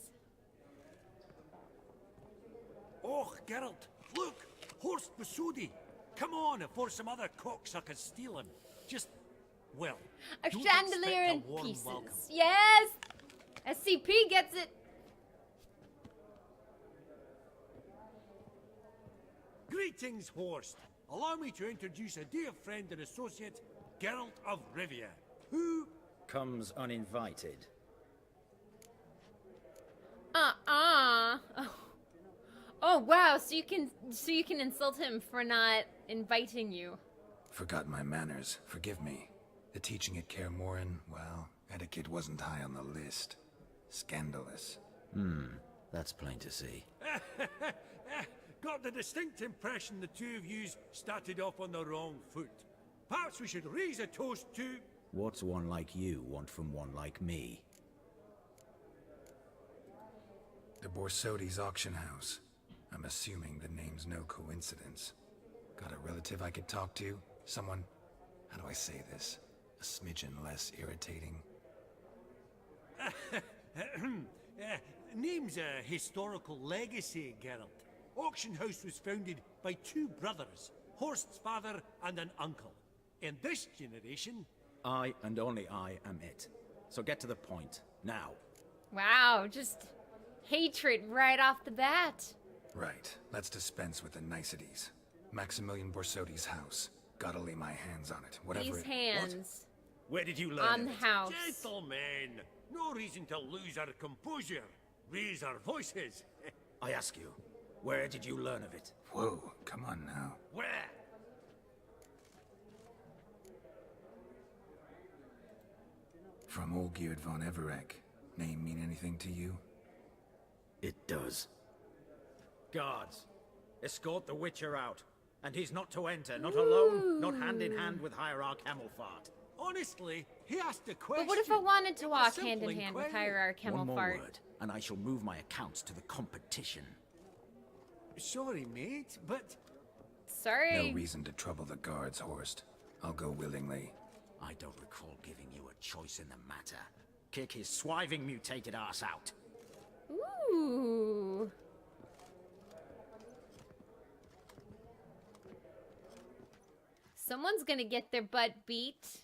Oh, Geralt, look! Horst Basudi! Come on, before some other cocksuckers steal him. Just, well, A don't chandelier expect a in warm pieces. welcome. Yes! SCP gets it. Greetings, Horst. Allow me to introduce a dear friend and associate, Geralt of Rivia, who... Comes uninvited. Oh. Oh wow, so you can insult him for not inviting you. Forgot my manners. Forgive me. The teaching at Kaer Morhen, well, etiquette wasn't high on the list. Scandalous. That's plain to see. Got the distinct impression the two of yous started off on the wrong foot. Perhaps we should raise a toast to... What's one like you want from one like me? The Borsodi's auction house. I'm assuming the name's no coincidence. Got a relative I could talk to? Someone, how do I say this? A smidgen less irritating? Name's a historical legacy, Geralt. Auction house was founded by 2 brothers, Horst's father and an uncle. In this generation... I and only I am it. So get to the point, now. Wow, just hatred right off the bat. Right, let's dispense with the niceties. Maximilian Borsodi's house. Gotta lay my hands on it, whatever These it... hands. Where did you learn on the house. Gentlemen, no reason to lose our composure. Raise our voices. I ask you, where did you learn of it? Whoa, come on now. Where? From Olgierd von Everec. Name mean anything to you? It does. Guards, escort the Witcher out. And he's not to enter, not alone, not hand in hand with Hierarch Camelfart. Honestly, he asked a question. But what if I wanted to walk simple hand in hand with inquiry. Hierarch One more Camelfart? word, and I shall move my accounts to the competition. Sorry, mate, but... Sorry. No reason to trouble the guards, Horst. I'll go willingly. I don't recall giving you a choice in the matter. Kick his swiving mutated ass out. Ooh. Someone's gonna get their butt beat.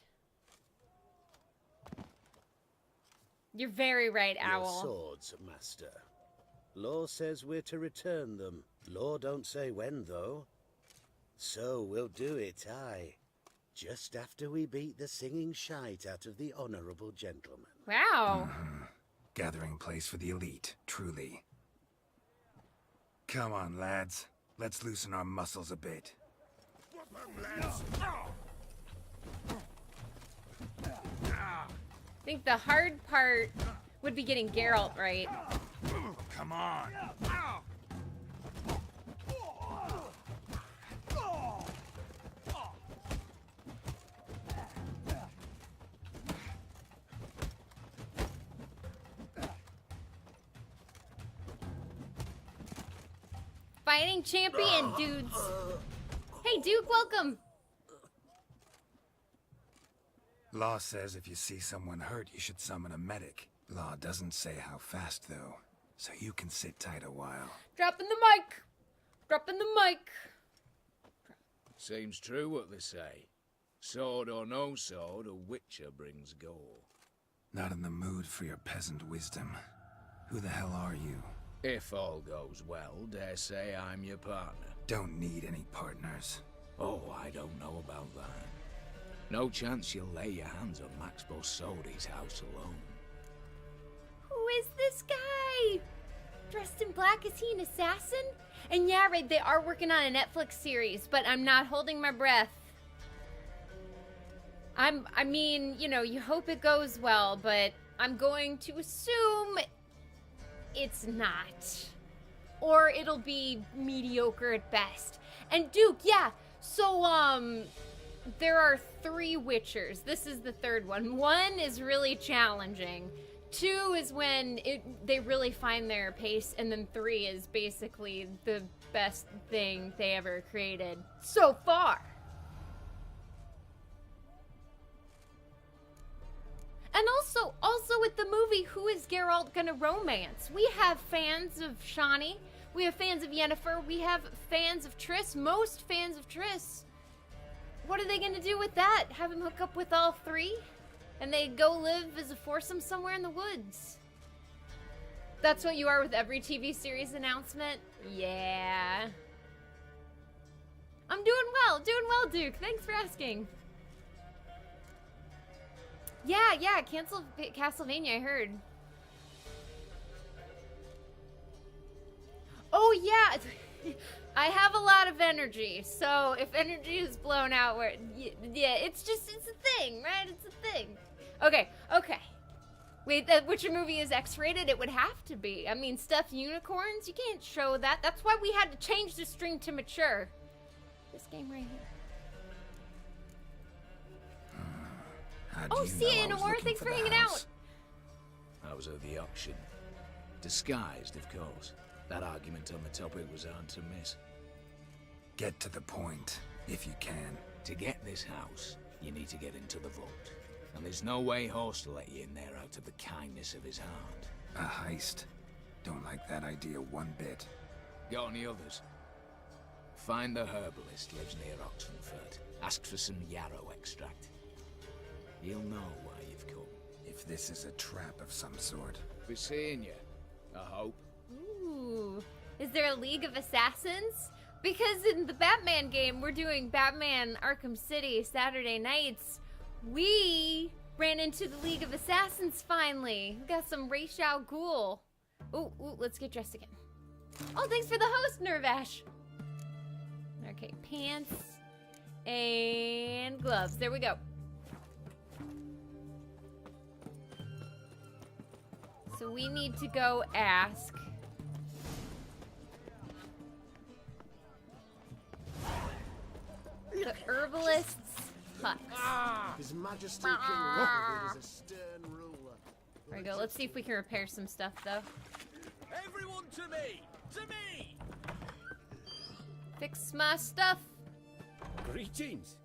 You're very right, Owl. Your swords, master. Law says we're to return them. Law don't say when, though. So we'll do it, aye. Just after we beat the singing shite out of the honourable gentleman. Wow. Gathering place for the elite, truly. Come on, lads. Let's loosen our muscles a bit. I think the hard part would be getting Geralt right. Come on. Fighting champion, dudes. Hey, Duke, welcome. Law says if you see someone hurt, you should summon a medic. Law doesn't say how fast, though. So you can sit tight a while. Dropping the mic. Dropping the mic. Seems true what they say. Sword or no sword, a witcher brings gore. Not in the mood for your peasant wisdom. Who the hell are you? If all goes well, dare say I'm your partner. Don't need any partners. Oh, I don't know about that. No chance you'll lay your hands on Max Bossodi's house alone. Who is this guy? Dressed in black, is he an assassin? And yeah, right, they are working on a Netflix series, but I'm not holding my breath. I mean, you know, you hope it goes well, but I'm going to assume it's not. Or it'll be mediocre at best. And Duke, yeah, so, there are 3 Witchers. This is the 3rd one. 1 is really challenging. 2 is when they really find their pace, and then 3 is basically the best thing they ever created so far. And also with the movie, who is Geralt gonna romance? We have fans of Shani, we have fans of Yennefer, we have fans of Triss, most fans of Triss. What are they gonna do with that? Have him hook up with all 3? And they go live as a foursome somewhere in the woods? That's what you are with every TV series announcement? Yeah. I'm doing well, Duke. Thanks for asking. Yeah, cancel Castlevania, I heard. Oh, yeah. I have a lot of energy, so if energy is blown out, yeah, it's a thing, right? It's a thing. Okay. Wait, that Witcher movie is X-rated? It would have to be. I mean, stuffed unicorns? You can't show that. That's why we had to change the string to mature. This game right here. Oh, see, Anor, thanks for hanging out. I was at the auction. Disguised, of course. That argument on the topic was hard to miss. Get to the point, if you can. To get this house, you need to get into the vault. And there's no way Horst will let you in there out of the kindness of his heart. A heist? Don't like that idea one bit. Got any others? Find the herbalist, lives near Oxenfurt. Ask for some yarrow extract. He'll know why you've come. If this is a trap of some sort. Be seeing you, I hope. Ooh. Is there a League of Assassins? Because in the Batman game, we're doing Batman Arkham City Saturday nights. We ran into the League of Assassins finally. We got some Ra's al Ghul. Ooh, let's get dressed again. Oh, thanks for the host, Nervash. Okay, pants and gloves. There we go. So we need to go ask. The herbalist's hut. His Majesty King Robert is a stern ruler. There we go. Let's see if we can repair some stuff, though. Everyone to me! To me! Fix my stuff. Greetings.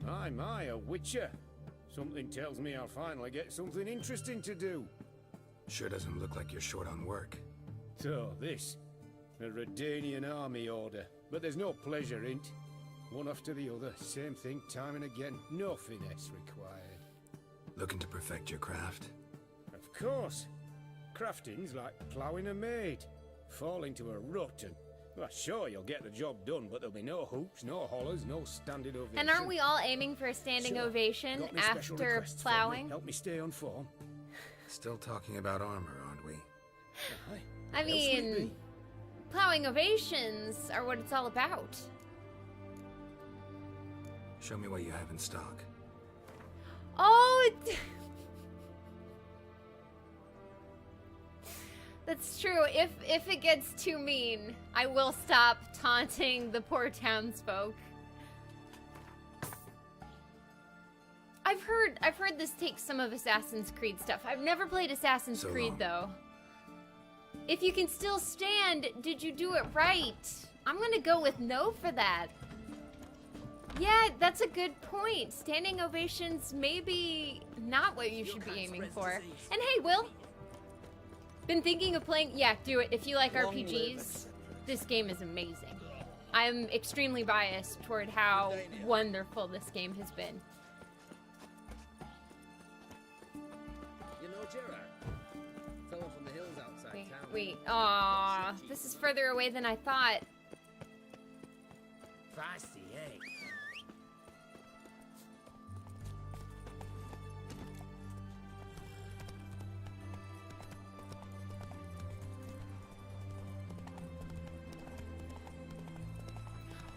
My, a witcher. Something tells me I'll finally get something interesting to do. Sure doesn't look like you're short on work. So, this. A Redanian army order. But there's no pleasure in it. One after the other, same thing time and again. No finesse required. Looking to perfect your craft? Of course. Crafting's like ploughing a maid. Fall into a rut and... Well, sure, you'll get the job done, but there'll be no hoops, no hollers, no standing ovation. And aren't we all aiming for a standing ovation after plowing? Help me stay on form. Still talking about armor, aren't we? I mean, plowing ovations are what it's all about. Show me what you have in stock. Oh, that's true. If it gets too mean, I will stop taunting the poor townsfolk. I've heard this takes some of Assassin's Creed stuff. I've never played Assassin's Creed though. If you can still stand, did you do it right? I'm gonna go with no for that. Yeah, that's a good point. Standing ovations maybe not what you should be aiming for. And hey, Will. Been thinking of playing... Yeah, do it. If you like RPGs, this game is amazing. I'm extremely biased toward how wonderful this game has been. You know Gerard? Fellow from the hills outside town. Wait, aww, this is further away than I thought. Feisty, eh?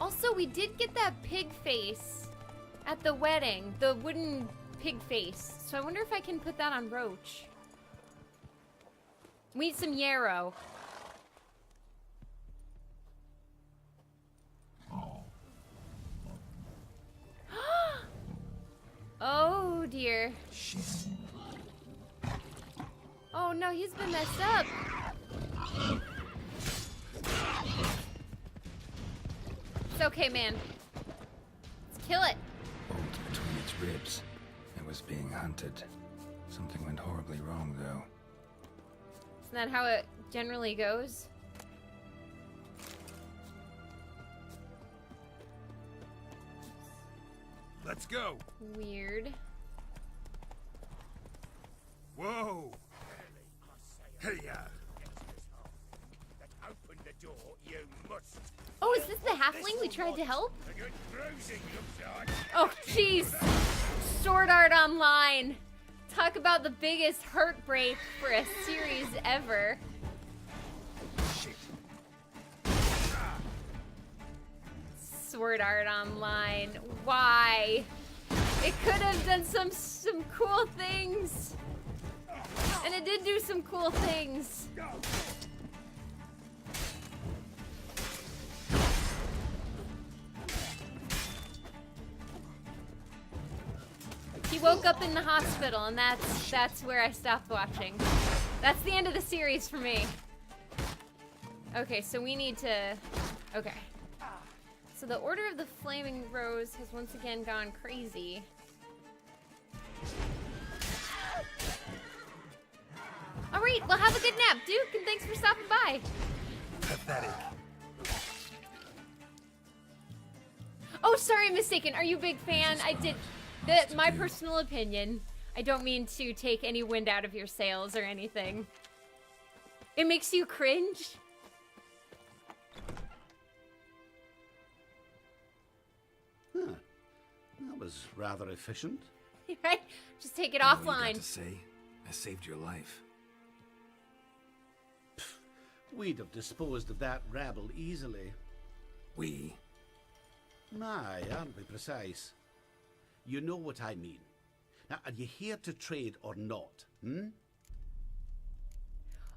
Also, we did get that pig face at the wedding, the wooden pig face. So I wonder if I can put that on Roach. We need some yarrow. Oh dear. Oh no, he's been messed up. It's okay, man. Let's kill it. Bolt between its ribs. It was being hunted. Something went horribly wrong, though. Isn't that how it generally goes? Let's go. Weird. Whoa. Hey, Open the door, you must. Oh, is this the halfling we tried to help? A good bruising looks like. Oh, jeez. Sword Art Online. Talk about the biggest heartbreak for a series ever. Sword Art Online. Why? It could have done some cool things. And it did do some cool things. He woke up in the hospital, and that's where I stopped watching. That's the end of the series for me. Okay, so we need to... Okay. So the Order of the Flaming Rose has once again gone crazy. Alright, well have a good nap, Duke, and thanks for stopping by. Pathetic. Oh, sorry, I'm mistaken. Are you a big fan? I did... my personal opinion. I don't mean to take any wind out of your sails or anything. It makes you cringe? Huh. That was rather efficient. Right? Just take it All you got offline. to say, I saved your life. We'd have disposed of that rabble easily. We? My, aren't we precise? You know what I mean. Now, are you here to trade or not, hmm?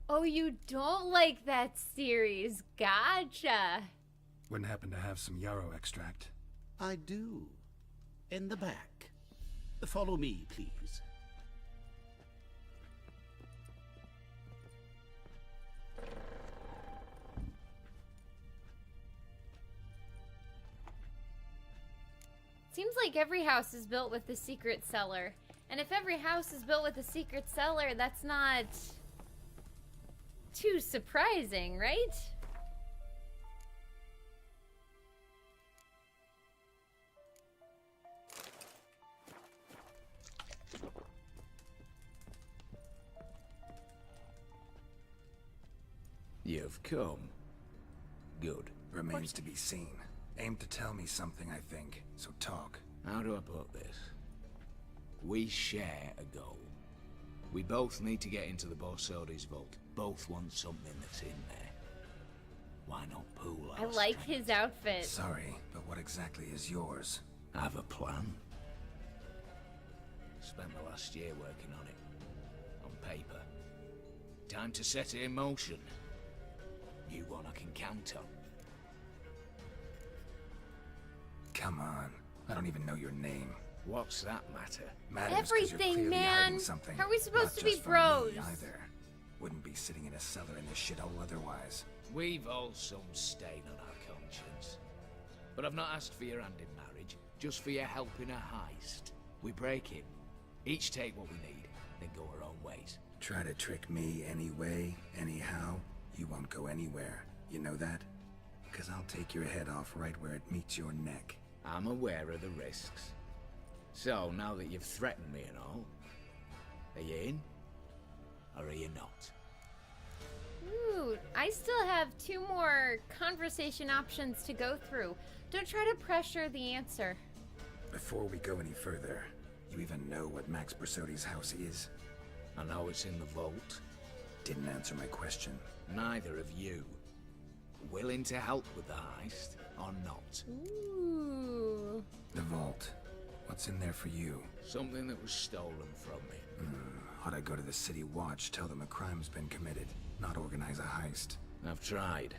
Oh, you don't like that series. Gotcha. Wouldn't happen to have some yarrow extract. I do. In the back. Follow me, please. Seems like every house is built with a secret cellar. And if every house is built with a secret cellar, that's not too surprising, right? You've come. Good. Remains to be seen. Aim to tell me something, I think. So talk. How do I put this? We share a goal. We both need to get into the Borsodi's vault. Both want something that's in there. Why not pool our I like strength? his outfit. Sorry, but what exactly is yours? I have a plan. Spent the last year working on it. On paper. Time to set it in motion. You one I can count on. Come on. I don't even know your name. What's that matter? Matters 'cause you're Everything, clearly man. hiding something. How are we supposed Not to be just from bros? me either. Wouldn't be sitting in a cellar in this shithole otherwise. We've all some stain on our conscience. But I've not asked for your hand in marriage, just for your help in a heist. We break it. Each take what we need, then go our own ways. Try to trick me anyway, anyhow, you won't go anywhere. You know that? Because I'll take your head off right where it meets your neck. I'm aware of the risks. So, now that you've threatened me and all, are you in? Or are you not? Ooh, I still have 2 more conversation options to go through. Don't try to pressure the answer. Before we go any further, you even know what Max Bersodi's house is? I know it's in the vault. Didn't answer my question. Neither of you. Willing to help with the heist, or not? Ooh. The vault. What's in there for you? Something that was stolen from me. Ought I go to the City Watch, tell them a crime's been committed, not organize a heist? I've tried.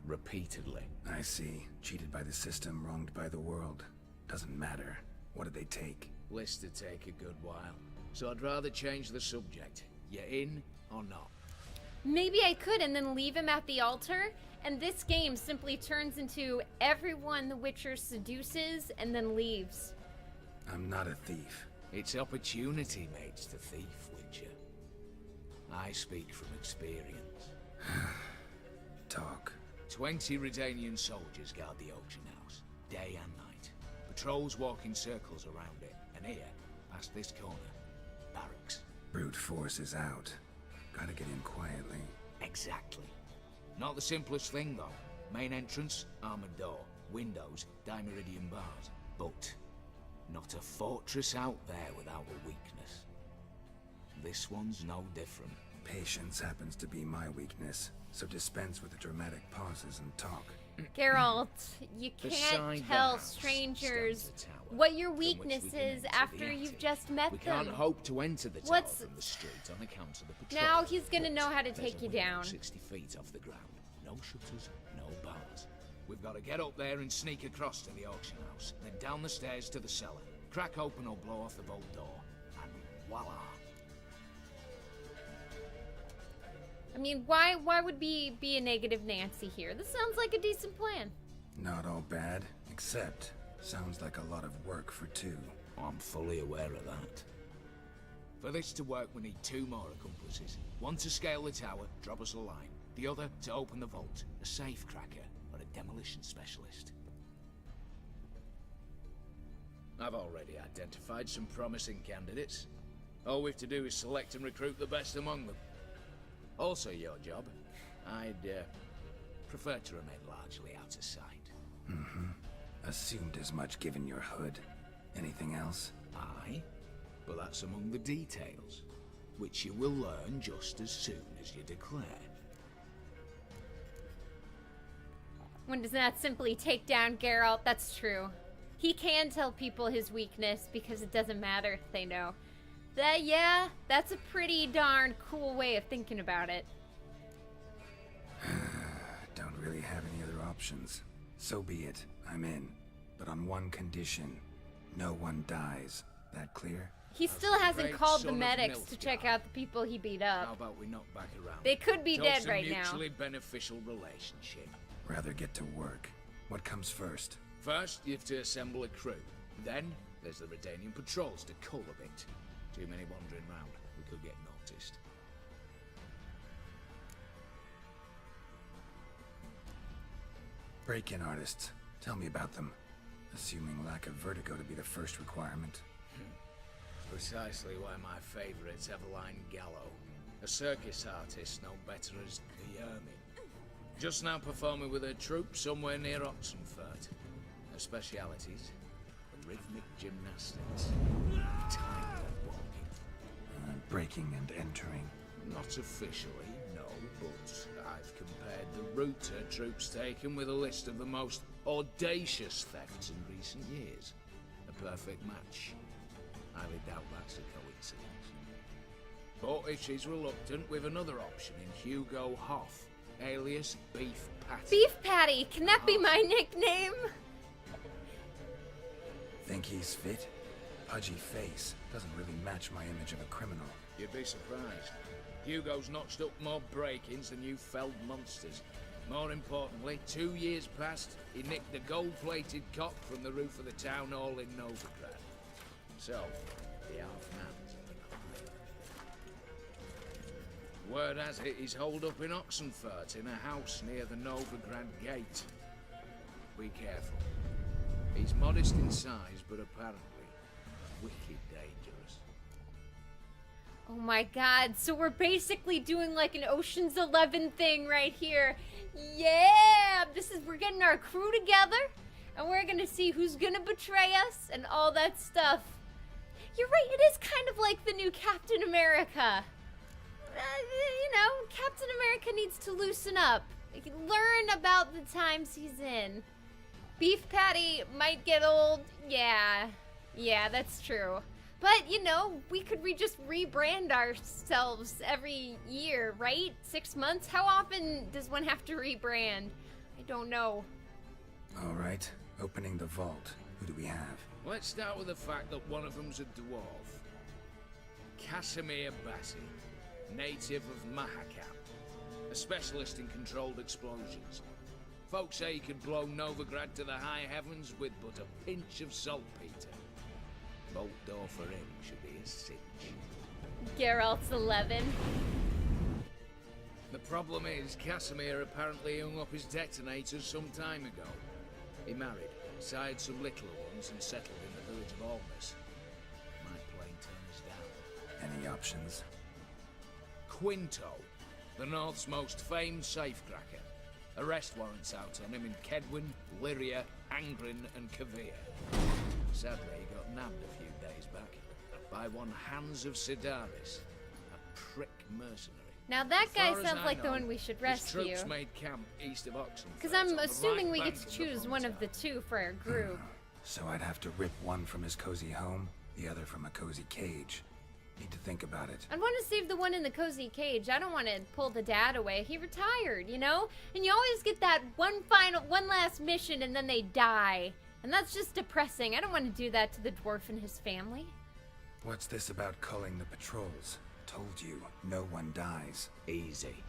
Repeatedly. I see. Cheated by the system, wronged by the world. Doesn't matter. What did they take? Lists to take a good while. So I'd rather change the subject. You in or not? Maybe I could and then leave him at the altar, and this game simply turns into everyone the Witcher seduces and then leaves. I'm not a thief. It's opportunity makes the thief, Witcher. I speak from experience. Talk. 20 Redanian soldiers guard the auction house, day and night. Patrols walk in circles around it, and here, past this corner, barracks. Brute force is out. Gotta get in quietly. Exactly. Not the simplest thing, though. Main entrance, armored door. Windows, dimeridian bars. But not a fortress out there without a weakness. This one's no different. Patience happens to be my weakness, so dispense with the dramatic pauses and talk. Geralt, you can't Beside tell the house strangers stands a tower what your from which we weakness can is enter after the you've attic. just met We them. can't hope to enter the tower What's- from the street on account of the patrol. Now he's gonna But know how to there's take a you window down. 60 feet off the ground. No shutters, no bars. We've got to get up there and sneak across to the auction house, then down the stairs to the cellar. Crack open or blow off the vault door, and voila. I mean, why would be a negative Nancy here? This sounds like a decent plan. Not all bad, except sounds like a lot of work for 2. I'm fully aware of that. For this to work, we need 2 more accomplices. One to scale the tower, drop us a line. The other to open the vault, a safe cracker or a demolition specialist. I've already identified some promising candidates. All we've to do is select and recruit the best among them. Also your job. I'd prefer to remain largely out of sight. Assumed as much given your hood. Anything else? Aye, but that's among the details, which you will learn just as soon as you declare. One does not simply take down Geralt, that's true. He can tell people his weakness because it doesn't matter if they know. Yeah, that's a pretty darn cool way of thinking about it. Don't really have any other options. So be it. I'm in. But on one condition. No one dies. That clear? He still hasn't Great called the son of medics to Nilfgaard. check out the people he beat How up. about we knock back around? They could be Talks dead a right now. mutually beneficial relationship. Rather get to work. What comes first? First, you have to assemble a crew. Then, there's the Redanian patrols to cull a bit. Too many wandering round. We could get noticed. Break-in artists. Tell me about them. Assuming lack of vertigo to be the first requirement. Precisely why my favourite's Eveline Gallo. A circus artist no better as the Ermine. Just now performing with her troupe somewhere near Oxenfurt. Her specialities? Rhythmic gymnastics. Tightrope walking. Breaking and entering. Not officially, no, but I've compared the route her troops taken with a list of the most audacious thefts in recent years. A perfect match. Highly doubt that's a coincidence. But if she's reluctant, we've another option in Hugo Hoff, alias Beef Patty. Beef Patty, can that be my nickname? Think he's fit? Pudgy face. Doesn't really match my image of a criminal. You'd be surprised. Hugo's notched up more break-ins than you felled monsters. More importantly, 2 years past, he nicked the gold-plated cock from the roof of the town hall in Novigrad. So, the half-man's Word has it he's holed up in Oxenfurt in a house near the Novigrad gate. be careful. He's modest in size, but apparently wicked dangerous. Oh my god, so we're basically doing like an Ocean's 11 thing right here. Yeah! We're getting our crew together, and we're gonna see who's gonna betray us and all that stuff. You're right, it is kind of like the new Captain America. You know, Captain America needs to loosen up. Learn about the times he's in. Beef patty might get old. Yeah, that's true. But, you know, we could just rebrand ourselves every year, right? 6 months? How often does one have to rebrand? I don't know. All right, opening the vault. Who do we have? Let's start with the fact that one of them's a dwarf. Casimir Bassi, native of Mahakam, a specialist in controlled explosions. Folks say he could blow Novigrad to the high heavens with but a pinch of saltpeter. Bolt door for him should be a cinch. Geralt's 11. The problem is, Casimir apparently hung up his detonators some time ago. He married, sired some littler ones, and settled in the village of Almas. Might plain turn us down. Any options? Quinto, the North's most famed safecracker. Arrest warrants out on him in Kedwin, Lyria, Angrin, and Kavir. Sadly, he got nabbed a few days back by one Hans of Sidaris, a prick mercenary. Now that guy sounds like the one we should rescue. His troops made camp east of Oxenfurt. Because I'm assuming we get bank to of the choose one of the two for our group. So I'd have to rip one from his cozy home, the other from a cozy cage. Need to think about it. I'd want to save the one in the cozy cage. I don't want to pull the dad away. He retired, you know? And you always get that one last mission and then they die. And that's just depressing. I don't want to do that to the dwarf and his family. What's this about culling the patrols? Told you, no one dies. Easy.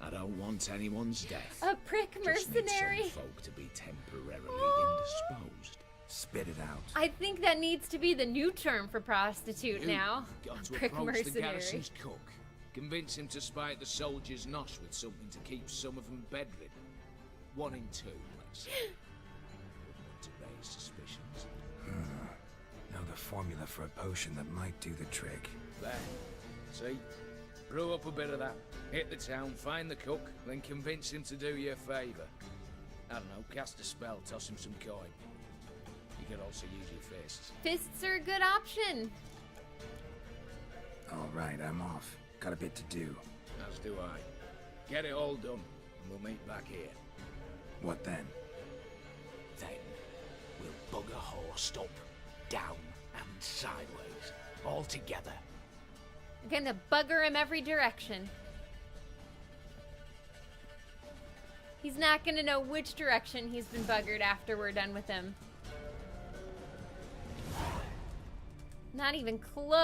I don't want anyone's death. A prick mercenary. Just need some folk to be temporarily indisposed. Spit it out. I think that needs to be the new term for prostitute now. Got to Prick approach the mercenary. garrison's cook. Convince him to spite the soldiers' nosh with something to keep some of them bedridden. 1 in 2, let's say. Wouldn't want to raise suspicions. Know the formula for a potion that might do the trick. There. See? Brew up a bit of that. Hit the town, find the cook, then convince him to do you a favour. I don't know, cast a spell, toss him some coin. You could also use your fists. Fists are a good option. All right, I'm off. Got a bit to do. As do I. Get it all done, and we'll meet back here. What then? Then, we'll bugger horse up, down and sideways, all together. I'm gonna bugger him every direction. He's not gonna know which direction he's been buggered after we're done with him. Not even close.